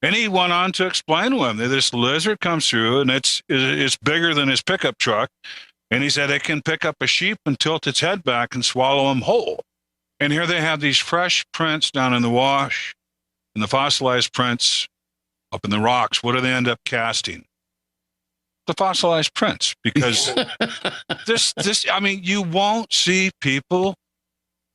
And he went on to explain to him that this lizard comes through, and it's bigger than his pickup truck. And he said it can pick up a sheep and tilt its head back and swallow him whole. And here they have these fresh prints down in the wash, and the fossilized prints up in the rocks. What do they end up casting? The fossilized prints, because you won't see people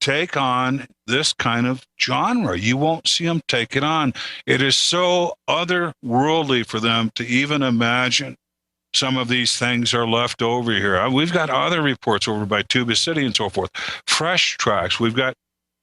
take on this kind of genre. You won't see them take it on. It is so otherworldly for them to even imagine some of these things are left over here. We've got other reports over by Tuba City and so forth. Fresh tracks. We've got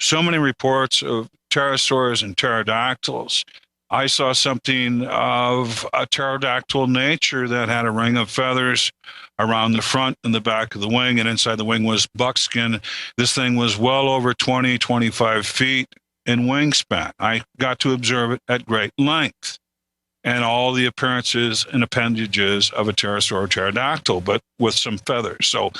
so many reports of pterosaurs and pterodactyls. I saw something of a pterodactyl nature that had a ring of feathers around the front and the back of the wing, and inside the wing was buckskin. This thing was well over 20, 25 feet in wingspan. I got to observe it at great length, and all the appearances and appendages of a pterosaur or pterodactyl, but with some feathers. So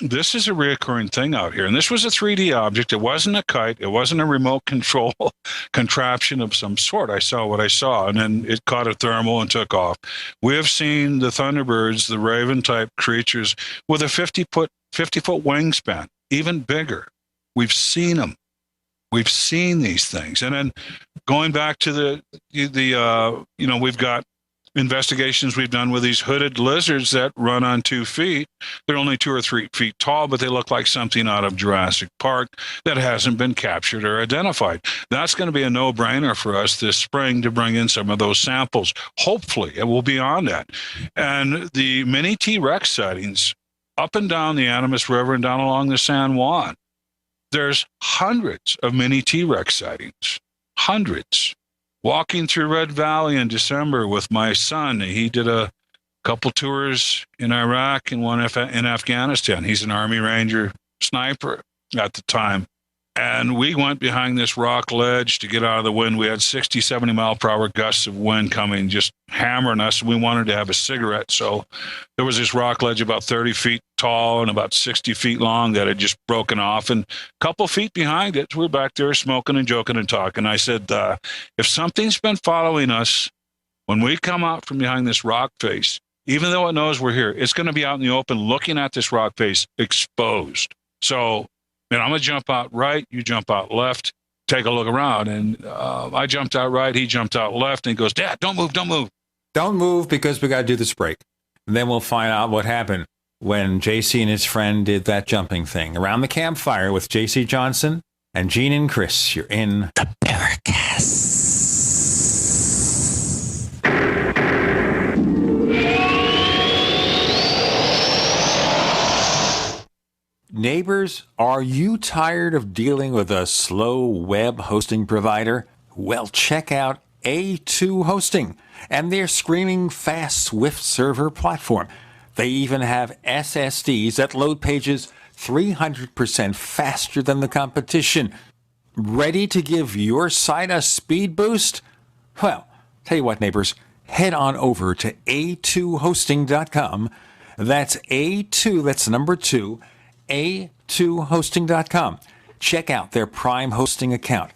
this is a reoccurring thing out here. And this was a 3D object. It wasn't a kite. It wasn't a remote control contraption of some sort. I saw what I saw, and then it caught a thermal and took off. We have seen the thunderbirds, the raven-type creatures, with a 50-foot wingspan, even bigger. We've seen them. We've seen these things. And then going back to we've got investigations we've done with these hooded lizards that run on 2 feet. They're only 2 or 3 feet tall, but they look like something out of Jurassic Park that hasn't been captured or identified. That's going to be a no-brainer for us this spring to bring in some of those samples. Hopefully, it will be on that. And the mini T-Rex sightings up and down the Animas River and down along the San Juan, there's hundreds of mini T-Rex sightings. Hundreds. Walking through Red Valley in December with my son, he did a couple tours in Iraq and one in Afghanistan. He's an Army Ranger sniper at the time. And we went behind this rock ledge to get out of the wind. We had 60, 70 mile per hour gusts of wind coming, just hammering us. We wanted to have a cigarette. So there was this rock ledge about 30 feet tall and about 60 feet long that had just broken off. And a couple feet behind it, we're back there smoking and joking and talking. I said, if something's been following us, when we come out from behind this rock face, even though it knows we're here, it's going to be out in the open looking at this rock face exposed. So, and I'm going to jump out right, you jump out left, take a look around. And I jumped out right, he jumped out left, and he goes, Dad, don't move, don't move. Don't move because we got to do this break. And then we'll find out what happened when JC and his friend did that jumping thing. Around the campfire with JC Johnson and Gene and Chris, you're in the Paracast. Neighbors, are you tired of dealing with a slow web hosting provider? Well, check out A2 Hosting and their screaming fast Swift server platform. They even have SSDs that load pages 300% faster than the competition. Ready to give your site a speed boost? Well, tell you what, neighbors, head on over to a2hosting.com. That's A2, that's number 2, a2hosting.com. Check out their Prime hosting account.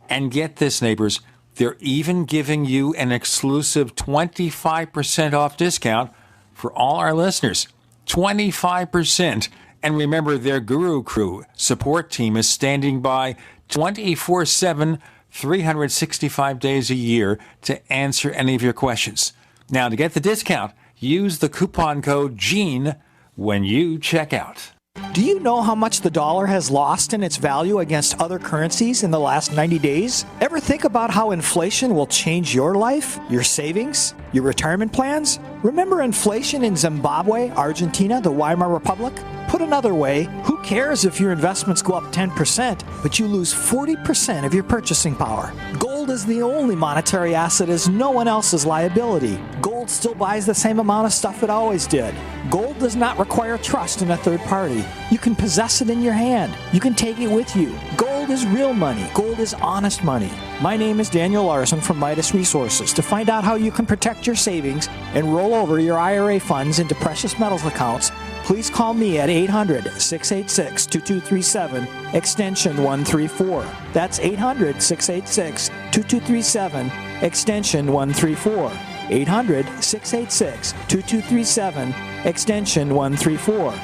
And get this, neighbors, they're even giving you an exclusive 25% off discount for all our listeners. 25%. And remember, their Guru Crew support team is standing by 24/7, 365 days a year to answer any of your questions. Now, to get the discount, use the coupon code GENE when you check out. Do you know how much the dollar has lost in its value against other currencies in the last 90 days? Ever think about how inflation will change your life, your savings, your retirement plans? Remember inflation in Zimbabwe, Argentina, the Weimar Republic? Put another way, who cares if your investments go up 10%, but you lose 40% of your purchasing power? Gold is the only monetary asset as no one else's liability. Gold still buys the same amount of stuff it always did. Gold does not require trust in a third party. You can possess it in your hand. You can take it with you. Gold is real money. Gold is honest money. My name is Daniel Larson from Midas Resources. To find out how you can protect your savings and roll over your IRA funds into precious metals accounts, please call me at 800-686-2237, extension 134. That's 800-686-2237, extension 134. 800-686-2237, extension 134.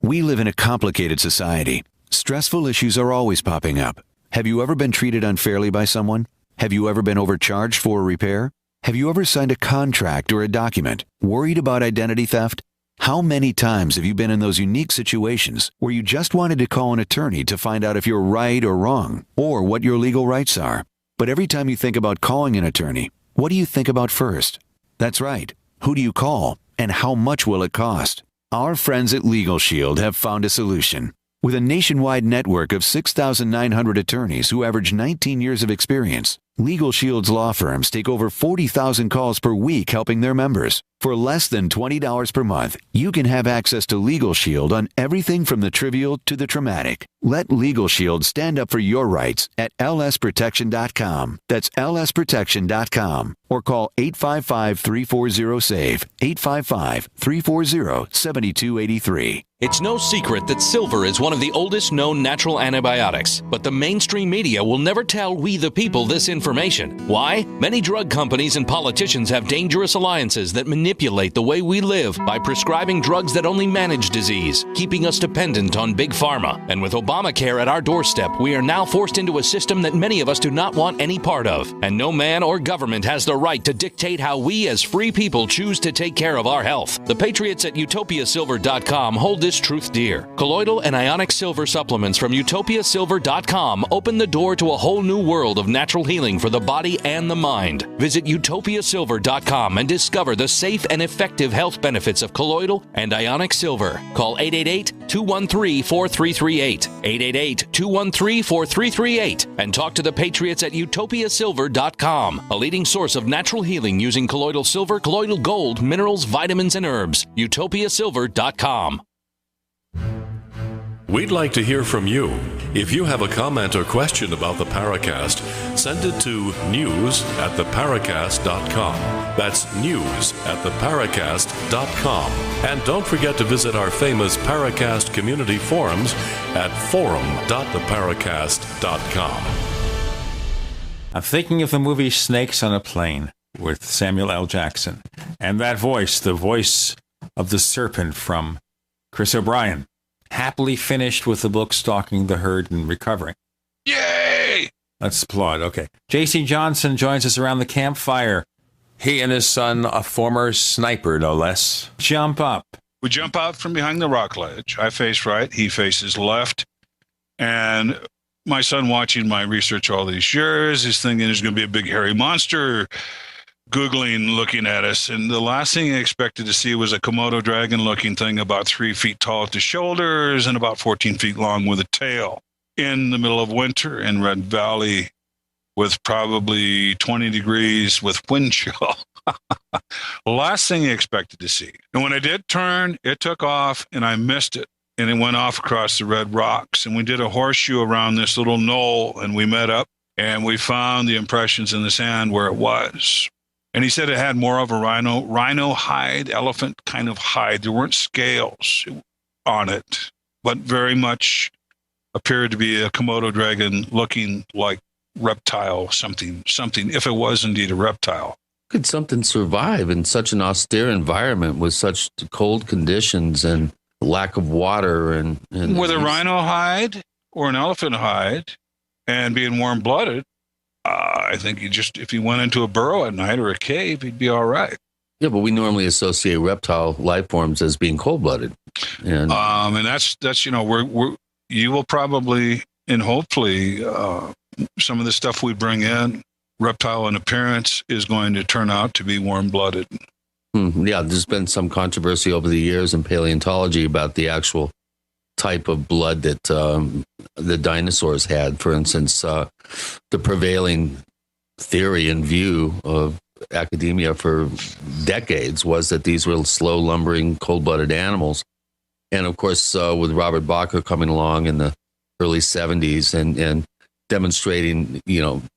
We live in a complicated society. Stressful issues are always popping up. Have you ever been treated unfairly by someone? Have you ever been overcharged for a repair? Have you ever signed a contract or a document worried about identity theft? How many times have you been in those unique situations where you just wanted to call an attorney to find out if you're right or wrong, or what your legal rights are? But every time you think about calling an attorney, what do you think about first? That's right. Who do you call, and how much will it cost? Our friends at Legal Shield have found a solution. With a nationwide network of 6,900 attorneys who average 19 years of experience, Legal Shield's law firms take over 40,000 calls per week helping their members. For less than $20 per month, you can have access to Legal Shield on everything from the trivial to the traumatic. Let Legal Shield stand up for your rights at lsprotection.com. That's lsprotection.com. Or call 855-340-SAVE, 855-340-7283. It's no secret that silver is one of the oldest known natural antibiotics, but the mainstream media will never tell we the people this information. information. Why? Many drug companies and politicians have dangerous alliances that manipulate the way we live by prescribing drugs that only manage disease, keeping us dependent on big pharma. And with Obamacare at our doorstep, we are now forced into a system that many of us do not want any part of. And no man or government has the right to dictate how we as free people choose to take care of our health. The patriots at utopiasilver.com hold this truth dear. Colloidal and ionic silver supplements from utopiasilver.com open the door to a whole new world of natural healing for the body and the mind. Visit utopiasilver.com and discover the safe and effective health benefits of colloidal and ionic silver. Call 888-213-4338, 888-213-4338, and talk to the patriots at utopiasilver.com, a leading source of natural healing using colloidal silver, colloidal gold, minerals, vitamins, and herbs. utopiasilver.com. We'd like to hear from you. If you have a comment or question about the Paracast, send it to news@theparacast.com. That's news@theparacast.com. And don't forget to visit our famous Paracast community forums at forum.theparacast.com. I'm thinking of the movie Snakes on a Plane with Samuel L. Jackson. And that voice, the voice of the serpent from Chris O'Brien, happily finished with the book Stalking the Herd and Recovering. Yay! Let's applaud. Okay. J.C. Johnson joins us around the campfire. He and his son, a former sniper, no less, jump up. We jump out from behind the rock ledge. I face right, he faces left. And my son, watching my research all these years, is thinking there's going to be a big hairy monster googling, looking at us. And the last thing I expected to see was a Komodo dragon-looking thing about 3 feet tall at the shoulders and about 14 feet long with a tail in the middle of winter in Red Valley with probably 20 degrees with wind chill. Last thing I expected to see. And when I did turn, it took off and I missed it. And it went off across the red rocks. And we did a horseshoe around this little knoll and we met up and we found the impressions in the sand where it was. And he said it had more of a rhino hide, elephant kind of hide. There weren't scales on it, but very much appeared to be a Komodo dragon looking like reptile, something, if it was indeed a reptile. Could something survive in such an austere environment with such cold conditions and lack of water and with a rhino hide or an elephant hide and being warm-blooded? I think if he went into a burrow at night or a cave, he'd be all right. Yeah, but we normally associate reptile life forms as being cold-blooded, and that's you will probably and hopefully some of the stuff we bring in, reptile in appearance, is going to turn out to be warm-blooded. Yeah, there's been some controversy over the years in paleontology about the actual type of blood that the dinosaurs had. For instance, the prevailing theory and view of academia for decades was that these were slow, lumbering, cold-blooded animals. And of course, with Robert Bacher coming along in the early 70s and demonstrating,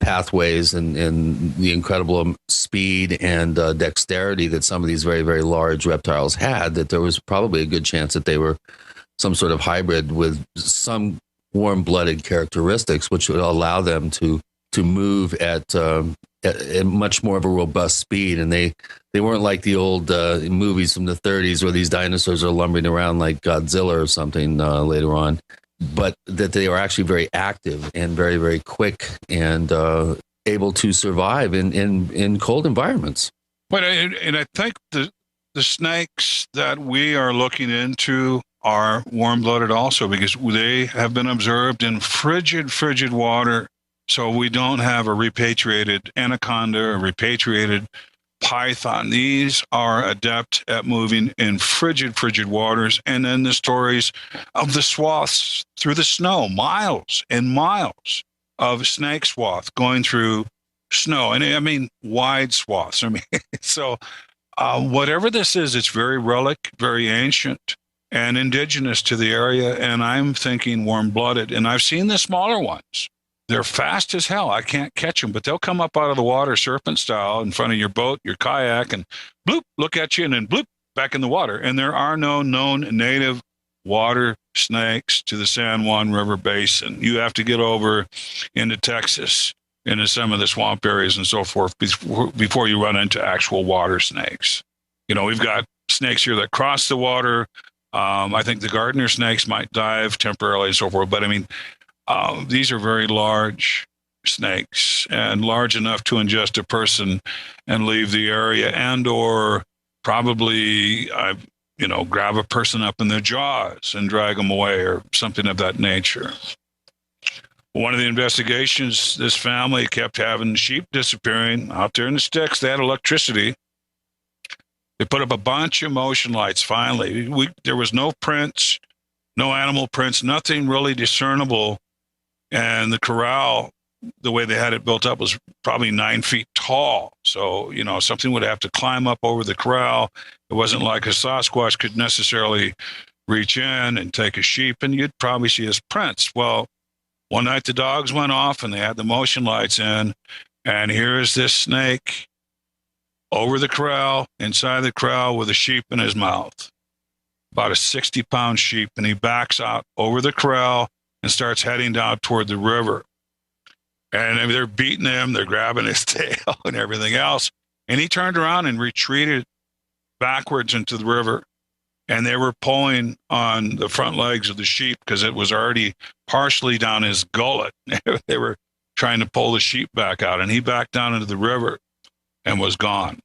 pathways and the incredible speed and dexterity that some of these very, very large reptiles had, that there was probably a good chance that they were some sort of hybrid with some warm-blooded characteristics, which would allow them to move at much more of a robust speed. And they weren't like the old movies from the 30s where these dinosaurs are lumbering around like Godzilla or something later on, but that they are actually very active and very, very quick and able to survive in cold environments. But and I think the snakes that we are looking into are warm-blooded also, because they have been observed in frigid water. So we don't have a repatriated anaconda or repatriated python. These are adept at moving in frigid waters. And then the stories of the swaths through the snow, miles and miles of snake swath going through snow. And I mean, wide swaths. So whatever this is, it's very relic, very ancient, and indigenous to the area. And I'm thinking warm-blooded. And I've seen the smaller ones. They're fast as hell. I can't catch them, but they'll come up out of the water serpent style in front of your boat, your kayak, and bloop, look at you, and then bloop, back in the water. And there are no known native water snakes to the San Juan River Basin. You have to get over into Texas into some of the swamp areas and so forth before you run into actual water snakes. We've got snakes here that cross the water. I think the gardener snakes might dive temporarily and so forth. But these are very large snakes and large enough to ingest a person and leave the area, and or probably grab a person up in their jaws and drag them away or something of that nature. One of the investigations, this family kept having sheep disappearing out there in the sticks. They had electricity. They put up a bunch of motion lights. Finally, there was no prints, no animal prints, nothing really discernible. And the corral, the way they had it built up, was probably 9 feet tall. So, something would have to climb up over the corral. It wasn't like a Sasquatch could necessarily reach in and take a sheep, and you'd probably see his prints. Well, one night the dogs went off and they had the motion lights in, and here is this snake over the corral, inside the corral, with a sheep in his mouth, about a 60-pound sheep, and he backs out over the corral and starts heading down toward the river. And they're beating him, they're grabbing his tail and everything else. And he turned around and retreated backwards into the river. And they were pulling on the front legs of the sheep because it was already partially down his gullet. They were trying to pull the sheep back out, and he backed down into the river and was gone.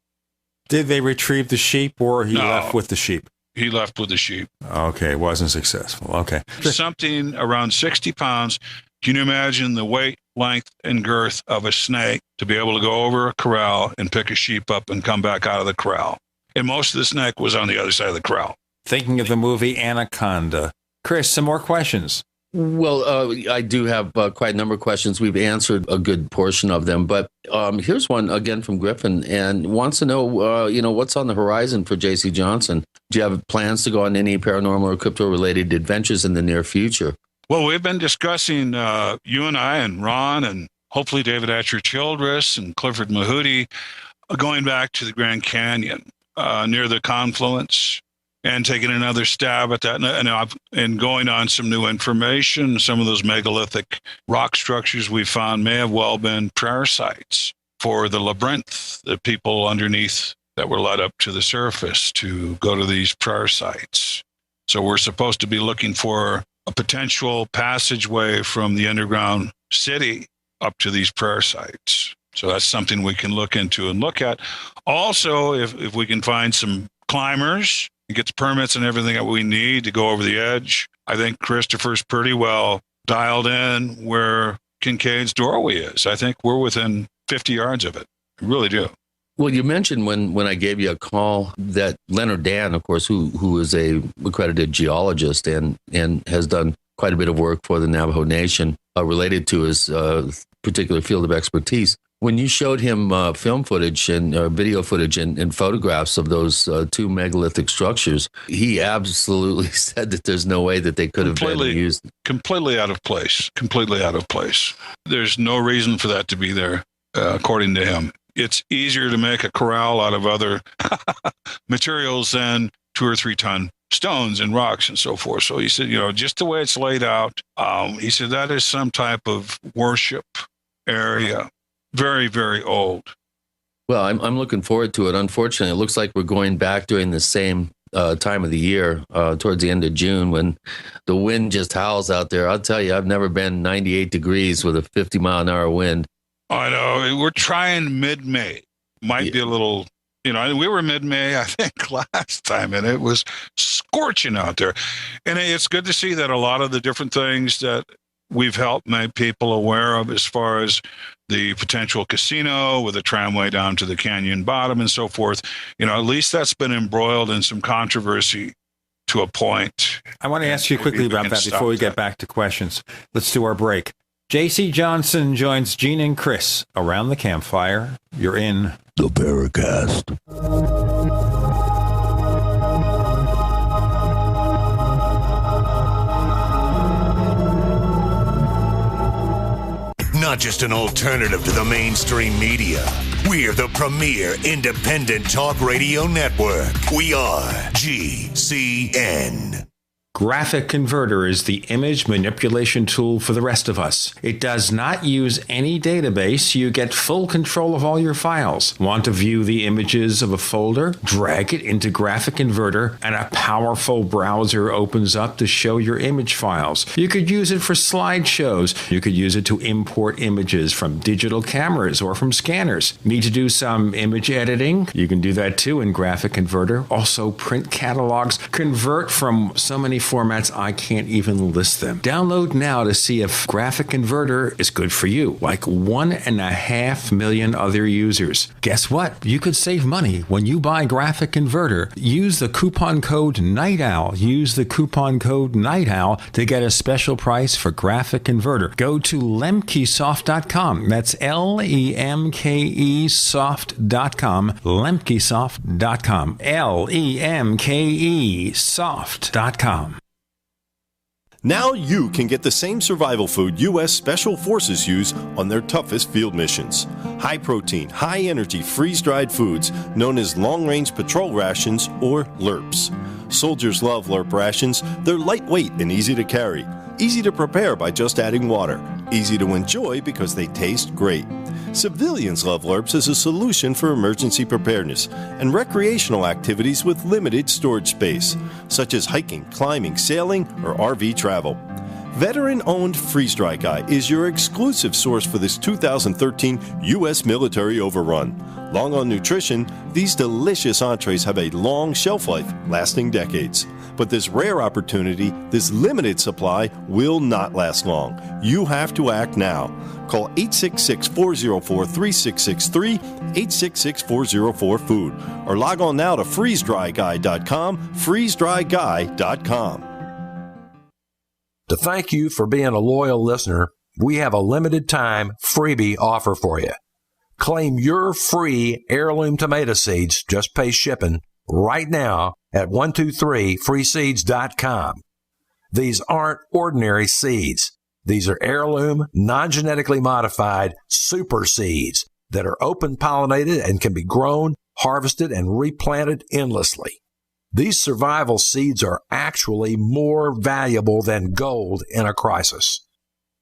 Did they retrieve the sheep, or he left with the sheep? He left with the sheep. Okay, wasn't successful. Okay. Something around 60 pounds. Can you imagine the weight, length, and girth of a snake to be able to go over a corral and pick a sheep up and come back out of the corral? And most of the snake was on the other side of the corral. Thinking of the movie Anaconda. Chris, some more questions. Well, I do have quite a number of questions. We've answered a good portion of them, but here's one again from Griffin, and wants to know, what's on the horizon for J.C. Johnson? Do you have plans to go on any paranormal or crypto-related adventures in the near future? Well, we've been discussing, you and I and Ron and hopefully David Atcher Childress and Clifford Mahooty, going back to the Grand Canyon near the confluence, and taking another stab at that, and going on some new information. Some of those megalithic rock structures we found may have well been prayer sites for the labyrinth, the people underneath that were led up to the surface to go to these prayer sites. So we're supposed to be looking for a potential passageway from the underground city up to these prayer sites. So that's something we can look into and look at. Also, if we can find some climbers, get the permits and everything that we need to go over the edge. I think Christopher's pretty well dialed in where Kincaid's doorway is. I think we're within 50 yards of it. I really do. Well, you mentioned when I gave you a call that Leonard Dan, of course, who is a accredited geologist and has done quite a bit of work for the Navajo Nation related to his particular field of expertise. When you showed him film footage and video footage and photographs of those two megalithic structures, he absolutely said that there's no way that they could have been used. Completely out of place. Completely out of place. There's no reason for that to be there, according to him. It's easier to make a corral out of other materials than 2 or 3 ton stones and rocks and so forth. So he said, just the way it's laid out, he said that is some type of worship area. Very, very old. Well, I'm looking forward to it. Unfortunately, it looks like we're going back during the same time of the year, towards the end of June, when the wind just howls out there. I'll tell you, I've never been 98 degrees with a 50-mile-an-hour wind. I know. We're trying mid-May. Might be a little, we were mid-May, I think, last time, and it was scorching out there. And it's good to see that a lot of the different things that we've helped make people aware of, as far as the potential casino with a tramway down to the canyon bottom and so forth, at least that's been embroiled in some controversy to a point. I want to ask you quickly about that before we get back to questions. Let's do our break. J.C. Johnson joins Gene and Chris around the campfire. You're in the Paracast. Not just an alternative to the mainstream media. We're the premier independent talk radio network. We are GCN. Graphic Converter is the image manipulation tool for the rest of us. It does not use any database. You get full control of all your files. Want to view the images of a folder? Drag it into Graphic Converter and a powerful browser opens up to show your image files. You could use it for slideshows. You could use it to import images from digital cameras or from scanners. Need to do some image editing? You can do that too in Graphic Converter. Also print catalogs. Convert from so many formats I can't even list them. Download now to see if Graphic Converter is good for you, like 1.5 million other users. Guess what? You could save money when you buy Graphic Converter. Use the coupon code Night Owl. Use the coupon code Night Owl to get a special price for Graphic Converter. Go to lemkesoft.com. That's LEMKE soft.com. lemkesoft.com. LEMKE soft.com. Now you can get the same survival food U.S. Special Forces use on their toughest field missions. High protein, high energy, freeze-dried foods known as long-range patrol rations or LRPs. Soldiers love LRP rations. They're lightweight and easy to carry. Easy to prepare by just adding water. Easy to enjoy because they taste great. Civilians love LRPs as a solution for emergency preparedness and recreational activities with limited storage space, such as hiking, climbing, sailing, or RV travel. Veteran-owned Freeze Dry Guy is your exclusive source for this 2013 U.S. military overrun. Long on nutrition, these delicious entrees have a long shelf life, lasting decades. But this rare opportunity, this limited supply, will not last long. You have to act now. Call 866-404-3663, 866-404-FOOD, or log on now to freezedryguy.com, freezedryguy.com. To thank you for being a loyal listener, we have a limited time freebie offer for you. Claim your free heirloom tomato seeds, just pay shipping, right now at 123freeseeds.com. These aren't ordinary seeds. These are heirloom, non-genetically modified super seeds that are open pollinated and can be grown, harvested, and replanted endlessly. These survival seeds are actually more valuable than gold in a crisis.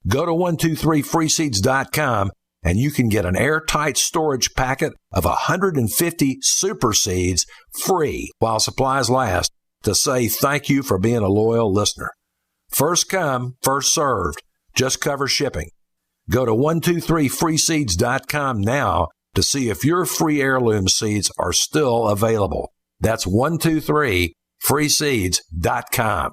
Go to 123freeseeds.com and you can get an airtight storage packet of 150 super seeds free while supplies last to say thank you for being a loyal listener. First come, first served. Just cover shipping. Go to 123freeseeds.com now to see if your free heirloom seeds are still available. That's 123freeseeds.com.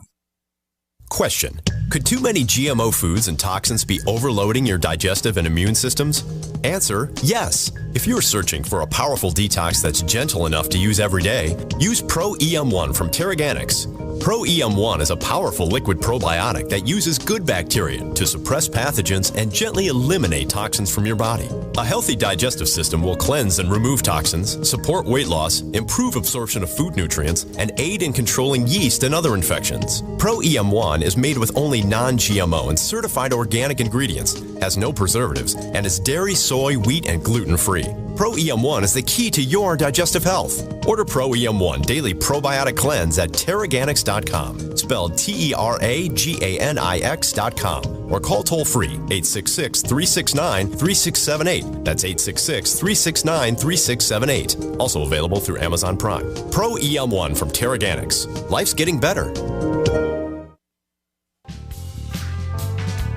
Question: could too many GMO foods and toxins be overloading your digestive and immune systems? Answer: yes. If you're searching for a powerful detox that's gentle enough to use every day, use Pro EM1 from Terraganics. Pro EM1 is a powerful liquid probiotic that uses good bacteria to suppress pathogens and gently eliminate toxins from your body. A healthy digestive system will cleanse and remove toxins, support weight loss, improve absorption of food nutrients, and aid in controlling yeast and other infections. Pro EM1 is made with only non-GMO and certified organic ingredients, has no preservatives, and is dairy, soy, wheat, and gluten-free. Pro EM1 is the key to your digestive health. Order Pro EM1 Daily Probiotic Cleanse at Terraganics.com, spelled Terraganix.com, or call toll-free 866-369-3678. That's 866-369-3678. Also available through Amazon Prime. Pro EM1 from Terraganics. Life's getting better.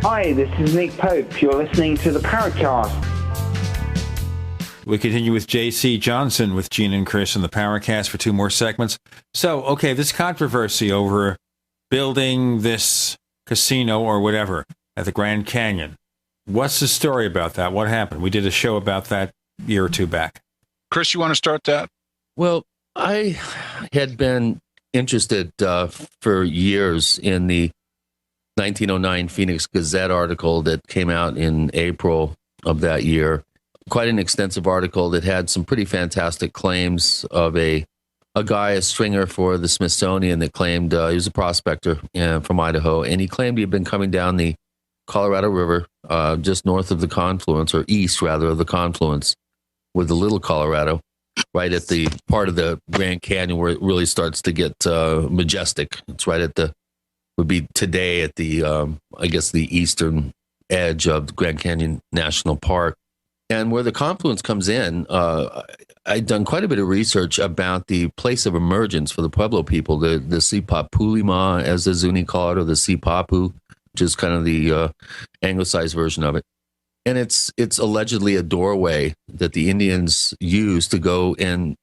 Hi, this is Nick Pope. You're listening to the Paracast. We continue with J.C. Johnson with Gene and Chris in the Paracast for two more segments. So, okay, this controversy over building this casino or whatever at the Grand Canyon. What's the story about that? What happened? We did a show about that a year or two back. Chris, you want to start that? Well, I had been interested for years in the 1909 Phoenix Gazette article that came out in April of that year. Quite an extensive article that had some pretty fantastic claims of a guy, a stringer for the Smithsonian that claimed he was a prospector from Idaho, and he claimed he had been coming down the Colorado River just north of the confluence, or east rather of the confluence with the Little Colorado, right at the part of the Grand Canyon where it really starts to get majestic. It's right at the would be today at the, I guess, the eastern edge of the Grand Canyon National Park. And where the confluence comes in, I'd done quite a bit of research about the place of emergence for the Pueblo people, the Sipapulima, as the Zuni call it, or the Sipapu, which is kind of the anglicized version of it. And it's allegedly a doorway that the Indians use to go and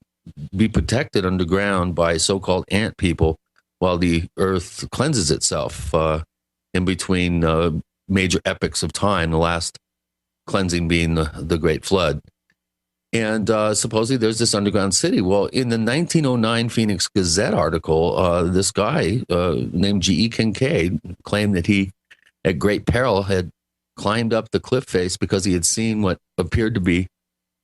be protected underground by so-called ant people while the earth cleanses itself in between major epochs of time, the last cleansing being the Great Flood. And supposedly there's this underground city. Well, in the 1909 Phoenix Gazette article, this guy named G.E. Kincaid claimed that he, at great peril, had climbed up the cliff face because he had seen what appeared to be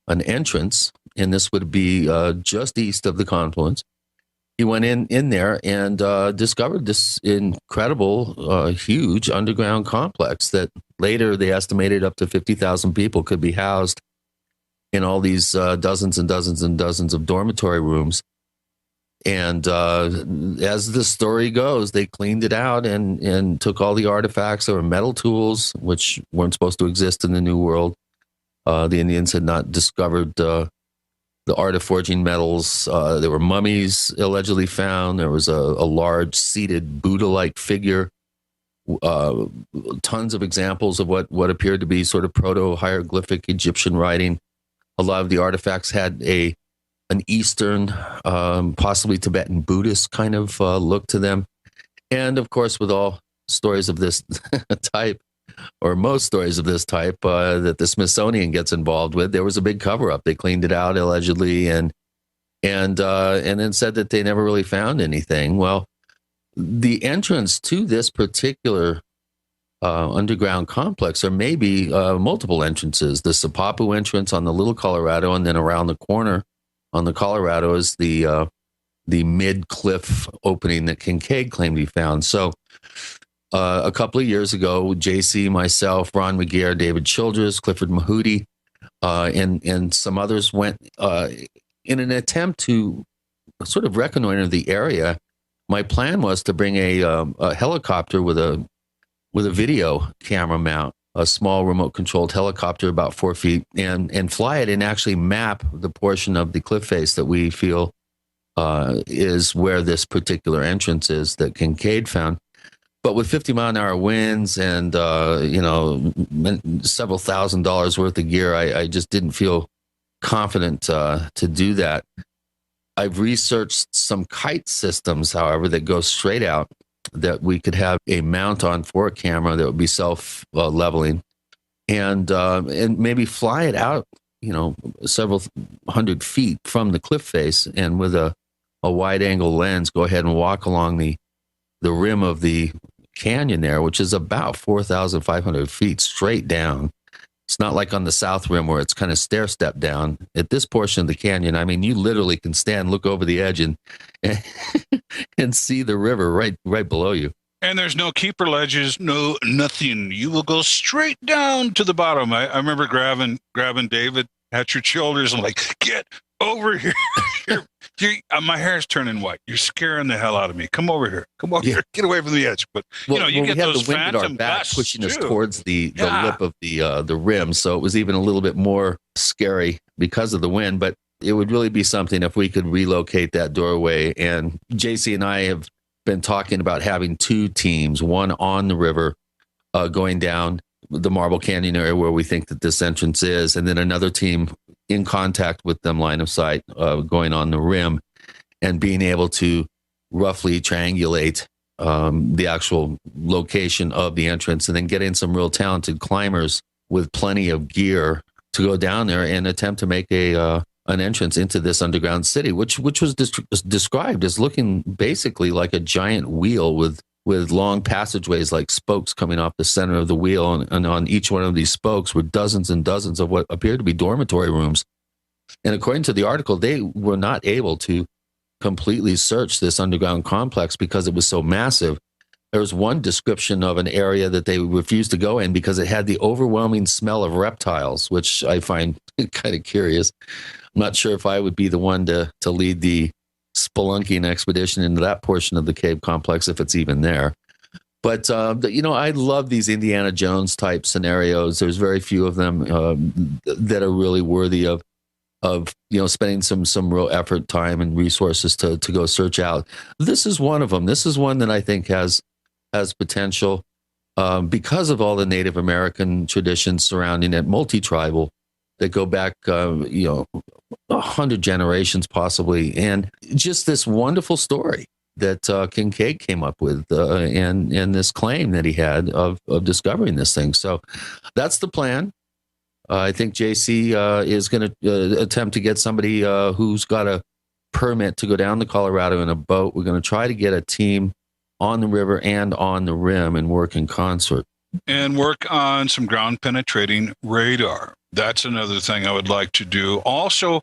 an entrance, and this would be just east of the confluence. He went in there and discovered this incredible, huge underground complex that later they estimated up to 50,000 people could be housed in all these dozens and dozens and dozens of dormitory rooms. And as the story goes, they cleaned it out and took all the artifacts. There were metal tools, which weren't supposed to exist in the New World. The Indians had not discovered the art of forging metals. There were mummies allegedly found. There was a large seated Buddha-like figure. Tons of examples of what appeared to be sort of proto-hieroglyphic Egyptian writing. A lot of the artifacts had an Eastern, possibly Tibetan Buddhist kind of look to them. And of course, with all stories of this type, or most stories of this type that the Smithsonian gets involved with, there was a big cover-up. They cleaned it out allegedly, and then said that they never really found anything. Well, the entrance to this particular underground complex, or maybe multiple entrances. The Sipapu entrance on the Little Colorado, and then around the corner on the Colorado is the mid-cliff opening that Kincaid claimed he found. So a couple of years ago, JC, myself, Ron McGeer, David Childress, Clifford Mahooty, and some others went in an attempt to sort of reconnoiter the area. My plan was to bring a helicopter with a video camera mount, a small remote-controlled helicopter about 4 feet, and fly it and actually map the portion of the cliff face that we feel is where this particular entrance is that Kincaid found. But with 50-mile-an-hour winds and several $1,000s worth of gear, I just didn't feel confident to do that. I've researched some kite systems, however, that go straight out, that we could have a mount on for a camera that would be self-leveling, and maybe fly it out, several hundred feet from the cliff face, and with a wide-angle lens, go ahead and walk along the rim of the canyon there, which is about 4,500 feet straight down. It's not like on the south rim where it's kind of stair-step down. At this portion of the canyon, I mean, you literally can stand, look over the edge, and see the river right below you. And there's no keeper ledges, no nothing. You will go straight down to the bottom. I remember grabbing David at your shoulders and like, get over here. My hair's turning white. You're scaring the hell out of me. Come over here. Come over here. Get away from the edge. But you get those the wind at our back pushing us towards the lip of the rim, so it was even a little bit more scary because of the wind. But it would really be something if we could relocate that doorway. And JC and I have been talking about having two teams, one on the river going down the Marble Canyon area where we think that this entrance is, and then another team in contact with them, line of sight, going on the rim, and being able to roughly triangulate the actual location of the entrance, and then get in some real talented climbers with plenty of gear to go down there and attempt to make an entrance into this underground city, which was described as looking basically like a giant wheel with long passageways like spokes coming off the center of the wheel, and on each one of these spokes were dozens and dozens of what appeared to be dormitory rooms. And according to the article, they were not able to completely search this underground complex because it was so massive. There was one description of an area that they refused to go in because it had the overwhelming smell of reptiles, which I find kind of curious. I'm not sure if I would be the one to lead the spelunking expedition into that portion of the cave complex, if it's even there. But, I love these Indiana Jones type scenarios. There's very few of them that are really worthy of spending some real effort, time, and resources to go search out. This is one of them. This is one that I think has potential because of all the Native American traditions surrounding it, multi-tribal, that go back, 100 generations possibly. And just this wonderful story that Kincaid came up with and this claim that he had of discovering this thing. So that's the plan. I think JC is going to attempt to get somebody who's got a permit to go down to Colorado in a boat. We're going to try to get a team on the river and on the rim and work in concert. And work on some ground penetrating radar. That's another thing I would like to do. Also,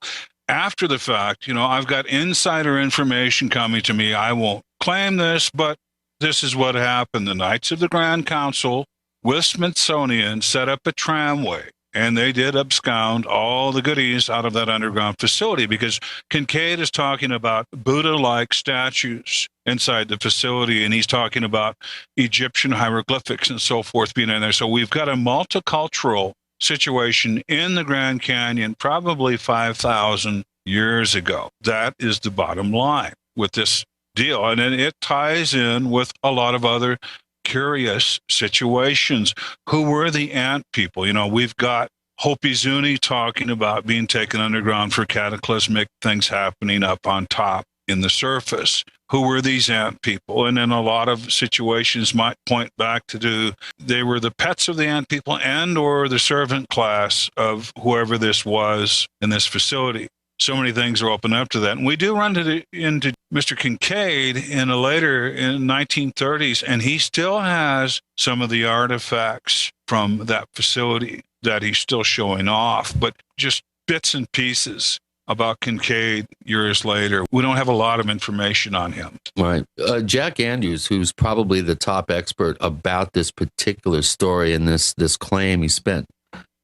after the fact, I've got insider information coming to me. I won't claim this, but this is what happened. The Knights of the Grand Council with Smithsonian set up a tramway, and they did abscond all the goodies out of that underground facility, because Kincaid is talking about Buddha-like statues inside the facility, and he's talking about Egyptian hieroglyphics and so forth being in there. So we've got a multicultural situation in the Grand Canyon probably 5,000 years ago. That is the bottom line with this deal. And then it ties in with a lot of other curious situations. Who were the ant people? We've got Hopi Zuni talking about being taken underground for cataclysmic things happening up on top in the surface. Who were these ant people? And then a lot of situations might point back to they were the pets of the ant people and or the servant class of whoever this was in this facility. So many things are open up to that. And we do run into Mr. Kincaid in 1930s, and he still has some of the artifacts from that facility that he's still showing off, but just bits and pieces about Kincaid years later. We don't have a lot of information on him. Right. Jack Andrews, who's probably the top expert about this particular story and this claim, he spent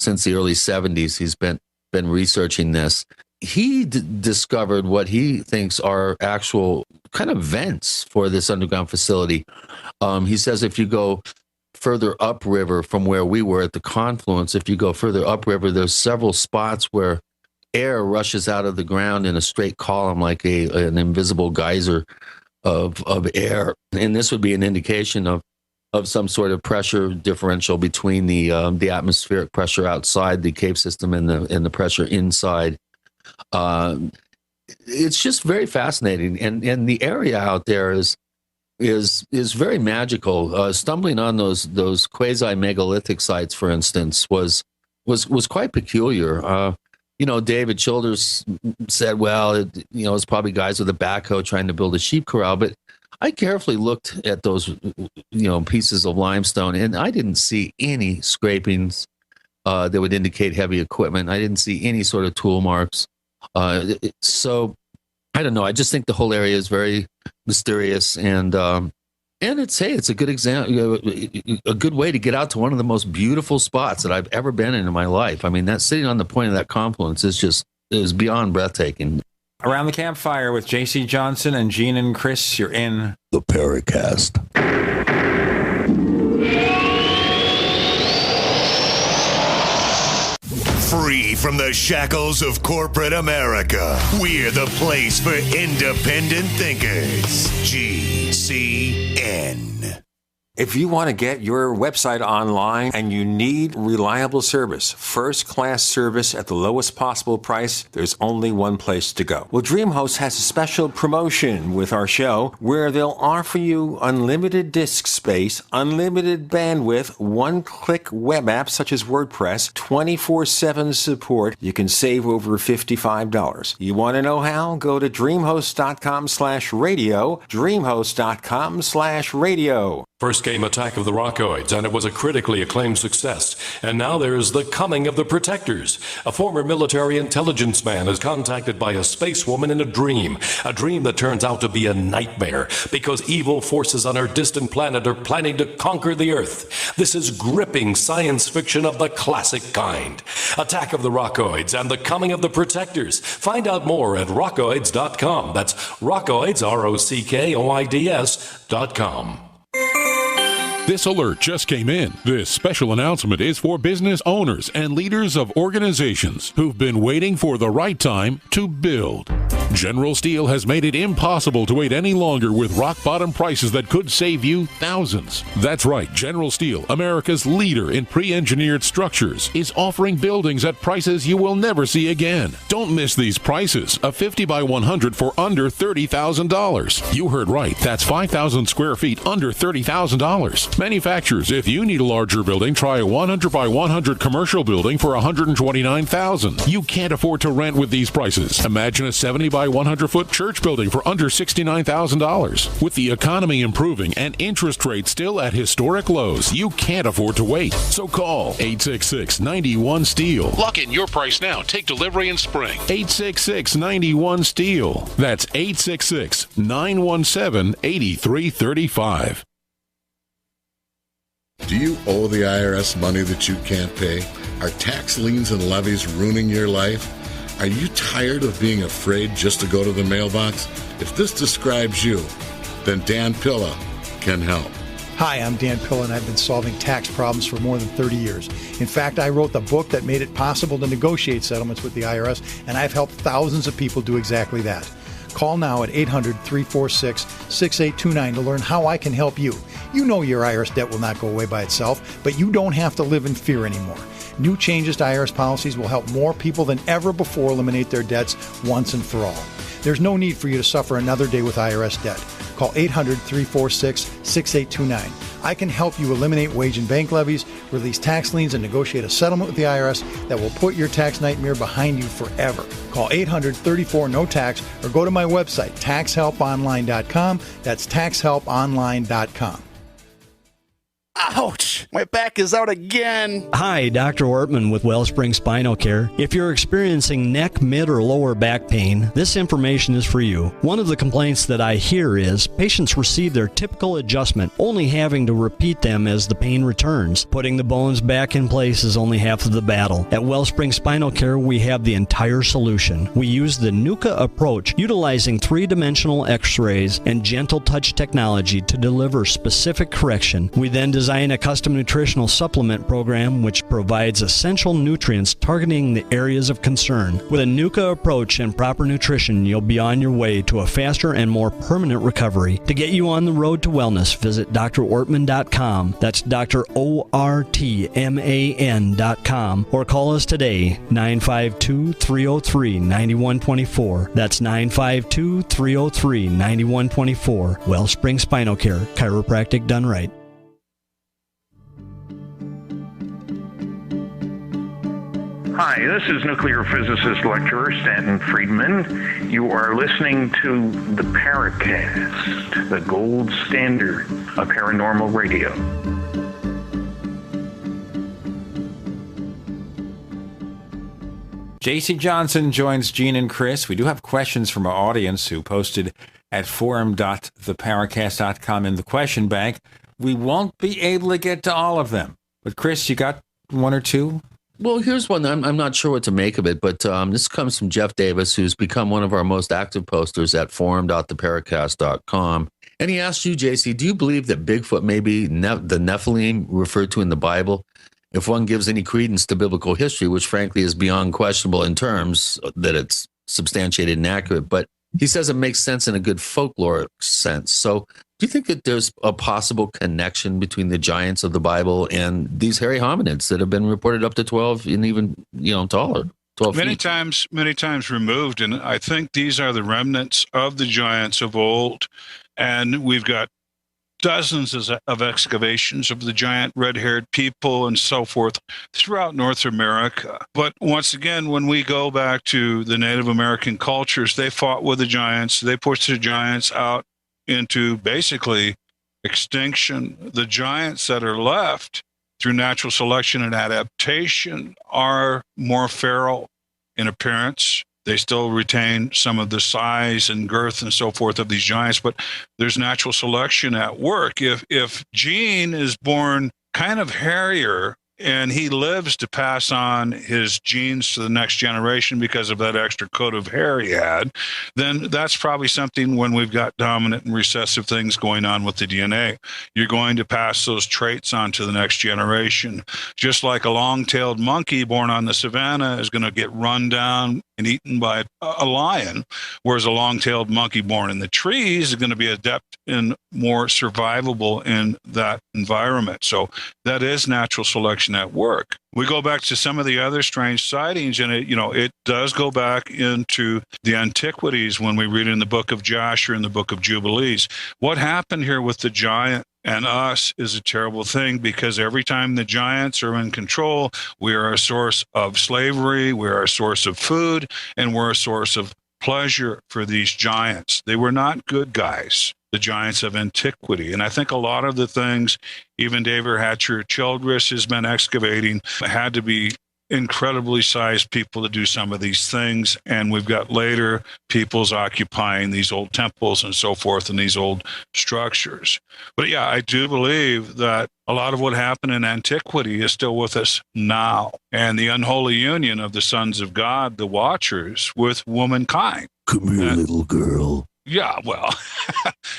since the early 70s, he's been researching this. He discovered what he thinks are actual kind of vents for this underground facility. He says if you go further upriver from where we were at the confluence, if you go further upriver, there's several spots where air rushes out of the ground in a straight column like an invisible geyser of air. And this would be an indication of some sort of pressure differential between the atmospheric pressure outside the cave system and the pressure inside. It's just very fascinating. And the area out there is very magical. Stumbling on those quasi-megalithic sites, for instance, was quite peculiar. David Childers said, well, it's probably guys with a backhoe trying to build a sheep corral. But I carefully looked at those, pieces of limestone, and I didn't see any scrapings that would indicate heavy equipment. I didn't see any sort of tool marks. So I don't know. I just think the whole area is very mysterious, and it's a good example, a good way to get out to one of the most beautiful spots that I've ever been in my life. I mean, that sitting on the point of that confluence is beyond breathtaking. Around the Campfire with J.C. Johnson and Gene and Chris, you're in the Paracast. Free from the shackles of corporate America, we're the place for independent thinkers. GCN. If you want to get your website online and you need reliable service, first-class service at the lowest possible price, there's only one place to go. Well, DreamHost has a special promotion with our show where they'll offer you unlimited disk space, unlimited bandwidth, one-click web apps such as WordPress, 24/7 support. You can save over $55. You want to know how? Go to dreamhost.com/radio, dreamhost.com/radio. First came Attack of the Rockoids, and it was a critically acclaimed success. And now there's The Coming of the Protectors. A former military intelligence man is contacted by a space woman in a dream that turns out to be a nightmare because evil forces on our distant planet are planning to conquer the Earth. This is gripping science fiction of the classic kind. Attack of the Rockoids and The Coming of the Protectors. Find out more at rockoids.com. That's Rockoids, ROCKOIDS.com. This alert just came in. This special announcement is for business owners and leaders of organizations who've been waiting for the right time to build. General Steel has made it impossible to wait any longer with rock-bottom prices that could save you thousands. That's right, General Steel, America's leader in pre-engineered structures, is offering buildings at prices you will never see again. Don't miss these prices. A 50 by 100 for under $30,000. You heard right. That's 5,000 square feet under $30,000. Manufacturers, if you need a larger building, try a 100 by 100 commercial building for $129,000. You can't afford to rent with these prices. Imagine a 70 by 100 foot church building for under $69,000. With the economy improving and interest rates still at historic lows, you can't afford to wait. So call 866-91-STEEL. Lock in your price now. Take delivery in spring. 866-91-STEEL. That's 866-917-8335. Do you owe the IRS money that you can't pay? Are tax liens and levies ruining your life? Are you tired of being afraid just to go to the mailbox? If this describes you, then Dan Pilla can help. Hi, I'm Dan Pilla, and I've been solving tax problems for more than 30 years. In fact, I wrote the book that made it possible to negotiate settlements with the IRS, and I've helped thousands of people do exactly that. Call now at 800-346-6829 to learn how I can help you. You know your IRS debt will not go away by itself, but you don't have to live in fear anymore. New changes to IRS policies will help more people than ever before eliminate their debts once and for all. There's no need for you to suffer another day with IRS debt. Call 800-346-6829. I can help you eliminate wage and bank levies, release tax liens, and negotiate a settlement with the IRS that will put your tax nightmare behind you forever. Call 800-34-NO-TAX or go to my website, taxhelponline.com. That's taxhelponline.com. Ouch! My back is out again. Hi, Dr. Ortman with Wellspring Spinal Care. If you're experiencing neck, mid, or lower back pain, this information is for you. One of the complaints that I hear is patients receive their typical adjustment, only having to repeat them as the pain returns. Putting the bones back in place is only half of the battle. At Wellspring Spinal Care, we have the entire solution. We use the NUCA approach, utilizing three-dimensional x-rays and gentle touch technology to deliver specific correction. We then design a custom nutritional supplement program which provides essential nutrients targeting the areas of concern. With a NUCA approach and proper nutrition, you'll be on your way to a faster and more permanent recovery. To get you on the road to wellness, visit drortman.com. That's drortman.com. Or call us today, 952-303-9124. That's 952-303-9124. Wellspring Spinal Care, chiropractic done right. Hi, this is nuclear physicist lecturer Stanton Friedman. You are listening to the Paracast, the gold standard of paranormal radio. JC Johnson joins Gene and Chris. We do have questions from our audience who posted at forum.theparacast.com in the question bank. We won't be able to get to all of them. But Chris, you got one or two? Well, here's one. I'm not sure what to make of it, but this comes from Jeff Davis, who's become one of our most active posters at forum.theparacast.com. And he asked you, JC, do you believe that Bigfoot may be the Nephilim referred to in the Bible? If one gives any credence to biblical history, which frankly is beyond questionable in terms that it's substantiated and accurate, but he says it makes sense in a good folkloric sense. So do you think that there's a possible connection between the giants of the Bible and these hairy hominids that have been reported up to 12 and even, taller? 12 many feet? times removed. And I think these are the remnants of the giants of old. And we've got dozens of excavations of the giant red-haired people and so forth throughout North America. But once again, when we go back to the Native American cultures, they fought with the giants. They pushed the giants out into basically extinction. The giants that are left through natural selection and adaptation are more feral in appearance. They still retain some of the size and girth and so forth of these giants, but there's natural selection at work. If Gene is born kind of hairier and he lives to pass on his genes to the next generation because of that extra coat of hair he had, then that's probably something when we've got dominant and recessive things going on with the DNA. You're going to pass those traits on to the next generation. Just like a long-tailed monkey born on the savannah is going to get run down and eaten by a lion, whereas a long-tailed monkey born in the trees is going to be adept and more survivable in that environment. So that is natural selection at work. We go back to some of the other strange sightings, and it does go back into the antiquities when we read in the book of Joshua and the book of Jubilees. What happened here with the giant and us is a terrible thing, because every time the giants are in control, we are a source of slavery, we are a source of food, and we're a source of pleasure for these giants. They were not good guys, the giants of antiquity. And I think a lot of the things, even David Hatcher Childress has been excavating, had to be incredibly sized people to do some of these things. And we've got later peoples occupying these old temples and so forth and these old structures. But yeah, I do believe that a lot of what happened in antiquity is still with us now. And the unholy union of the sons of God, the Watchers, with womankind. Come here, little girl. Yeah, well,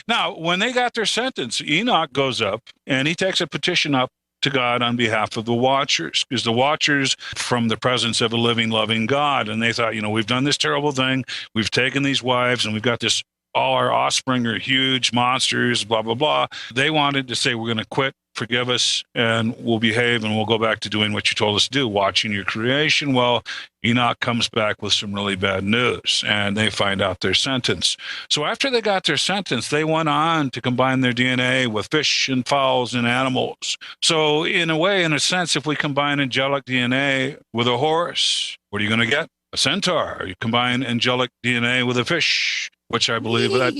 now, when they got their sentence, Enoch goes up and he takes a petition up to God on behalf of the Watchers, because the Watchers from the presence of a living, loving God. And they thought, we've done this terrible thing. We've taken these wives and we've got this, all our offspring are huge monsters, blah, blah, blah. They wanted to say, we're going to quit, forgive us, and we'll behave and we'll go back to doing what you told us to do, watching your creation. Well, Enoch comes back with some really bad news, and they find out their sentence. So after they got their sentence, they went on to combine their DNA with fish and fowls and animals. So in a way, in a sense, if we combine angelic DNA with a horse, what are you going to get? A centaur. You combine angelic DNA with a fish, which I believe that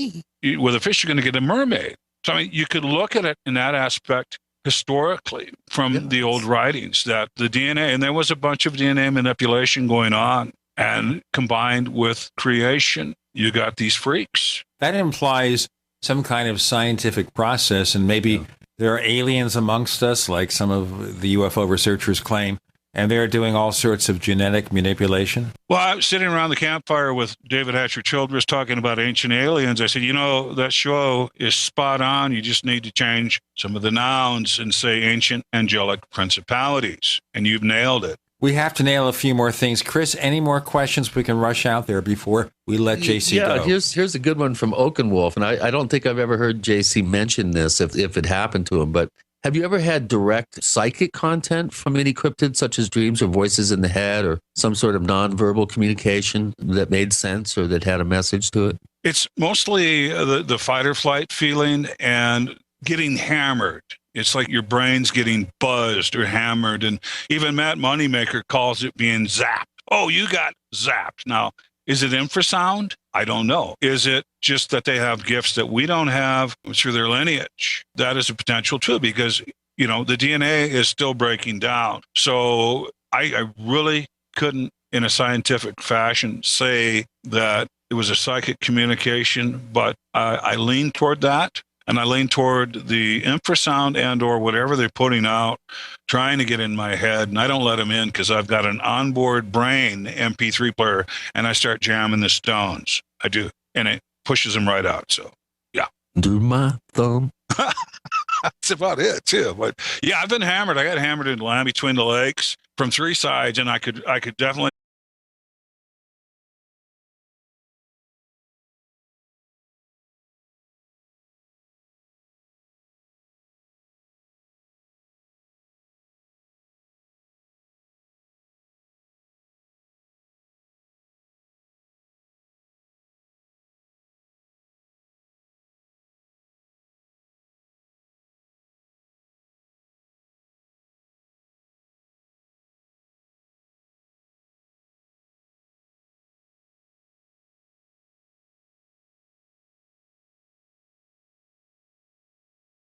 with a fish, you're going to get a mermaid. So, I mean, you could look at it in that aspect historically from the old writings, that the DNA, and there was a bunch of DNA manipulation going on, and combined with creation, you got these freaks. That implies some kind of scientific process, and maybe there are aliens amongst us, like some of the UFO researchers claim, and they're doing all sorts of genetic manipulation? Well, I was sitting around the campfire with David Hatcher Childress talking about ancient aliens. I said, that show is spot on. You just need to change some of the nouns and say ancient angelic principalities, and you've nailed it. We have to nail a few more things. Chris, any more questions we can rush out there before we let JC go? Yeah, here's a good one from Oakenwolf, and I don't think I've ever heard JC mention this if it happened to him, but have you ever had direct psychic content from any cryptid, such as dreams or voices in the head or some sort of nonverbal communication that made sense or that had a message to it? It's mostly the fight or flight feeling and getting hammered. It's like your brain's getting buzzed or hammered. And even Matt Moneymaker calls it being zapped. Oh, you got zapped. Now, is it infrasound? I don't know. Is it just that they have gifts that we don't have through their lineage? That is a potential too, because, the DNA is still breaking down. So I really couldn't, in a scientific fashion, say that it was a psychic communication, but I lean toward that. And I lean toward the infrasound and or whatever they're putting out, trying to get in my head. And I don't let them in because I've got an onboard brain MP3 player, and I start jamming the stones. I do. And it pushes them right out. So, yeah. Do my thumb. That's about it, too. But, yeah, I've been hammered. I got hammered in Land Between the Lakes from 3 sides, and I could definitely